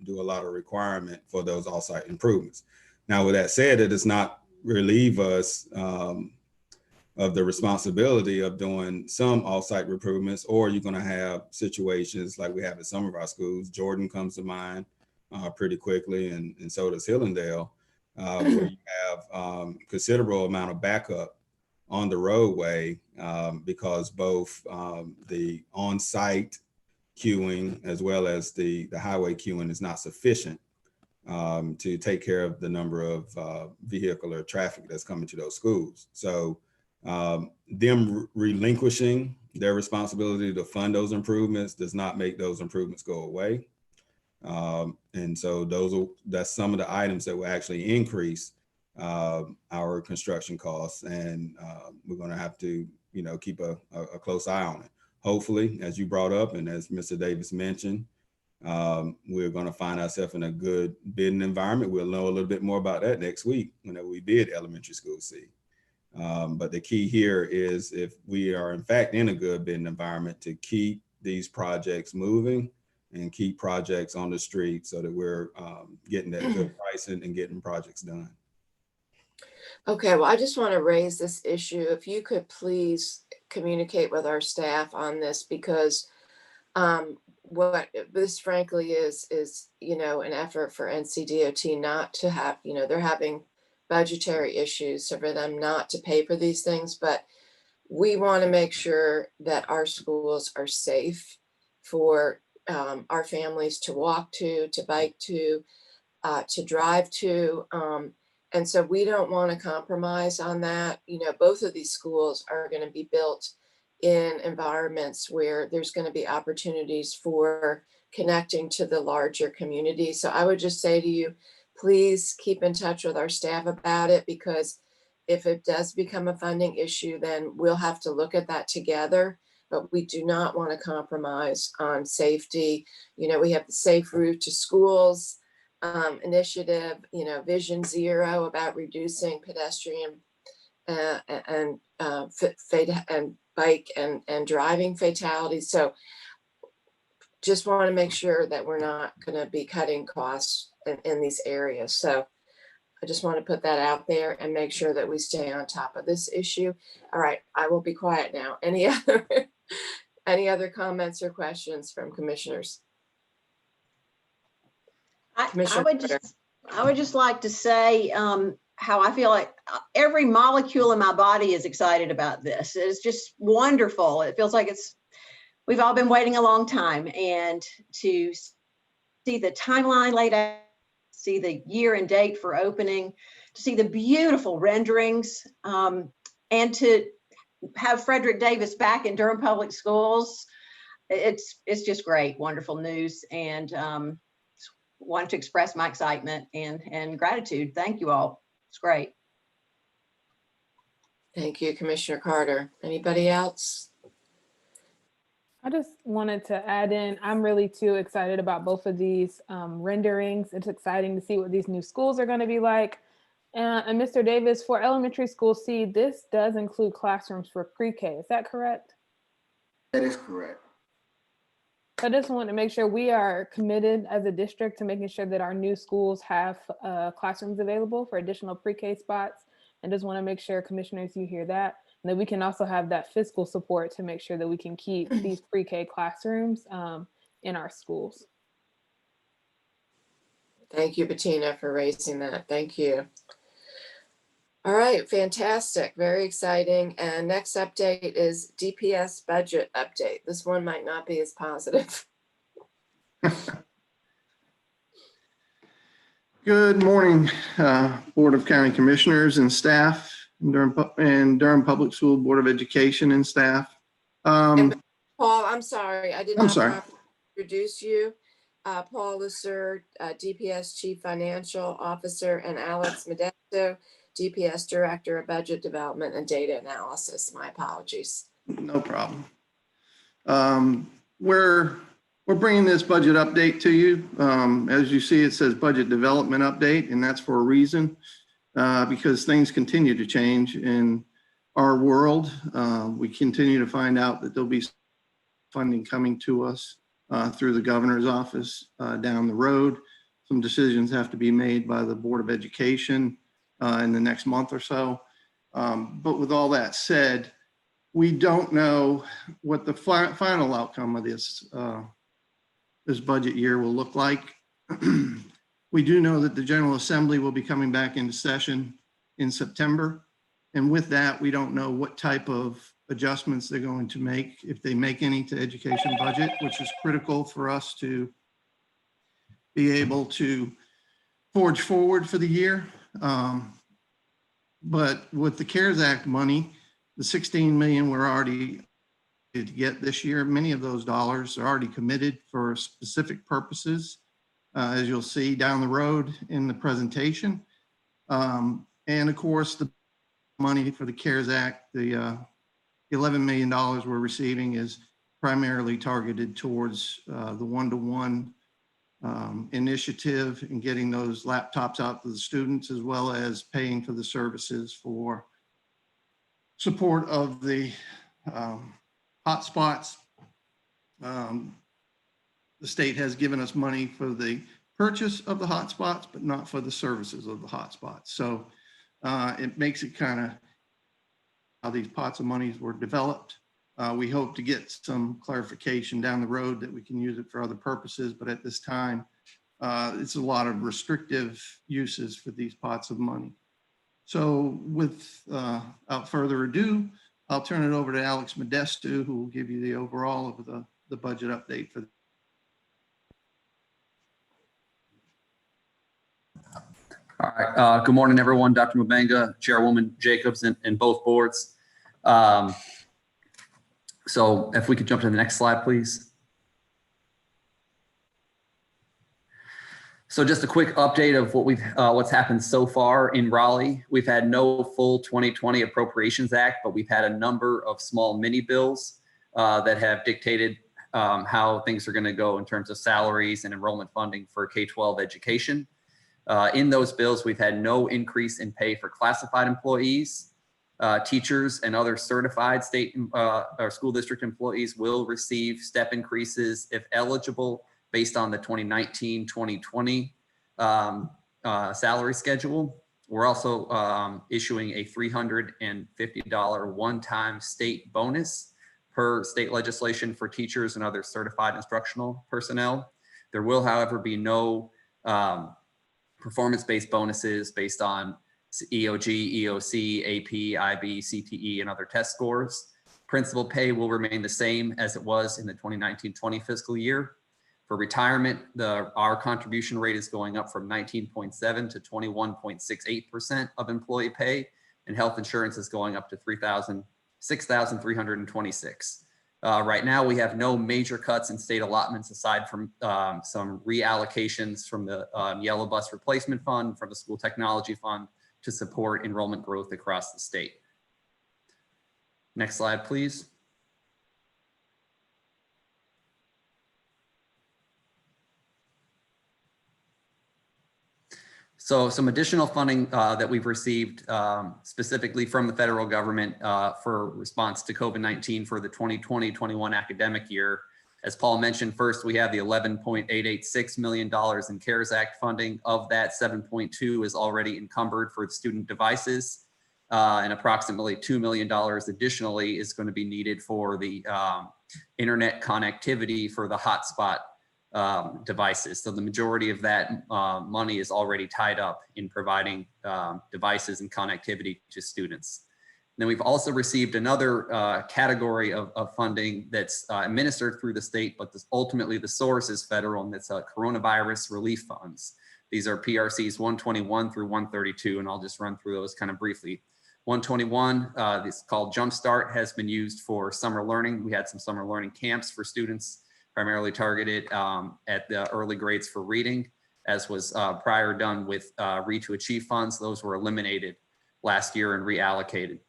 do a lot of requirement for those off-site improvements. Now, with that said, it does not relieve us of the responsibility of doing some off-site improvements, or you're going to have situations like we have at some of our schools. Jordan comes to mind pretty quickly, and so does Hillendale, where you have considerable amount of backup on the roadway because both the on-site queuing as well as the highway queuing is not sufficient to take care of the number of vehicular traffic that's coming to those schools. So them relinquishing their responsibility to fund those improvements does not make those improvements go away. And so that's some of the items that will actually increase our construction costs, and we're going to have to, keep a close eye on it. Hopefully, as you brought up, and as Mr. Davis mentioned, we're going to find ourselves in a good bidding environment. We'll know a little bit more about that next week whenever we bid elementary school C. But the key here is, if we are in fact in a good bidding environment, to keep these projects moving and keep projects on the street so that we're getting that good pricing and getting projects done. Okay, well, I just want to raise this issue. If you could please communicate with our staff on this, because what this frankly is an effort for NCDOT not to have, they're having budgetary issues, so for them not to pay for these things, but we want to make sure that our schools are safe for our families to walk to bike to drive to. And so we don't want to compromise on that. Both of these schools are going to be built in environments where there's going to be opportunities for connecting to the larger community. So I would just say to you, please keep in touch with our staff about it, because if it does become a funding issue, then we'll have to look at that together. But we do not want to compromise on safety. You know, we have the Safe Route to Schools initiative, you know, Vision Zero about reducing pedestrian and bike and driving fatalities. So just want to make sure that we're not going to be cutting costs in these areas. So I just want to put that out there and make sure that we stay on top of this issue. All right, I will be quiet now. Any other comments or questions from commissioners? I would just like to say how I feel like every molecule in my body is excited about this. It's just wonderful. It feels like we've all been waiting a long time, and to see the timeline laid out, see the year and date for opening, to see the beautiful renderings, and to have Frederick Davis back in Durham Public Schools. It's just great, wonderful news, and wanted to express my excitement and gratitude. Thank you all. It's great. Thank you, Commissioner Carter. Anybody else? I just wanted to add in, I'm really too excited about both of these renderings. It's exciting to see what these new schools are going to be like. And Mr. Davis, for elementary school C, this does include classrooms for pre-K. Is that correct? That is correct. I just want to make sure we are committed as a district to making sure that our new schools have classrooms available for additional pre-K spots. And just want to make sure, commissioners, you hear that. And that we can also have that fiscal support to make sure that we can keep these pre-K classrooms in our schools. Thank you, Bettina, for raising that. Thank you. All right, fantastic, very exciting. And next update is DPS budget update. This one might not be as positive. Good morning, Board of County Commissioners and staff, and Durham Public School Board of Education and staff. And Paul, I'm sorry, I did not properly introduce you. Paul Lusser, DPS Chief Financial Officer, and Alex Modesto, DPS Director of Budget Development and Data Analysis. My apologies. No problem. We're bringing this budget update to you. As you see, it says Budget Development Update, and that's for a reason, because things continue to change in our world. We continue to find out that there'll be funding coming to us through the governor's office down the road. Some decisions have to be made by the Board of Education in the next month or so. But with all that said, we don't know what the final outcome of this budget year will look like. We do know that the General Assembly will be coming back into session in September. And with that, we don't know what type of adjustments they're going to make, if they make any, to education budget, which is critical for us to be able to forge forward for the year. But with the CARES Act money, the 16 million we're already to get this year, many of those dollars are already committed for specific purposes, as you'll see down the road in the presentation. And of course, the money for the CARES Act, the $11 million we're receiving is primarily targeted towards the one-to-one initiative and getting those laptops out to the students, as well as paying for the services for support of the hotspots. The state has given us money for the purchase of the hotspots, but not for the services of the hotspots. So it makes it kind of how these pots of monies were developed. We hope to get some clarification down the road that we can use it for other purposes, but at this time, it's a lot of restrictive uses for these pots of money. So without further ado, I'll turn it over to Alex Modesto, who will give you the overall of the budget update for. All right. Good morning, everyone. Dr. Mbenga, Chairwoman Jacobs, and both boards. So if we could jump to the next slide, please. So just a quick update of what's happened so far in Raleigh. We've had no full 2020 Appropriations Act, but we've had a number of small mini bills that have dictated how things are going to go in terms of salaries and enrollment funding for K-12 education. In those bills, we've had no increase in pay for classified employees. Teachers and other certified state or school district employees will receive step increases if eligible based on the 2019-2020 salary schedule. We're also issuing a $350 one-time state bonus per state legislation for teachers and other certified instructional personnel. There will, however, be no performance-based bonuses based on EOG, EOC, AP, IB, CTE, and other test scores. Principal pay will remain the same as it was in the 2019-20 fiscal year. For retirement, our contribution rate is going up from 19.7 to 21.68% of employee pay, and health insurance is going up to $6,326. Right now, we have no major cuts in state allotments aside from some reallocations from the Yellow Bus Replacement Fund, from the School Technology Fund to support enrollment growth across the state. Next slide, please. So some additional funding that we've received specifically from the federal government for response to COVID-19 for the 2020-21 academic year. As Paul mentioned, first, we have the $11.886 million in CARES Act funding. Of that, 7.2 is already encumbered for student devices, and approximately $2 million additionally is going to be needed for the internet connectivity for the hotspot devices. So the majority of that money is already tied up in providing devices and connectivity to students. And then we've also received another category of funding that's administered through the state, but ultimately the source is federal, and that's coronavirus relief funds. These are PRCs 121 through 132, and I'll just run through those kind of briefly. 121, this is called Jumpstart, has been used for summer learning. We had some summer learning camps for students, primarily targeted at the early grades for reading, as was prior done with Read to Achieve funds. Those were eliminated last year and reallocated.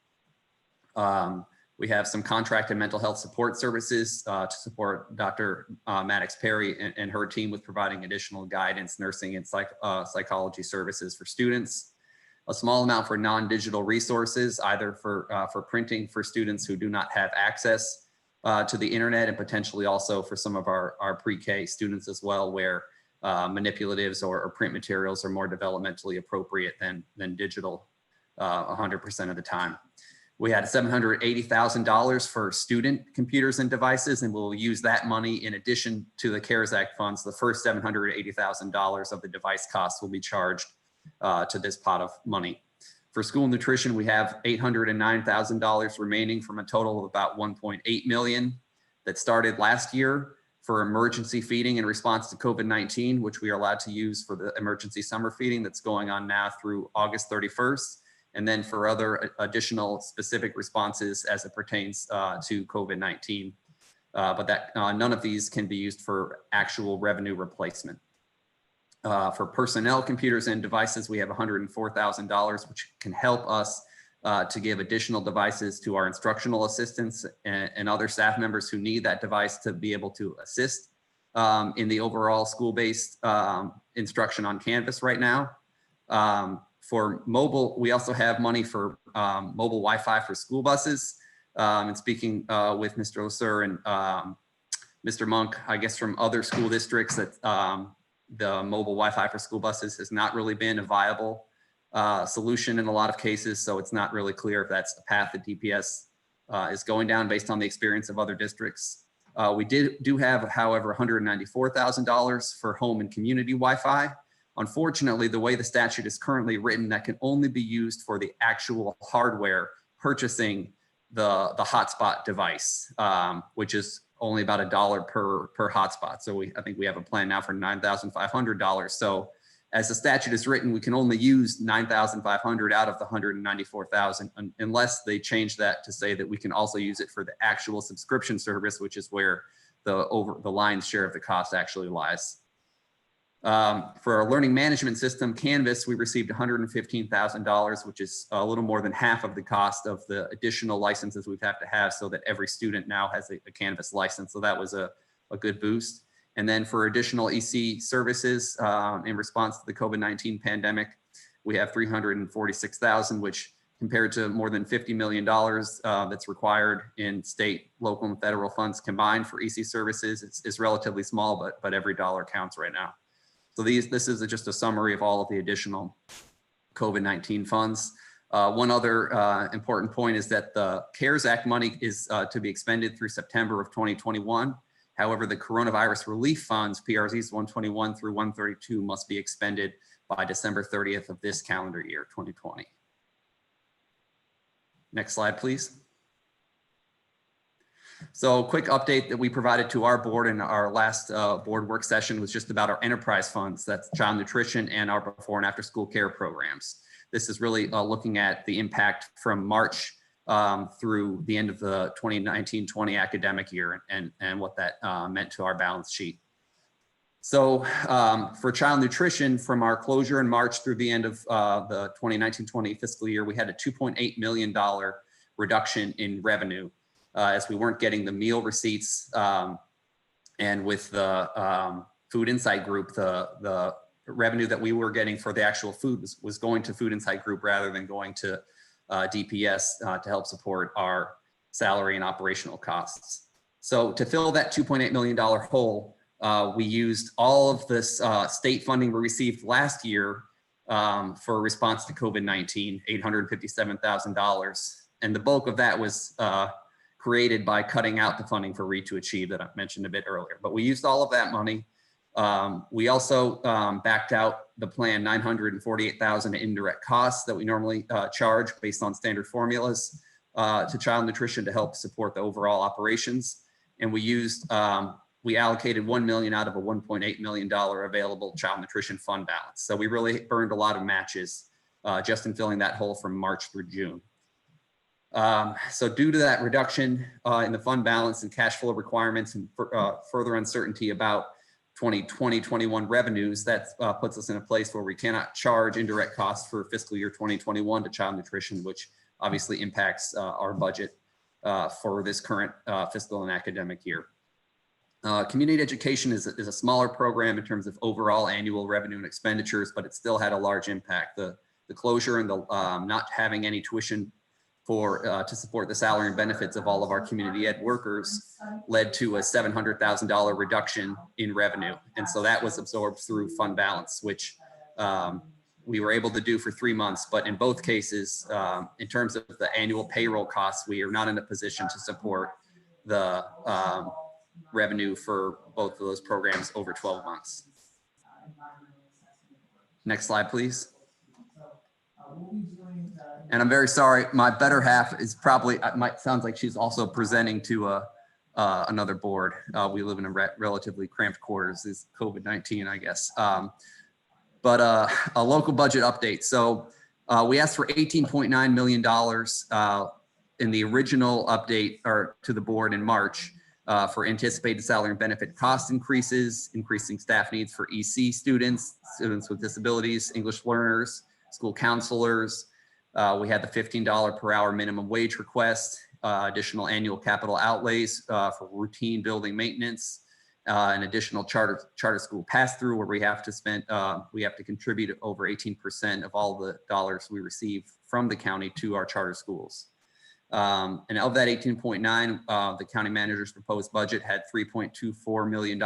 We have some contracted mental health support services to support Dr. Maddox Perry and her team with providing additional guidance, nursing, and psychology services for students. A small amount for non-digital resources, either for printing for students who do not have access to the internet, and potentially also for some of our pre-K students as well, where manipulatives or print materials are more developmentally appropriate than digital 100% of the time. We had $780,000 for student computers and devices, and we'll use that money in addition to the CARES Act funds. The first $780,000 of the device costs will be charged to this pot of money. For school nutrition, we have $809,000 remaining from a total of about $1.8 million that started last year for emergency feeding in response to COVID-19, which we are allowed to use for the emergency summer feeding that's going on now through August 31st. And then for other additional specific responses as it pertains to COVID-19. But that none of these can be used for actual revenue replacement. For personnel, computers, and devices, we have $104,000, which can help us to give additional devices to our instructional assistants and other staff members who need that device to be able to assist in the overall school-based instruction on Canvas right now. For mobile, we also have money for mobile Wi-Fi for school buses. And speaking with Mr. Osur and Mr. Monk, I guess from other school districts, that the mobile Wi-Fi for school buses has not really been a viable solution in a lot of cases. So it's not really clear if that's the path that DPS is going down based on the experience of other districts. We do have, however, $194,000 for home and community Wi-Fi. Unfortunately, the way the statute is currently written, that can only be used for the actual hardware purchasing the hotspot device, which is only about $1 per hotspot. So I think we have a plan now for $9,500. So as the statute is written, we can only use $9,500 out of the $194,000 unless they change that to say that we can also use it for the actual subscription service, which is where the lion's share of the cost actually lies. For our learning management system, Canvas, we received $115,000, which is a little more than half of the cost of the additional licenses we'd have to have so that every student now has a Canvas license. So that was a good boost. And then for additional EC services in response to the COVID-19 pandemic, we have $346,000, which compared to more than $50 million that's required in state, local, and federal funds combined for EC services, it's relatively small, but every dollar counts right now. So this is just a summary of all of the additional COVID-19 funds. One other important point is that the CARES Act money is to be expended through September of 2021. However, the coronavirus relief funds, PRZs 121 through 132, must be expended by December 30th of this calendar year, 2020. Next slide, please. So quick update that we provided to our board in our last board work session was just about our enterprise funds. That's child nutrition and our before and after school care programs. This is really looking at the impact from March through the end of the 2019-20 academic year and what that meant to our balance sheet. So for child nutrition, from our closure in March through the end of the 2019-20 fiscal year, we had a $2.8 million reduction in revenue as we weren't getting the meal receipts. And with the Food Insight Group, the revenue that we were getting for the actual food was going to Food Insight Group rather than going to DPS to help support our salary and operational costs. So to fill that $2.8 million hole, we used all of this state funding we received last year for a response to COVID-19, $857,000. And the bulk of that was created by cutting out the funding for Read to Achieve that I mentioned a bit earlier. But we used all of that money. We also backed out the plan $948,000 in indirect costs that we normally charge based on standard formulas to child nutrition to help support the overall operations. And we used, we allocated $1 million out of a $1.8 million available child nutrition fund balance. So we really burned a lot of matches just in filling that hole from March through June. So due to that reduction in the fund balance and cash flow requirements and further uncertainty about 2020-21 revenues, that puts us in a place where we cannot charge indirect costs for fiscal year 2021 to child nutrition, which obviously impacts our budget for this current fiscal and academic year. Community education is a smaller program in terms of overall annual revenue and expenditures, but it still had a large impact. The closure and the not having any tuition to support the salary and benefits of all of our community ed workers led to a $700,000 reduction in revenue. And so that was absorbed through fund balance, which we were able to do for 3 months. But in both cases, in terms of the annual payroll costs, we are not in a position to support the revenue for both of those programs over 12 months. Next slide, please. And I'm very sorry, my better half is probably, sounds like she's also presenting to another board. We live in a relatively cramped quarters, is COVID-19, I guess. But a local budget update. So we asked for $18.9 million in the original update to the board in March for anticipated salary and benefit cost increases, increasing staff needs for EC students, students with disabilities, English learners, school counselors. We had the $15 per hour minimum wage request, additional annual capital outlays for routine building maintenance, an additional charter school pass-through where we have to contribute over 18% of all the dollars we receive from the county to our charter schools. And of that 18.9, the county manager's proposed budget had $3.24 million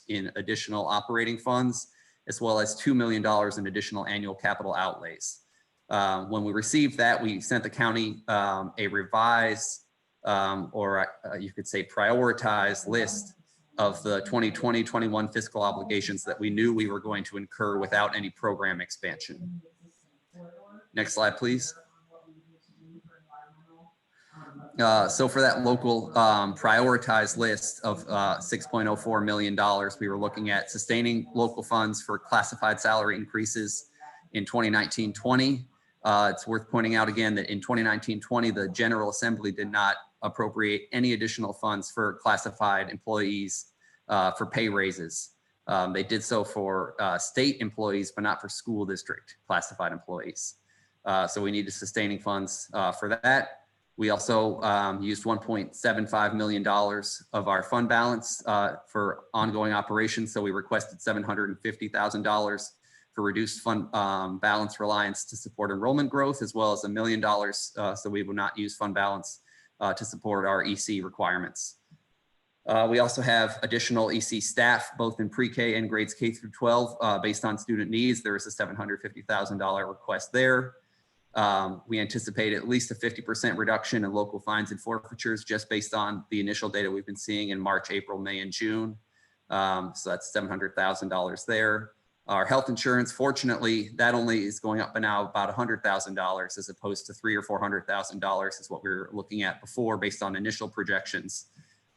in additional operating funds, as well as $2 million in additional annual capital outlays. When we received that, we sent the county a revised, or you could say prioritized list of the 2020-21 fiscal obligations that we knew we were going to incur without any program expansion. Next slide, please. So for that local prioritized list of $6.04 million, we were looking at sustaining local funds for classified salary increases in 2019-20. It's worth pointing out again that in 2019-20, the General Assembly did not appropriate any additional funds for classified employees for pay raises. They did so for state employees, but not for school district classified employees. So we needed sustaining funds for that. We also used $1.75 million of our fund balance for ongoing operations. So we requested $750,000 for reduced fund balance reliance to support enrollment growth, as well as $1 million so we will not use fund balance to support our EC requirements. We also have additional EC staff, both in pre-K and grades K through 12, based on student needs. There is a $750,000 request there. We anticipate at least a 50% reduction in local fines and forfeitures just based on the initial data we've been seeing in March, April, May, and June. So that's $700,000 there. Our health insurance, fortunately, that only is going up now about $100,000 as opposed to $300,000 or $400,000 is what we were looking at before based on initial projections.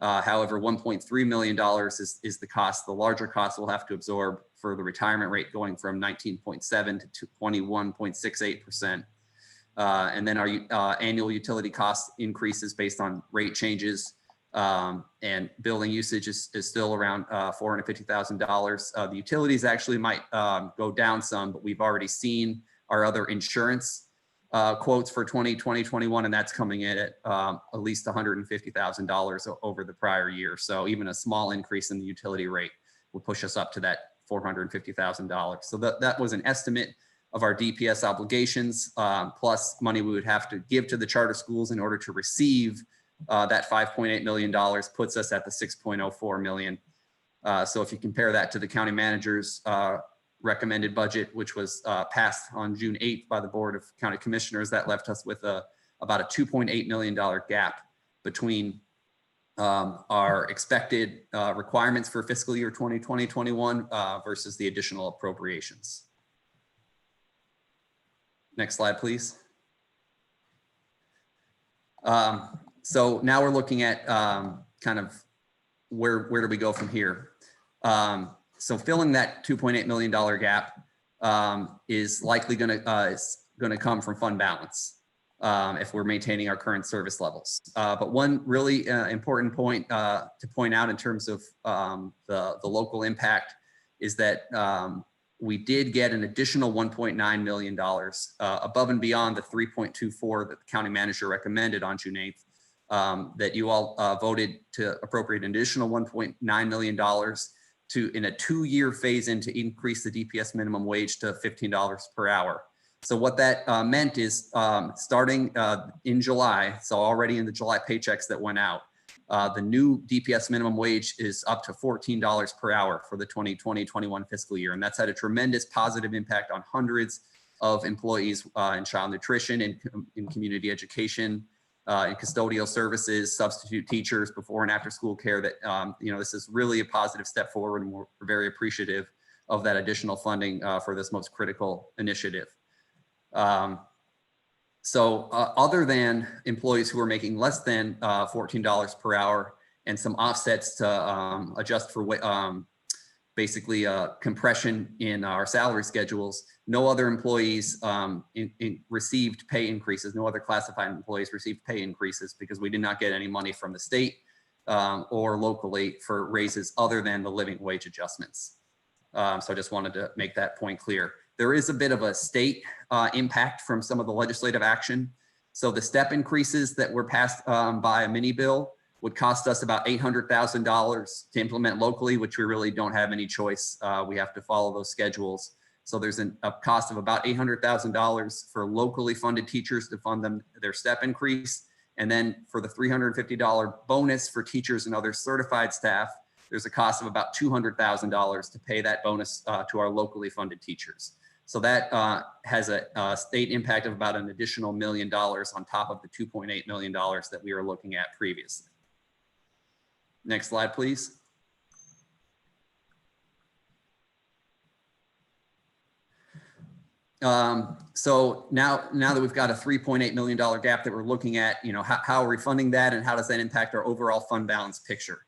However, $1.3 million is the cost, the larger cost we'll have to absorb for the retirement rate going from 19.7 to 21.68%. And then our annual utility cost increases based on rate changes, and building usage is still around $450,000. The utilities actually might go down some, but we've already seen our other insurance quotes for 2020-21, and that's coming in at least $150,000 over the prior year. So even a small increase in the utility rate will push us up to that $450,000. So that was an estimate of our DPS obligations, plus money we would have to give to the charter schools in order to receive that $5.8 million puts us at the $6.04 million. So if you compare that to the county manager's recommended budget, which was passed on June 8th by the Board of County Commissioners, that left us with about a $2.8 million gap between our expected requirements for fiscal year 2020-21 versus the additional appropriations. Next slide, please. So now we're looking at kind of where do we go from here? So filling that $2.8 million gap is likely going to come from fund balance if we're maintaining our current service levels. But one really important point to point out in terms of the local impact is that we did get an additional $1.9 million above and beyond the 3.24 that the county manager recommended on June 8th, that you all voted to appropriate an additional $1.9 million in a 2-year phase in to increase the DPS minimum wage to $15 per hour. So what that meant is starting in July, so already in the July paychecks that went out, the new DPS minimum wage is up to $14 per hour for the 2020-21 fiscal year. And that's had a tremendous positive impact on hundreds of employees in child nutrition, in community education, in custodial services, substitute teachers, before and after school care. That this is really a positive step forward, and we're very appreciative of that additional funding for this most critical initiative. So other than employees who are making less than $14 per hour and some offsets to adjust for basically compression in our salary schedules, no other employees received pay increases. No other classified employees received pay increases because we did not get any money from the state or locally for raises other than the living wage adjustments. So I just wanted to make that point clear. There is a bit of a state impact from some of the legislative action. So the step increases that were passed by a mini bill would cost us about $800,000 to implement locally, which we really don't have any choice. We have to follow those schedules. So there's a cost of about $800,000 for locally funded teachers to fund their step increase. And then for the $350 bonus for teachers and other certified staff, there's a cost of about $200,000 to pay that bonus to our locally funded teachers. So that has a state impact of about an additional $1 million on top of the $2.8 million that we were looking at previously. Next slide, please. So now that we've got a $3.8 million gap that we're looking at, how are we funding that and how does that impact our overall fund balance picture?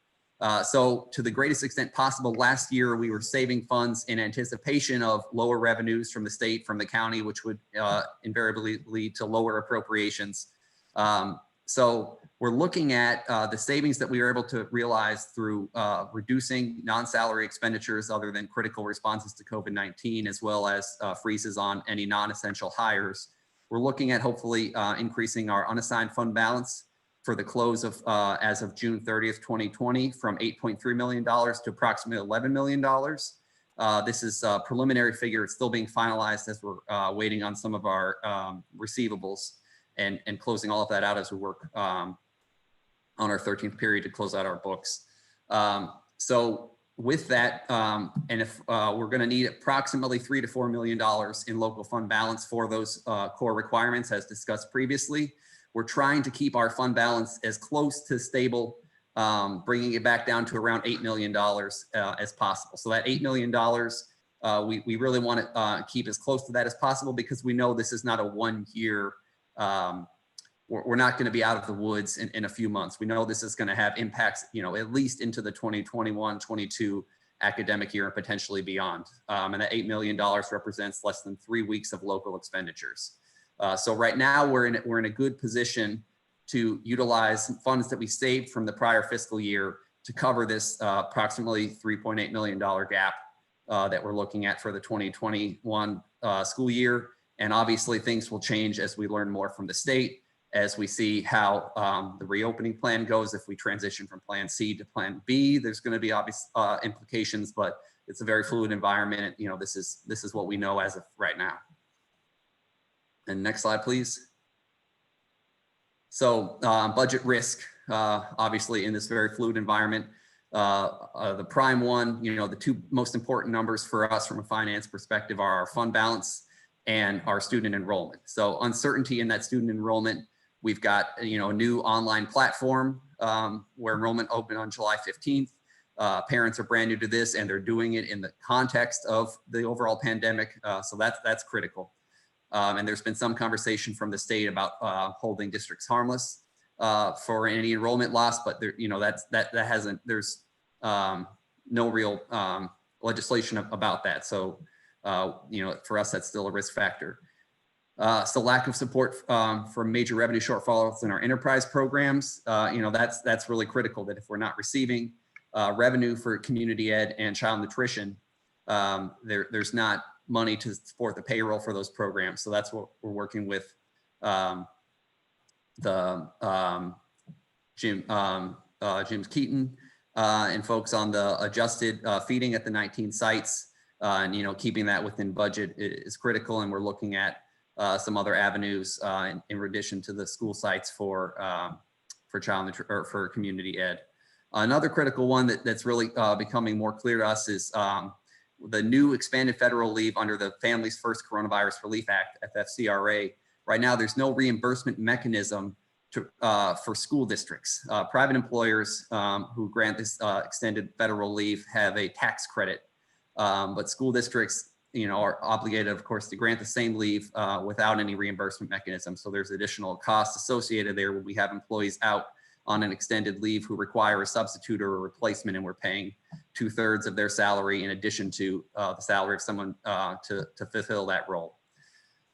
So to the greatest extent possible, last year we were saving funds in anticipation of lower revenues from the state, from the county, which would invariably lead to lower appropriations. So we're looking at the savings that we were able to realize through reducing non-salary expenditures other than critical responses to COVID-19, as well as freezes on any non-essential hires. We're looking at hopefully increasing our unassigned fund balance for the close of as of June 30th, 2020 from $8.3 million to approximately $11 million. This is a preliminary figure. It's still being finalized as we're waiting on some of our receivables and closing all of that out as we work on our 13th period to close out our books. So with that, and if we're going to need approximately $3 to $4 million in local fund balance for those core requirements as discussed previously, we're trying to keep our fund balance as close to stable, bringing it back down to around $8 million as possible. So that $8 million, we really want to keep as close to that as possible, because we know this is not a 1 year, we're not going to be out of the woods in a few months. We know this is going to have impacts, at least into the 2021-22 academic year and potentially beyond. And that $8 million represents less than 3 weeks of local expenditures. So right now we're in a good position to utilize funds that we saved from the prior fiscal year to cover this approximately $3.8 million gap that we're looking at for the 2021 school year. And obviously things will change as we learn more from the state, as we see how the reopening plan goes. If we transition from Plan C to Plan B, there's going to be obvious implications, but it's a very fluid environment. This is what we know as of right now. And next slide, please. So budget risk, obviously in this very fluid environment, the prime one, the two most important numbers for us from a finance perspective are our fund balance and our student enrollment. So uncertainty in that student enrollment. We've got a new online platform where enrollment opened on July 15th. Parents are brand new to this, and they're doing it in the context of the overall pandemic. So that's critical. And there's been some conversation from the state about holding districts harmless for any enrollment loss, but there, that hasn't. There's no real legislation about that. So for us, that's still a risk factor. So lack of support for major revenue shortfalls in our enterprise programs, that's really critical, that if we're not receiving revenue for community ed and child nutrition, there's not money to support the payroll for those programs. So that's what we're working with Jim Keaton and folks on the adjusted feeding at the 19 sites, and keeping that within budget is critical. And we're looking at some other avenues in addition to the school sites for community ed. Another critical one that's really becoming more clear to us is the new expanded federal leave under the Families First Coronavirus Relief Act, FFCRA. Right now, there's no reimbursement mechanism for school districts. Private employers who grant this extended federal leave have a tax credit, but school districts are obligated, of course, to grant the same leave without any reimbursement mechanism. So there's additional costs associated there when we have employees out on an extended leave who require a substitute or a replacement, and we're paying 2/3 of their salary in addition to the salary of someone to fulfill that role.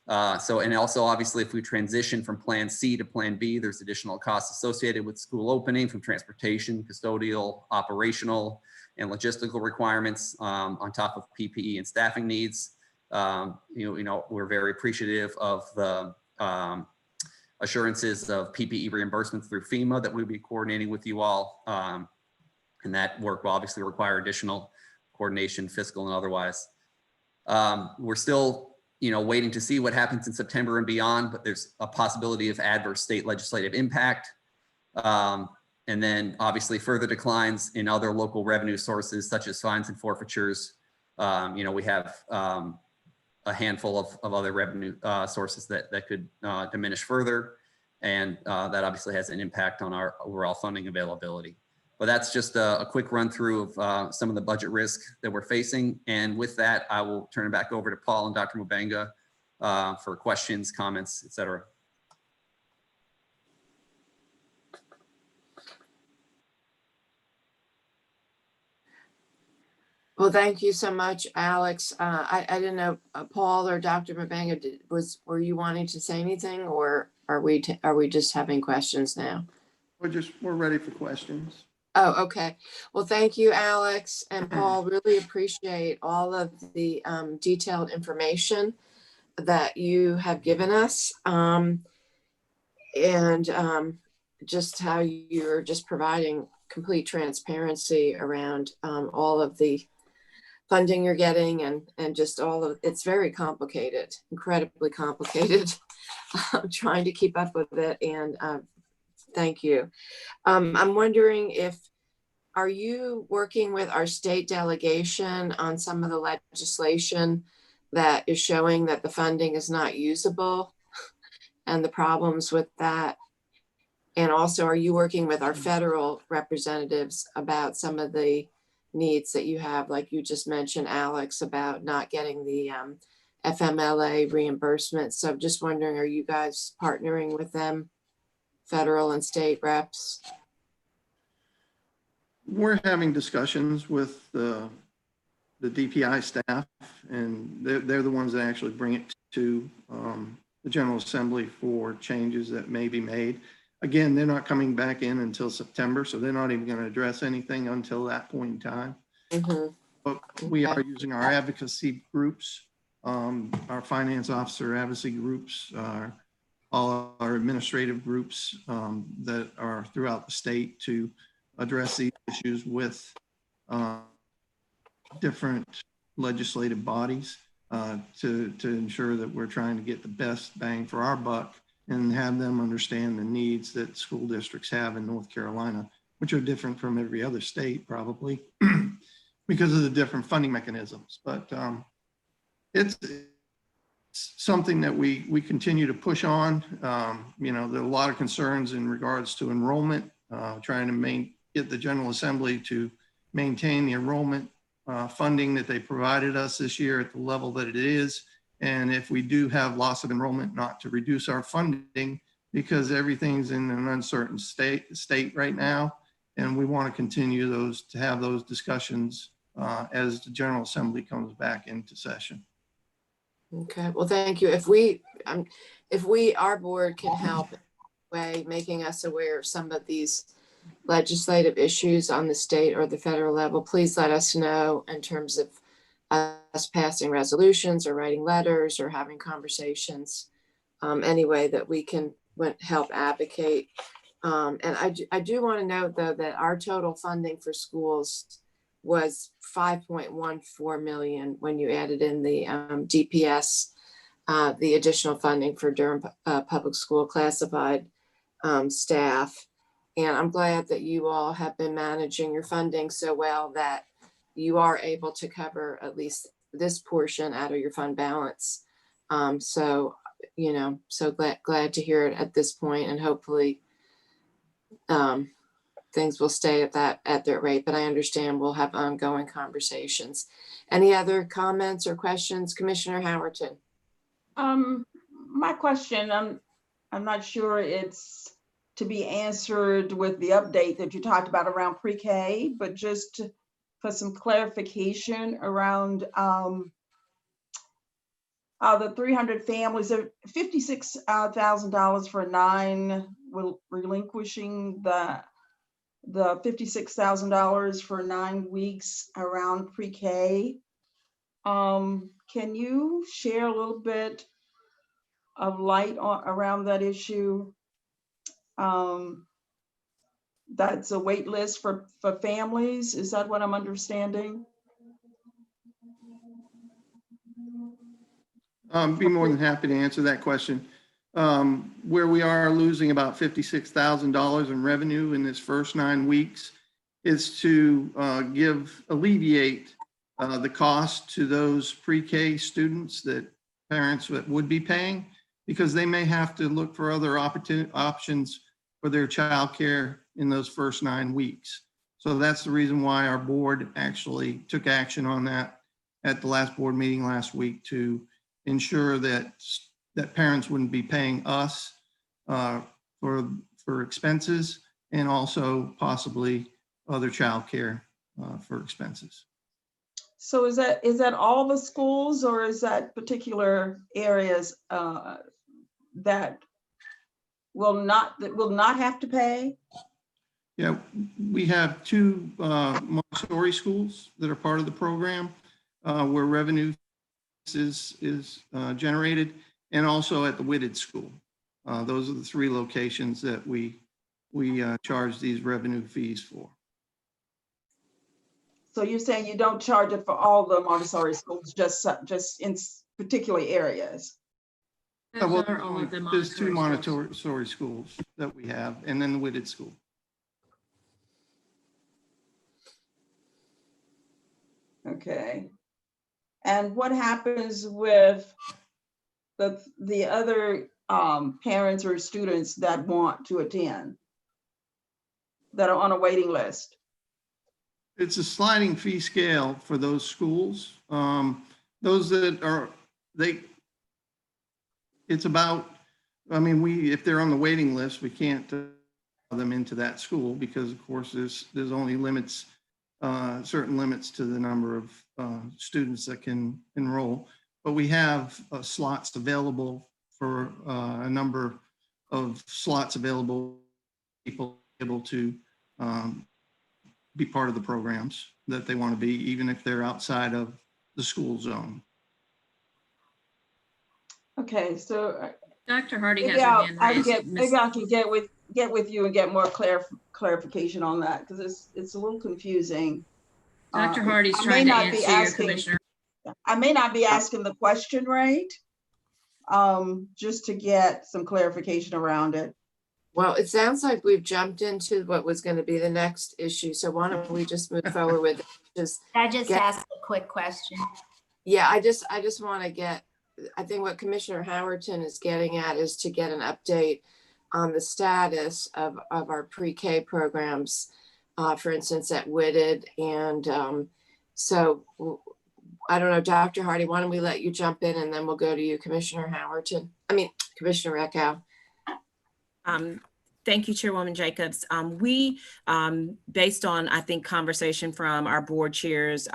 And also obviously if we transition from Plan C to Plan B, there's additional costs associated with school opening, from transportation, custodial, operational, and logistical requirements on top of PPE and staffing needs. We're very appreciative of the assurances of PPE reimbursements through FEMA that we'll be coordinating with you all. And that work will obviously require additional coordination, fiscal and otherwise. We're still, waiting to see what happens in September and beyond, but there's a possibility of adverse state legislative impact. And then obviously further declines in other local revenue sources, such as fines and forfeitures. We have a handful of other revenue sources that could diminish further. And that obviously has an impact on our overall funding availability. But that's just a quick run through of some of the budget risk that we're facing. And with that, I will turn it back over to Paul and Dr. Mbenga for questions, comments, et cetera. Well, thank you so much, Alex. I didn't know, Paul or Dr. Mbenga, were you wanting to say anything, or are we just having questions now? we're ready for questions. Oh, okay. Well, thank you, Alex and Paul. Really appreciate all of the detailed information that you have given us. And just how you're just providing complete transparency around all of the funding you're getting and just all of it's very complicated, incredibly complicated. I'm trying to keep up with it, and thank you. I'm wondering are you working with our state delegation on some of the legislation that is showing that the funding is not usable and the problems with that? And also, are you working with our federal representatives about some of the needs that you have, like you just mentioned, Alex, about not getting the FMLA reimbursement? So I'm just wondering, are you guys partnering with them, federal and state reps? We're having discussions with the DPI staff, and they're the ones that actually bring it to the General Assembly for changes that may be made. Again, they're not coming back in until September, so they're not even going to address anything until that point in time. Mm-hmm. But we are using our advocacy groups, our finance officer advocacy groups, all our administrative groups that are throughout the state to address these issues with different legislative bodies to ensure that we're trying to get the best bang for our buck and have them understand the needs that school districts have in North Carolina, which are different from every other state probably because of the different funding mechanisms. But it's something that we continue to push on. You know, there are a lot of concerns in regards to enrollment, trying to get the General Assembly to maintain the enrollment funding that they provided us this year at the level that it is. And if we do have loss of enrollment, not to reduce our funding, because everything's in an uncertain state right now. And we want to continue to have those discussions as the General Assembly comes back into session. Okay, well, thank you. If our board can help by making us aware of some of these legislative issues on the state or the federal level, please let us know in terms of us passing resolutions or writing letters or having conversations, any way that we can help advocate. And I do want to note, though, that our total funding for schools was $5.14 million when you added in the DPS, the additional funding for Durham Public School classified staff. And I'm glad that you all have been managing your funding so well that you are able to cover at least this portion out of your fund balance. So, you know, so glad to hear it at this point, and hopefully things will stay at that rate, but I understand we'll have ongoing conversations. Any other comments or questions? Commissioner Howerton. My question, I'm not sure it's to be answered with the update that you talked about around pre-K, but just for some clarification around the 300 families, $56,000 for 9, relinquishing the $56,000 for 9 weeks around pre-K. Can you share a little bit of light around that issue? That's a wait list for families. Is that what I'm understanding? Be more than happy to answer that question. Where we are losing about $56,000 in revenue in this first 9 weeks is to alleviate the cost to those pre-K students that parents would be paying, because they may have to look for other options for their childcare in those first 9 weeks. So that's the reason why our board actually took action on that at the last board meeting last week, to ensure that parents wouldn't be paying us for expenses, and also possibly other childcare for expenses. So is that all the schools, or is that particular areas that will not have to pay? Yeah, we have two Montessori schools that are part of the program where revenue is generated, and also at the Whitted School. Those are the three locations that we charge these revenue fees for. So you're saying you don't charge it for all the Montessori schools, just in particular areas? Those are all of the There's two Montessori Montessori schools that we have, and then the Whitted School. Okay. And what happens with the other parents or students that want to attend, that are on a waiting list? It's a sliding fee scale for those schools. Those that are, it's about, I mean, if they're on the waiting list, we can't allow them into that school because of course there's only limits, certain limits to the number of students that can enroll. But we have slots available for a number of slots available, people able to be part of the programs that they want to be, even if they're outside of the school zone. Okay, so Dr. Hardy has her hand raised. Maybe I can get with you and get more clarification on that, because it's a little confusing. Dr. Hardy's trying to answer your commissioner. I may not be asking the question right, just to get some clarification around it. Well, it sounds like we've jumped into what was going to be the next issue. So why don't we just move forward with it? I just asked a quick question. Yeah, I just want to get, I think what Commissioner Howerton is getting at is to get an update on the status of our pre-K programs, for instance, at Whitted. And so I don't know, Dr. Hardy, why don't we let you jump in and then we'll go to you, Commissioner Commissioner Reckow. Thank you, Chairwoman Jacobs. We, based on, I think, conversation from our board chairs,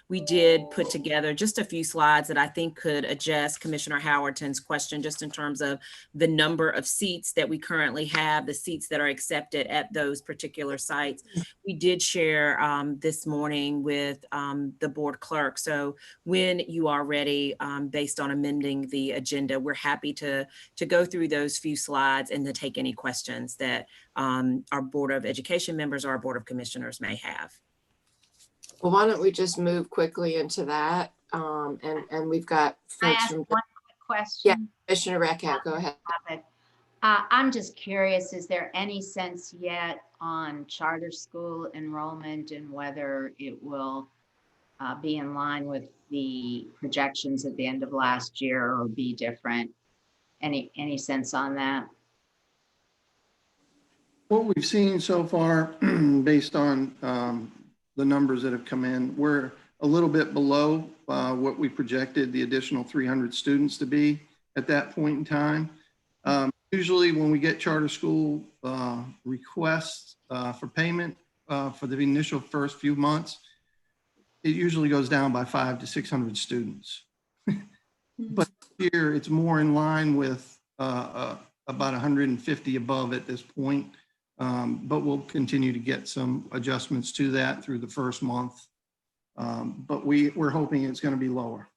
we did put together just a few slides that I think could address Commissioner Howerton's question, just in terms of the number of seats that we currently have, the seats that are accepted at those particular sites. We did share this morning with the board clerk. So when you are ready, based on amending the agenda, we're happy to go through those few slides and to take any questions that our Board of Education members or our Board of Commissioners may have. Well, why don't we just move quickly into that? And we've got folks from— one quick question. Yeah, Commissioner Reckow, go ahead. I'm just curious, is there any sense yet on charter school enrollment and whether it will be in line with the projections at the end of last year or be different? Any sense on that? What we've seen so far, based on the numbers that have come in, we're a little bit below what we projected the additional 300 students to be at that point in time. Usually when we get charter school requests for payment for the initial first few months, it usually goes down by 500 to 600 students. But here it's more in line with about 150 above at this point. But we'll continue to get some adjustments to that through the first month. But we're hoping it's going to be lower.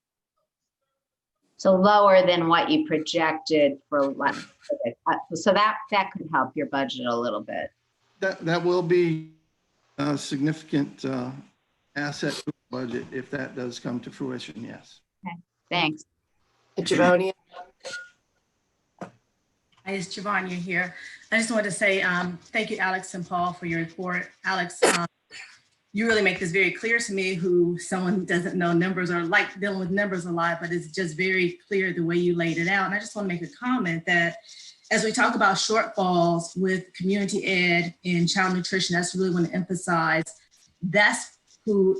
So lower than what you projected for, so that could help your budget a little bit. That will be a significant asset to the budget if that does come to fruition, yes. Okay, thanks. Javonia. Hi, it's Javonia here. I just wanted to say thank you, Alex and Paul, for your report. Alex, you really make this very clear to me, someone who doesn't know numbers or like dealing with numbers a lot, but it's just very clear the way you laid it out. And I just want to make a comment that as we talk about shortfalls with community ed and child nutrition, that's really want to emphasize that's who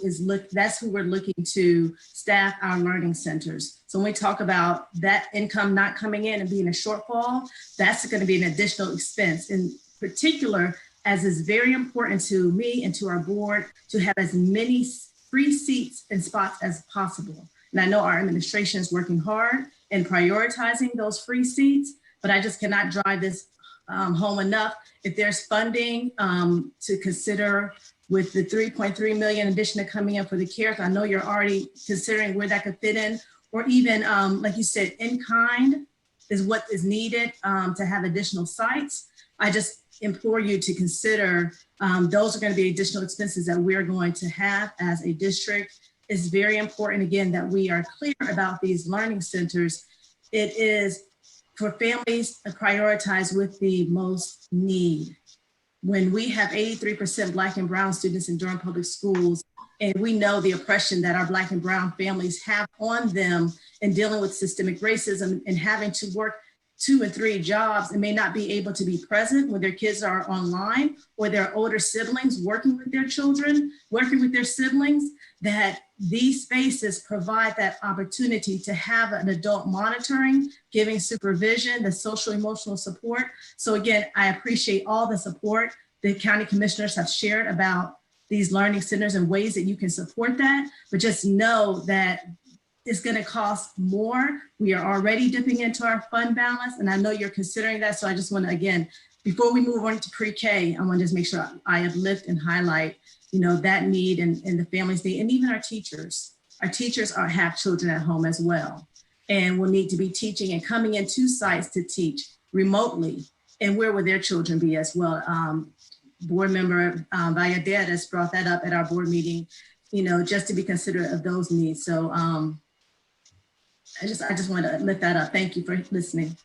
we're looking to staff our learning centers. So when we talk about that income not coming in and being a shortfall, that's going to be an additional expense. In particular, as is very important to me and to our board to have as many free seats and spots as possible. And I know our administration is working hard and prioritizing those free seats, but I just cannot drive this home enough. If there's funding to consider with the 3.3 million addition coming in for the CARES, I know you're already considering where that could fit in, or even like you said, in kind is what is needed to have additional sites. I just implore you to consider those are going to be additional expenses that we're going to have as a district. It's very important, again, that we are clear about these learning centers. It is for families to prioritize with the most need. When we have 83% Black and Brown students in Durham Public Schools, and we know the oppression that our Black and Brown families have on them in dealing with systemic racism and having to work 2 and 3 jobs and may not be able to be present when their kids are online, or their older siblings working with their children, working with their siblings, that these spaces provide that opportunity to have an adult monitoring, giving supervision, the social emotional support. So again, I appreciate all the support the county commissioners have shared about these learning centers and ways that you can support that, but just know that it's going to cost more. We are already dipping into our fund balance, and I know you're considering that. So I just want to, again, before we move on to pre-K, I want to just make sure I uplift and highlight, you know, that need and the families need, and even our teachers. Our teachers have children at home as well, and will need to be teaching and coming into sites to teach remotely. And where will their children be as well? Board member Valladares brought that up at our board meeting, you know, just to be considerate of those needs. So I just want to lift that up. Thank you for listening.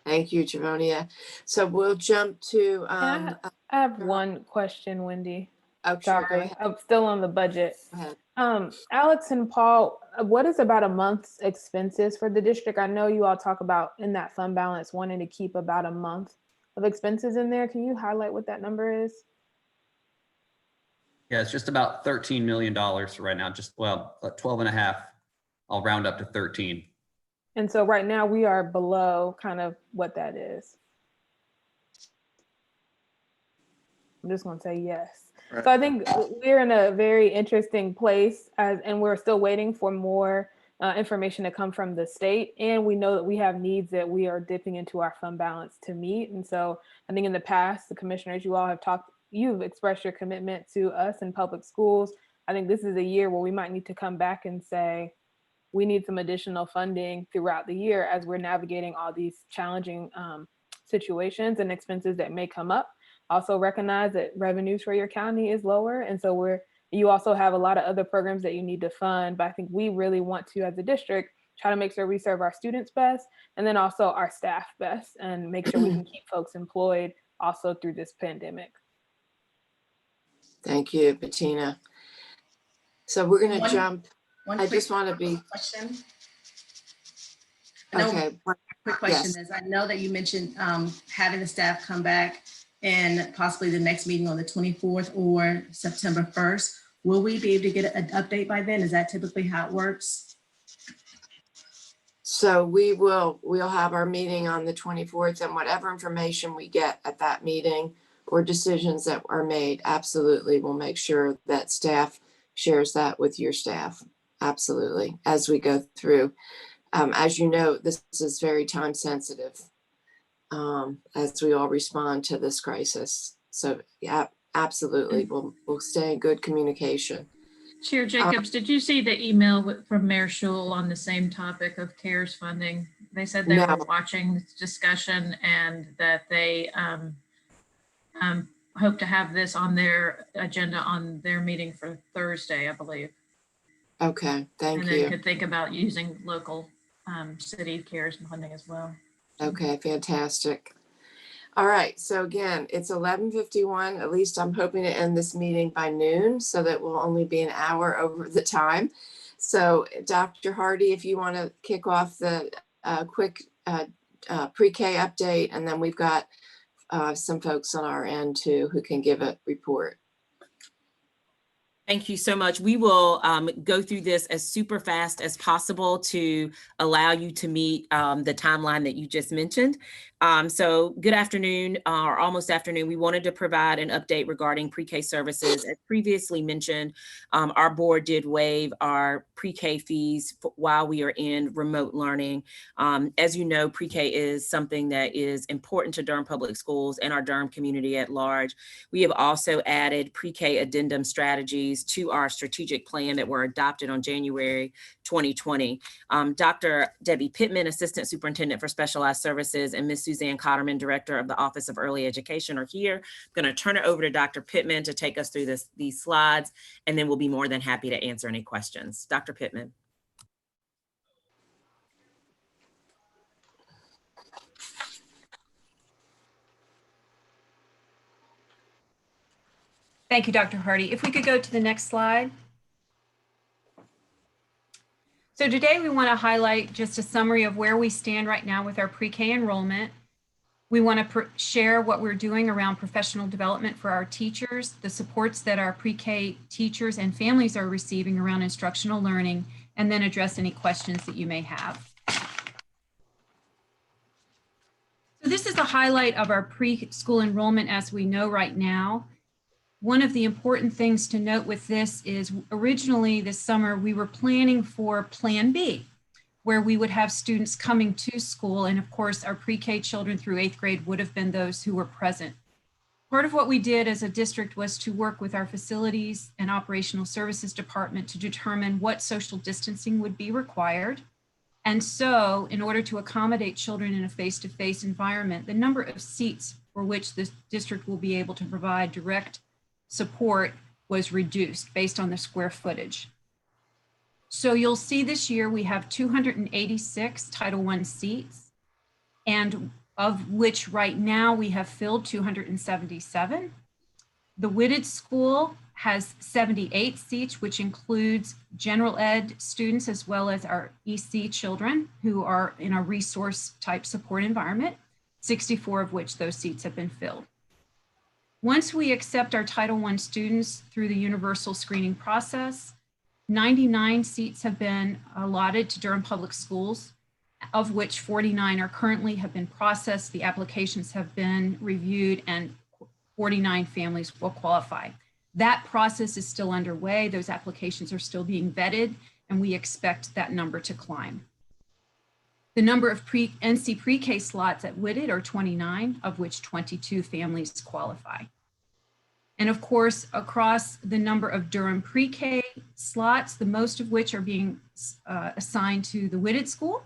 Thank you, Javonia. So we'll jump to. I have one question, Wendy. Oh, sure, go ahead. I'm still on the budget. Go ahead. Alex and Paul, what is about a month's expenses for the district? I know you all talk about in that fund balance wanting to keep about a month of expenses in there. Can you highlight what that number is? Yeah, it's just about $13 million right now, just, well, 12 and a half. I'll round up to 13. And so right now we are below kind of what that is. I'm just going to say yes. Right. So I think we're in a very interesting place and we're still waiting for more information to come from the state. And we know that we have needs that we are dipping into our fund balance to meet. And so I think in the past, the commissioners, you all have talked, you've expressed your commitment to us in public schools. I think this is a year where we might need to come back and say, we need some additional funding throughout the year as we're navigating all these challenging situations and expenses that may come up. Also recognize that revenues for your county is lower. And so you also have a lot of other programs that you need to fund, but I think we really want to, as a district, try to make sure we serve our students best and then also our staff best and make sure we can keep folks employed also through this pandemic. Thank you, Bettina. So we're going to jump. I just want to be. Question. Okay. Quick question is, I know that you mentioned having the staff come back and possibly the next meeting on the 24th or September 1st. Will we be able to get an update by then? Is that typically how it works? So we'll have our meeting on the 24th, and whatever information we get at that meeting or decisions that are made, absolutely, we'll make sure that staff shares that with your staff. Absolutely, as we go through. As you know, this is very time sensitive as we all respond to this crisis. So yeah, absolutely, we'll stay in good communication. Chair Jacobs, did you see the email from Mayor Schul on the same topic of CARES funding? They said they were watching this discussion and that they hope to have this on their agenda on their meeting for Thursday, I believe. Okay, thank you. And then could think about using local city CARES funding as well. Okay, fantastic. All right, so again, it's 11:51. At least I'm hoping to end this meeting by noon so that we'll only be an hour over the time. So Dr. Hardy, if you want to kick off the quick pre-K update, and then we've got some folks on our end too who can give a report. Thank you so much. We will go through this as super fast as possible to allow you to meet the timeline that you just mentioned. So good afternoon, or almost afternoon. We wanted to provide an update regarding pre-K services. As previously mentioned, our board did waive our pre-K fees while we are in remote learning. As you know, pre-K is something that is important to Durham Public Schools and our Durham community at large. We have also added pre-K addendum strategies to our strategic plan that were adopted on January 2020. Dr. Debbie Pittman, Assistant Superintendent for Specialized Services, and Ms. Suzanne Cotterman, Director of the Office of Early Education are here. I'm going to turn it over to Dr. Pittman to take us through these slides, and then we'll be more than happy to answer any questions. Dr. Pittman. Thank you, Dr. Hardy. If we could go to the next slide. So today we want to highlight just a summary of where we stand right now with our pre-K enrollment. We want to share what we're doing around professional development for our teachers, the supports that our pre-K teachers and families are receiving around instructional learning, and then address any questions that you may have. So this is a highlight of our preschool enrollment as we know right now. One of the important things to note with this is originally this summer, we were planning for Plan B, where we would have students coming to school. And of course, our pre-K children through 8th grade would have been those who were present. Part of what we did as a district was to work with our facilities and operational services department to determine what social distancing would be required. And so in order to accommodate children in a face-to-face environment, the number of seats for which the district will be able to provide direct support was reduced based on the square footage. So you'll see this year we have 286 Title I seats, and of which right now we have filled 277. The Whitted School has 78 seats, which includes general ed students as well as our EC children who are in a resource type support environment, 64 of which those seats have been filled. Once we accept our Title I students through the universal screening process, 99 seats have been allotted to Durham Public Schools, of which 49 are currently have been processed. The applications have been reviewed and 49 families will qualify. That process is still underway. Those applications are still being vetted, and we expect that number to climb. The number of NC pre-K slots at Whitted are 29, of which 22 families qualify. And of course, across the number of Durham pre-K slots, the most of which are being assigned to the Whitted School,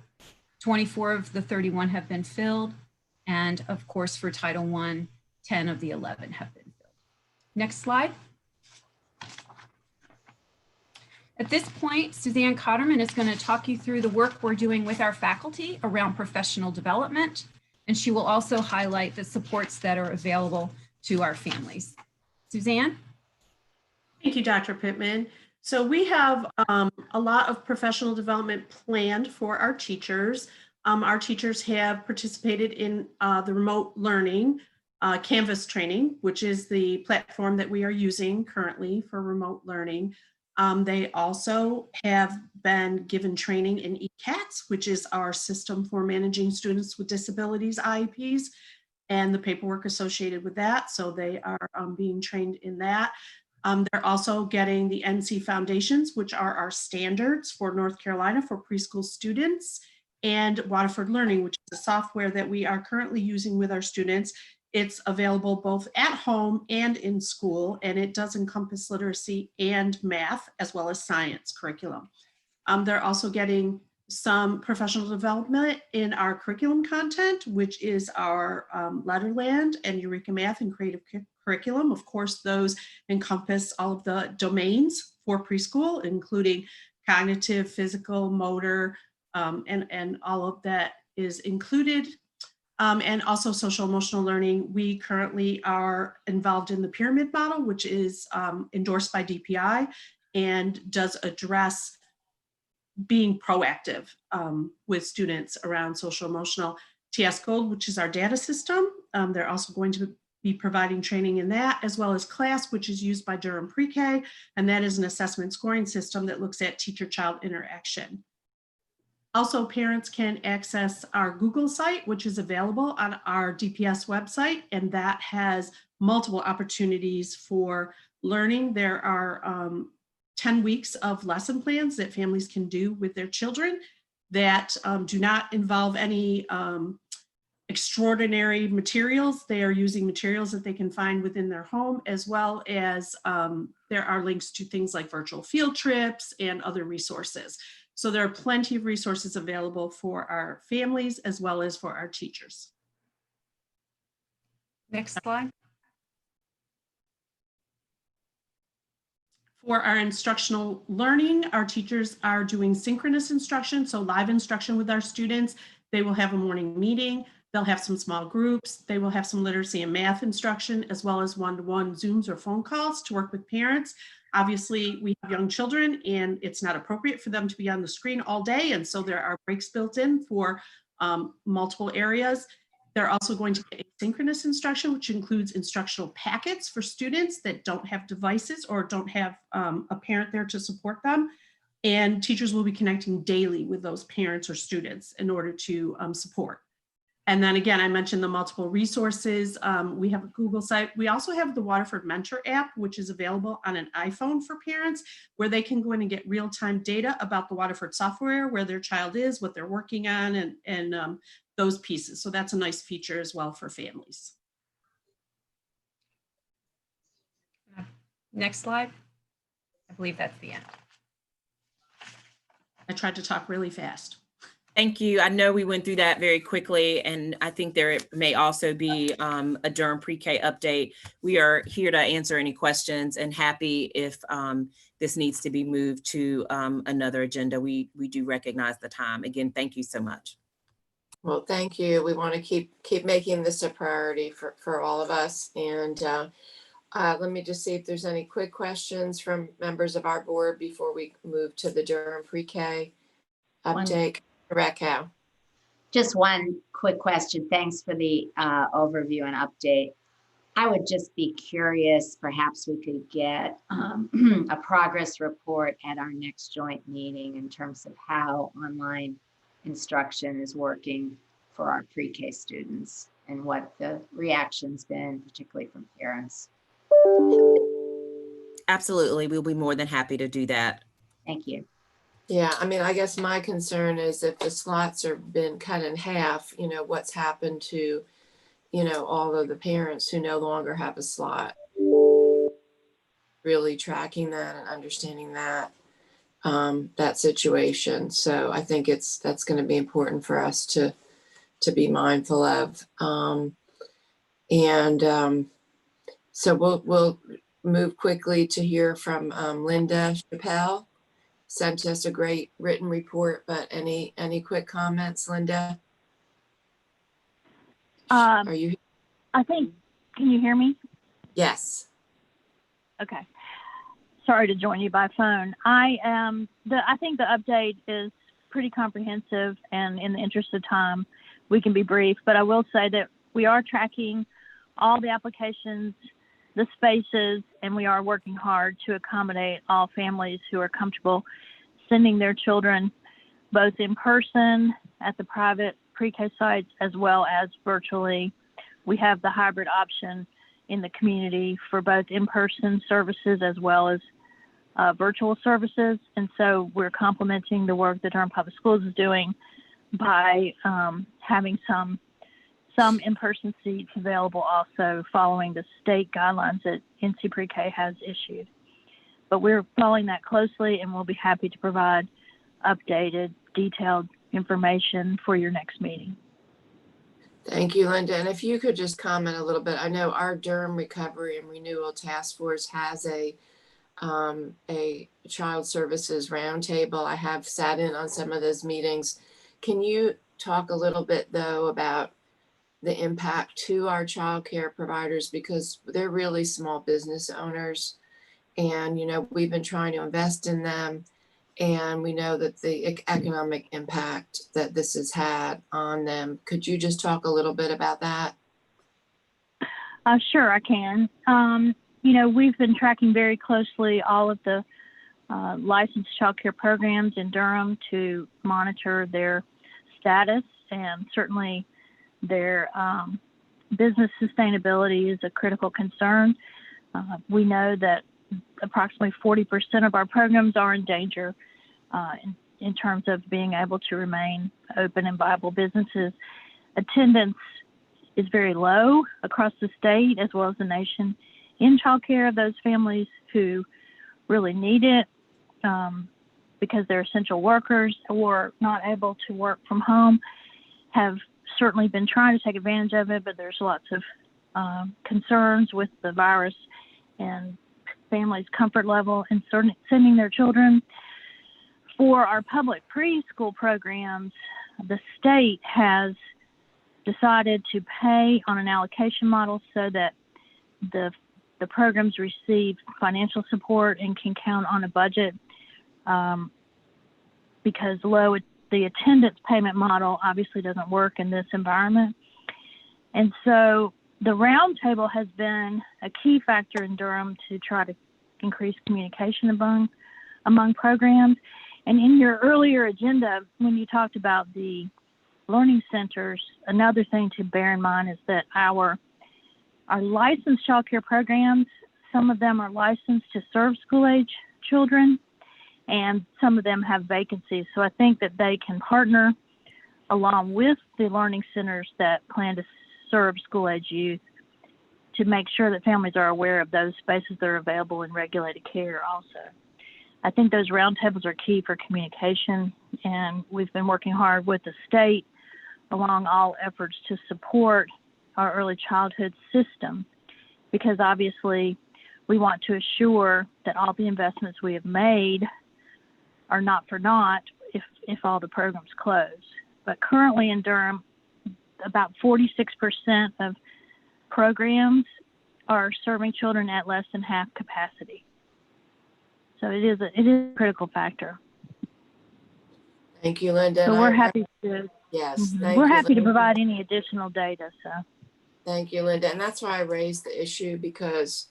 24 of the 31 have been filled. And of course, for Title I, 10 of the 11 have been filled. Next slide. At this point, Suzanne Cotterman is going to talk you through the work we're doing with our faculty around professional development, and she will also highlight the supports that are available to our families. Suzanne? Thank you, Dr. Pittman. So we have a lot of professional development planned for our teachers. Our teachers have participated in the remote learning Canvas training, which is the platform that we are using currently for remote learning. They also have been given training in ECATS, which is our system for managing students with disabilities, IEPs, and the paperwork associated with that. So they are being trained in that. They're also getting the NC Foundations, which are our standards for North Carolina for preschool students, and Waterford Learning, which is the software that we are currently using with our students. It's available both at home and in school, and it does encompass literacy and math, as well as science curriculum. They're also getting some professional development in our curriculum content, which is our Letterland and Eureka Math and Creative Curriculum. Of course, those encompass all of the domains for preschool, including cognitive, physical, motor, and all of that is included. And also social emotional learning. We currently are involved in the pyramid model, which is endorsed by DPI and does address being proactive with students around social emotional. TS Gold, which is our data system. They're also going to be providing training in that, as well as CLASS, which is used by Durham Pre-K, and that is an assessment scoring system that looks at teacher-child interaction. Also, parents can access our Google site, which is available on our DPS website, and that has multiple opportunities for learning. There are 10 weeks of lesson plans that families can do with their children that do not involve any extraordinary materials. They are using materials that they can find within their home, as well as there are links to things like virtual field trips and other resources. So there are plenty of resources available for our families as well as for our teachers. Next slide. For our instructional learning, our teachers are doing synchronous instruction, so live instruction with our students. They will have a morning meeting. They'll have some small groups. They will have some literacy and math instruction, as well as one-to-one Zooms or phone calls to work with parents. Obviously, we have young children and it's not appropriate for them to be on the screen all day. And so there are breaks built in for multiple areas. They're also going to get asynchronous instruction, which includes instructional packets for students that don't have devices or don't have a parent there to support them. And teachers will be connecting daily with those parents or students in order to support. And then again, I mentioned the multiple resources. We have a Google site. We also have the Waterford Mentor app, which is available on an iPhone for parents, where they can go in and get real-time data about the Waterford software, where their child is, what they're working on, and those pieces. So that's a nice feature as well for families. Next slide. I believe that's the end. I tried to talk really fast. Thank you. I know we went through that very quickly, and I think there may also be a Durham Pre-K update. We are here to answer any questions and happy if this needs to be moved to another agenda. We do recognize the time. Again, thank you so much. Well, thank you. We want to keep making this a priority for all of us. And let me just see if there's any quick questions from members of our board before we move to the Durham Pre-K update. Raquel. Just one quick question. Thanks for the overview and update. I would just be curious, perhaps we could get a progress report at our next joint meeting in terms of how online instruction is working for our pre-K students and what the reaction's been, particularly from parents. Absolutely. We'll be more than happy to do that. Thank you. Yeah, I mean, I guess my concern is if the slots are been cut in half, you know, what's happened to, you know, all of the parents who no longer have a slot. Really tracking that and understanding that that situation. So I think that's going to be important for us to be mindful of. So we'll move quickly to hear from Linda Chappelle. Sent us a great written report, but any quick comments, Linda? Are you? I think, can you hear me? Yes. Okay. Sorry to join you by phone. I think the update is pretty comprehensive, and in the interest of time, we can be brief, but I will say that we are tracking all the applications, the spaces, and we are working hard to accommodate all families who are comfortable sending their children both in person at the private pre-K sites as well as virtually. We have the hybrid option in the community for both in-person services as well as virtual services. And so we're complementing the work that Durham Public Schools is doing by having some in-person seats available also following the state guidelines that NC Pre-K has issued. But we're following that closely, and we'll be happy to provide updated, detailed information for your next meeting. Thank you, Linda. And if you could just comment a little bit, I know our Durham Recovery and Renewal Task Force has a child services roundtable. I have sat in on some of those meetings. Can you talk a little bit, though, about the impact to our child care providers, because they're really small business owners, and, you know, we've been trying to invest in them, and we know that the economic impact that this has had on them. Could you just talk a little bit about that? Sure, I can. You know, we've been tracking very closely all of the licensed child care programs in Durham to monitor their status, and certainly their business sustainability is a critical concern. We know that approximately 40% of our programs are in danger in terms of being able to remain open and viable businesses. Attendance is very low across the state as well as the nation in child care. Those families who really need it because they're essential workers or not able to work from home have certainly been trying to take advantage of it, but there's lots of concerns with the virus and families' comfort level in sending their children. For our public preschool programs, the state has decided to pay on an allocation model so that the programs receive financial support and can count on a budget because the attendance payment model obviously doesn't work in this environment. And so the roundtable has been a key factor in Durham to try to increase communication among programs. And in your earlier agenda, when you talked about the learning centers, another thing to bear in mind is that our licensed child care programs, some of them are licensed to serve school-age children, and some of them have vacancies. So I think that they can partner along with the learning centers that plan to serve school-age youth to make sure that families are aware of those spaces that are available in regulated care also. I think those roundtables are key for communication, and we've been working hard with the state along all efforts to support our early childhood system, because obviously we want to assure that all the investments we have made are not for naught if all the programs close. But currently in Durham, about 46% of programs are serving children at less than half capacity. So it is a critical factor. Thank you, Linda. So we're happy to. Yes, We're happy to provide any additional data. So. Thank you, Linda. And that's why I raised the issue, because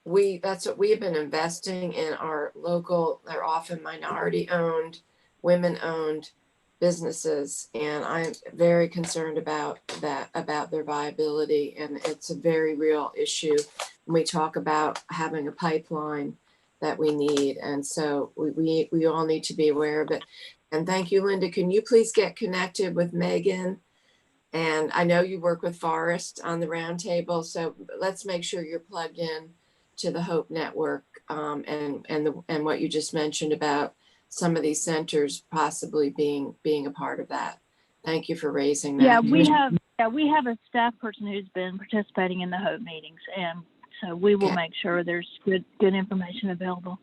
that's what we have been investing in our local, they're often minority owned, women owned businesses. And I'm very concerned about that, about their viability. And it's a very real issue when we talk about having a pipeline that we need. And so we all need to be aware of it. And thank you, Linda. Can you please get connected with Megan? And I know you work with Forrest on the roundtable, so let's make sure you're plugged in to the Hope Network and what you just mentioned about some of these centers possibly being a part of that. Thank you for raising that. Yeah, we have a staff person who's been participating in the Hope meetings, and so we will make sure there's good information available.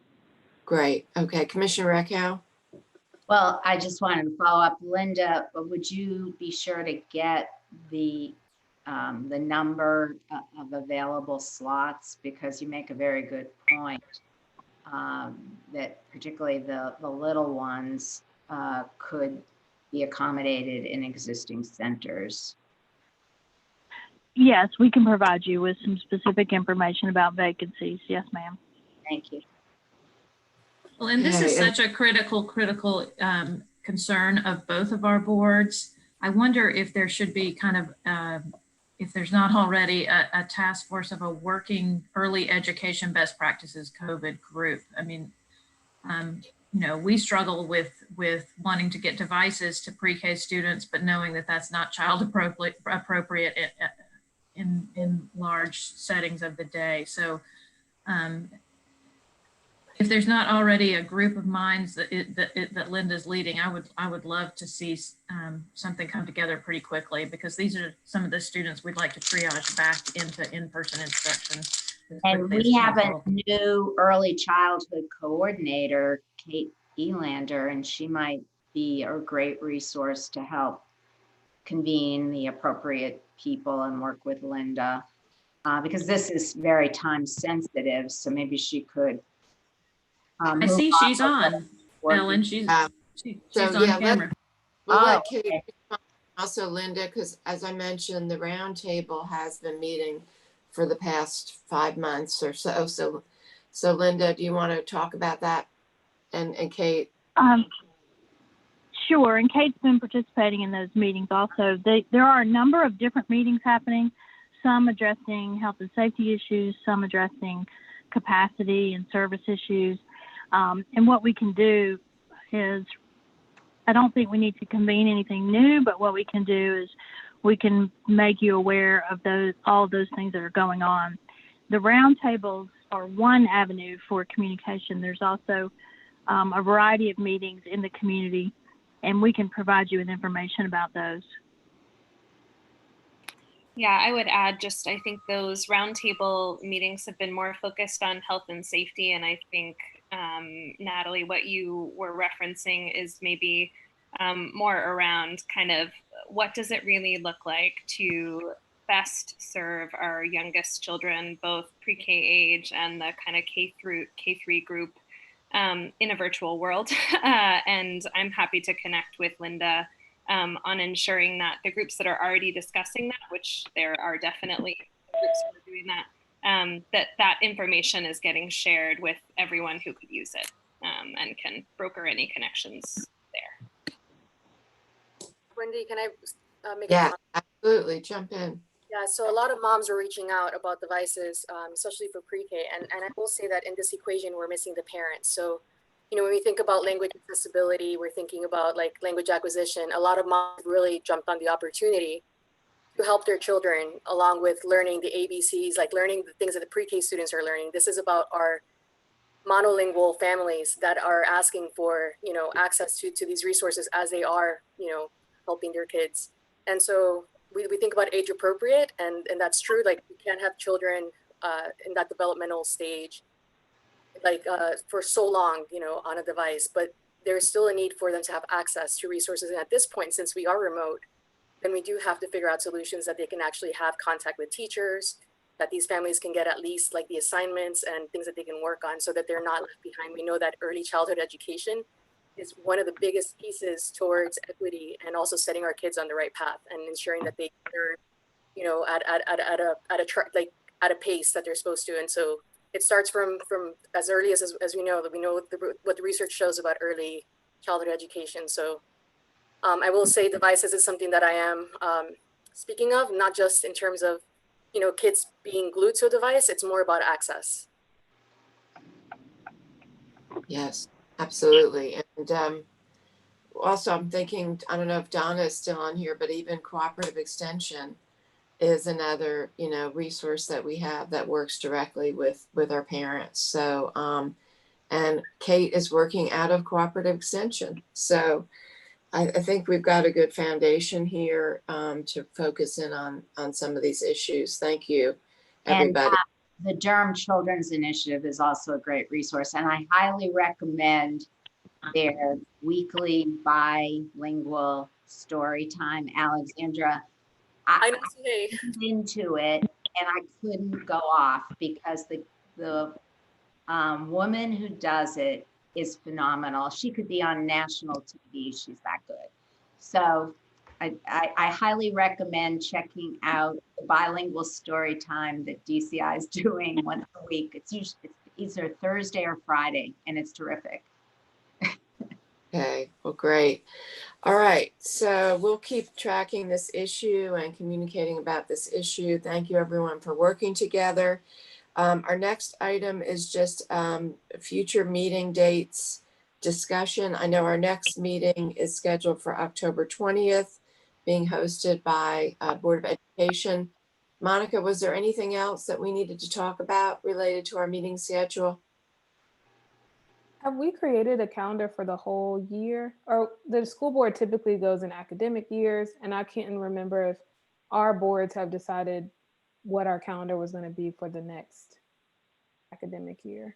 Great. Okay, Commissioner Reckow. Well, I just wanted to follow up, Linda. Would you be sure to get the number of available slots, because you make a very good point that particularly the little ones could be accommodated in existing centers. Yes, we can provide you with some specific information about vacancies. Yes, ma'am. Thank you. Well, and this is such a critical concern of both of our boards. I wonder if there should be kind of, if there's not already a task force of a working early education best practices COVID group. I mean, you know, we struggle with wanting to get devices to pre-K students, but knowing that that's not child appropriate in large settings of the day. So if there's not already a group of minds that Linda's leading, I would love to see something come together pretty quickly, because these are some of the students we'd like to triage back into in-person instruction. And we have a new early childhood coordinator, Kate Elander, and she might be a great resource to help convene the appropriate people and work with Linda, because this is very time sensitive. So maybe she could. I see she's on, Ellen. She's on camera. We'll let Kate also, Linda, because as I mentioned, the roundtable has been meeting for the past 5 months or so. So Linda, do you want to talk about that? And Kate? Sure, and Kate's been participating in those meetings also. There are a number of different meetings happening, some addressing health and safety issues, some addressing capacity and service issues. And what we can do is, I don't think we need to convene anything new, but what we can do is we can make you aware of all of those things that are going on. The roundtables are one avenue for communication. There's also a variety of meetings in the community, and we can provide you with information about those. Yeah, I would add just, I think those roundtable meetings have been more focused on health and safety. And I think, Natalie, what you were referencing is maybe more around kind of what does it really look like to best serve our youngest children, both pre-K age and the kind of K3 group in a virtual world. And I'm happy to connect with Linda on ensuring that the groups that are already discussing that, which there are definitely groups who are doing that, that information is getting shared with everyone who could use it and can broker any connections there. Wendy, can I make a Yeah, comment? absolutely. Jump in. Yeah, so a lot of moms are reaching out about devices, especially for pre-K. And I will say that in this equation, we're missing the parents. So, you know, when we think about language accessibility, we're thinking about like language acquisition. A lot of moms really jumped on the opportunity to help their children along with learning the ABCs, like learning the things that the pre-K students are learning. This is about our monolingual families that are asking for, you know, access to these resources as they are, you know, helping their kids. And so we think about age appropriate, and that's true. Like, you can't have children in that developmental stage like for so long, you know, on a device, but there's still a need for them to have access to resources. And at this point, since we are remote, then we do have to figure out solutions that they can actually have contact with teachers, that these families can get at least like the assignments and things that they can work on so that they're not left behind. We know that early childhood education is one of the biggest pieces towards equity and also setting our kids on the right path and ensuring that they learn, you know, at a pace that they're supposed to. And so it starts from as early as we know, that we know what the research shows about early childhood education. So I will say devices is something that I am speaking of, not just in terms of, you know, kids being glued to a device. It's more about access. Yes, absolutely. And also I'm thinking, I don't know if Donna is still on here, but even cooperative extension is another, you know, resource that we have that works directly with our parents. So, and Kate is working out of cooperative extension. So I think we've got a good foundation here to focus in on some of these issues. Thank you, everybody. And the Durham Children's Initiative is also a great resource, and I highly recommend their weekly bilingual story time. Alexandra, I looked into it and I couldn't go off because the woman who does it is phenomenal. She could be on national TV. She's that good. So I highly recommend checking out the bilingual story time that DCI is doing once a week. It's either Thursday or Friday, and it's terrific. Okay, well, great. All right, so we'll keep tracking this issue and communicating about this issue. Thank you, everyone, for working together. Our next item is just future meeting dates discussion. I know our next meeting is scheduled for October 20th, being hosted by Board of Education. Monica, was there anything else that we needed to talk about related to our meeting schedule? Have we created a calendar for the whole year? Or the school board typically goes in academic years, and I can't remember if our boards have decided what our calendar was going to be for the next academic year.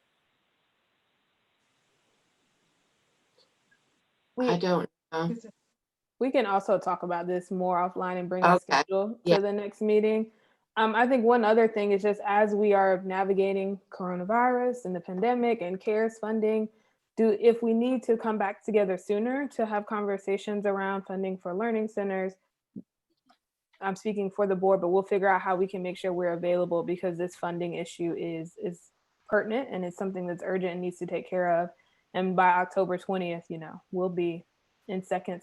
I don't know. We can also talk about this more offline and bring a schedule to the next meeting. I think one other thing is just as we are navigating coronavirus and the pandemic and CARES funding, if we need to come back together sooner to have conversations around funding for learning centers, I'm speaking for the board, but we'll figure out how we can make sure we're available, because this funding issue is pertinent and it's something that's urgent and needs to take care of. And by October 20th, you know, we'll be in second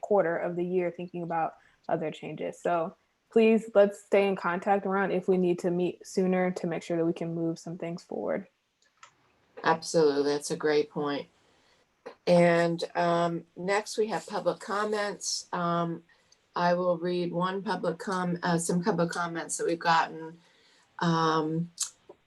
quarter of the year thinking about other changes. So please, let's stay in contact around if we need to meet sooner to make sure that we can move some things forward. Absolutely, that's a great point. And next we have public comments. I will read some public comments that we've gotten.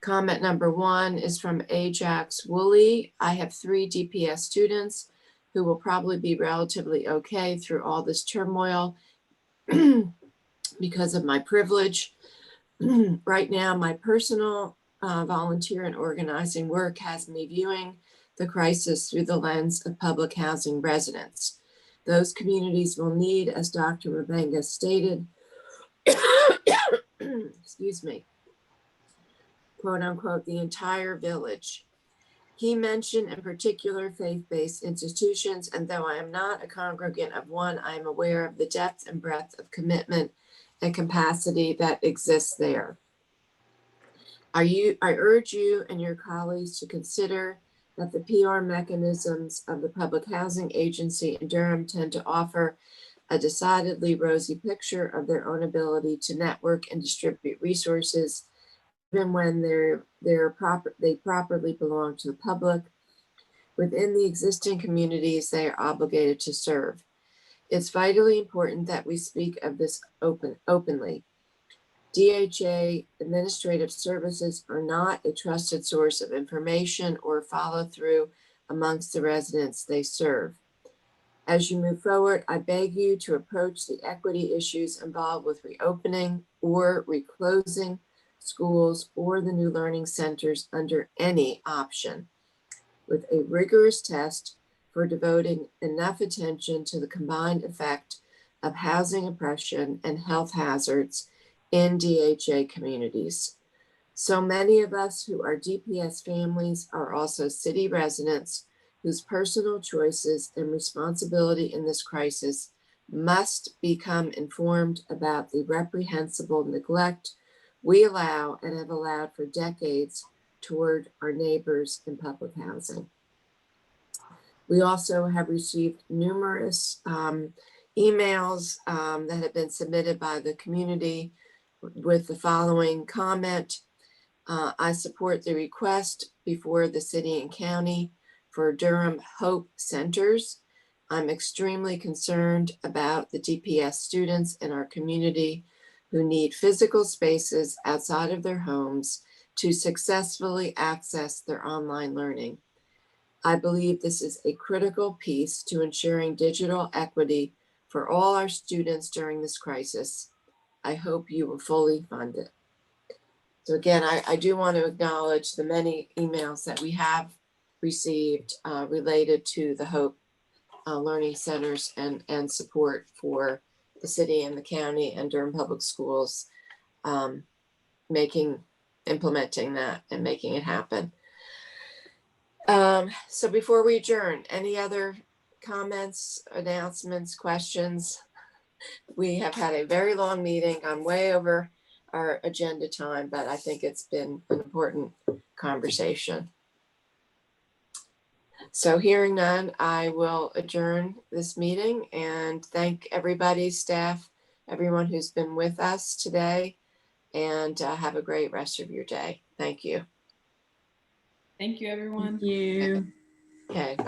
Comment number 1 is from Ajax Woolley. I have 3 DPS students who will probably be relatively okay through all this turmoil because of my privilege. Right now, my personal volunteer and organizing work has me viewing the crisis through the lens of public housing residents. Those communities will need, as Dr. Mabenga stated, excuse me, quote unquote, the entire village. He mentioned in particular faith-based institutions, and though I am not a congregant of one, I am aware of the depth and breadth of commitment and capacity that exists there. I urge you and your colleagues to consider that the PR mechanisms of the Public Housing Agency in Durham tend to offer a decidedly rosy picture of their own ability to network and distribute resources, even when they properly belong to the public within the existing communities they are obligated to serve. It's vitally important that we speak of this openly. DHA administrative services are not a trusted source of information or follow through amongst the residents they serve. As you move forward, I beg you to approach the equity issues involved with reopening or reclosing schools or the new learning centers under any option with a rigorous test for devoting enough attention to the combined effect of housing oppression and health hazards in DHA communities. So many of us who are DPS families are also city residents whose personal choices and responsibility in this crisis must become informed about the reprehensible neglect we allow and have allowed for decades toward our neighbors in public housing. We also have received numerous emails that have been submitted by the community with the following comment. I support the request before the city and county for Durham Hope Centers. I'm extremely concerned about the DPS students in our community who need physical spaces outside of their homes to successfully access their online learning. I believe this is a critical piece to ensuring digital equity for all our students during this crisis. I hope you will fully fund it. So again, I do want to acknowledge the many emails that we have received related to the Hope Learning Centers and support for the city and the county and Durham Public Schools implementing that and making it happen. So before we adjourn, any other comments, announcements, questions? We have had a very long meeting. I'm way over our agenda time, but I think it's been an important conversation. So hearing none, I will adjourn this meeting and thank everybody, staff, everyone who's been with us today, and have a great rest of your day. Thank you. Thank you, everyone. Thank you. Okay.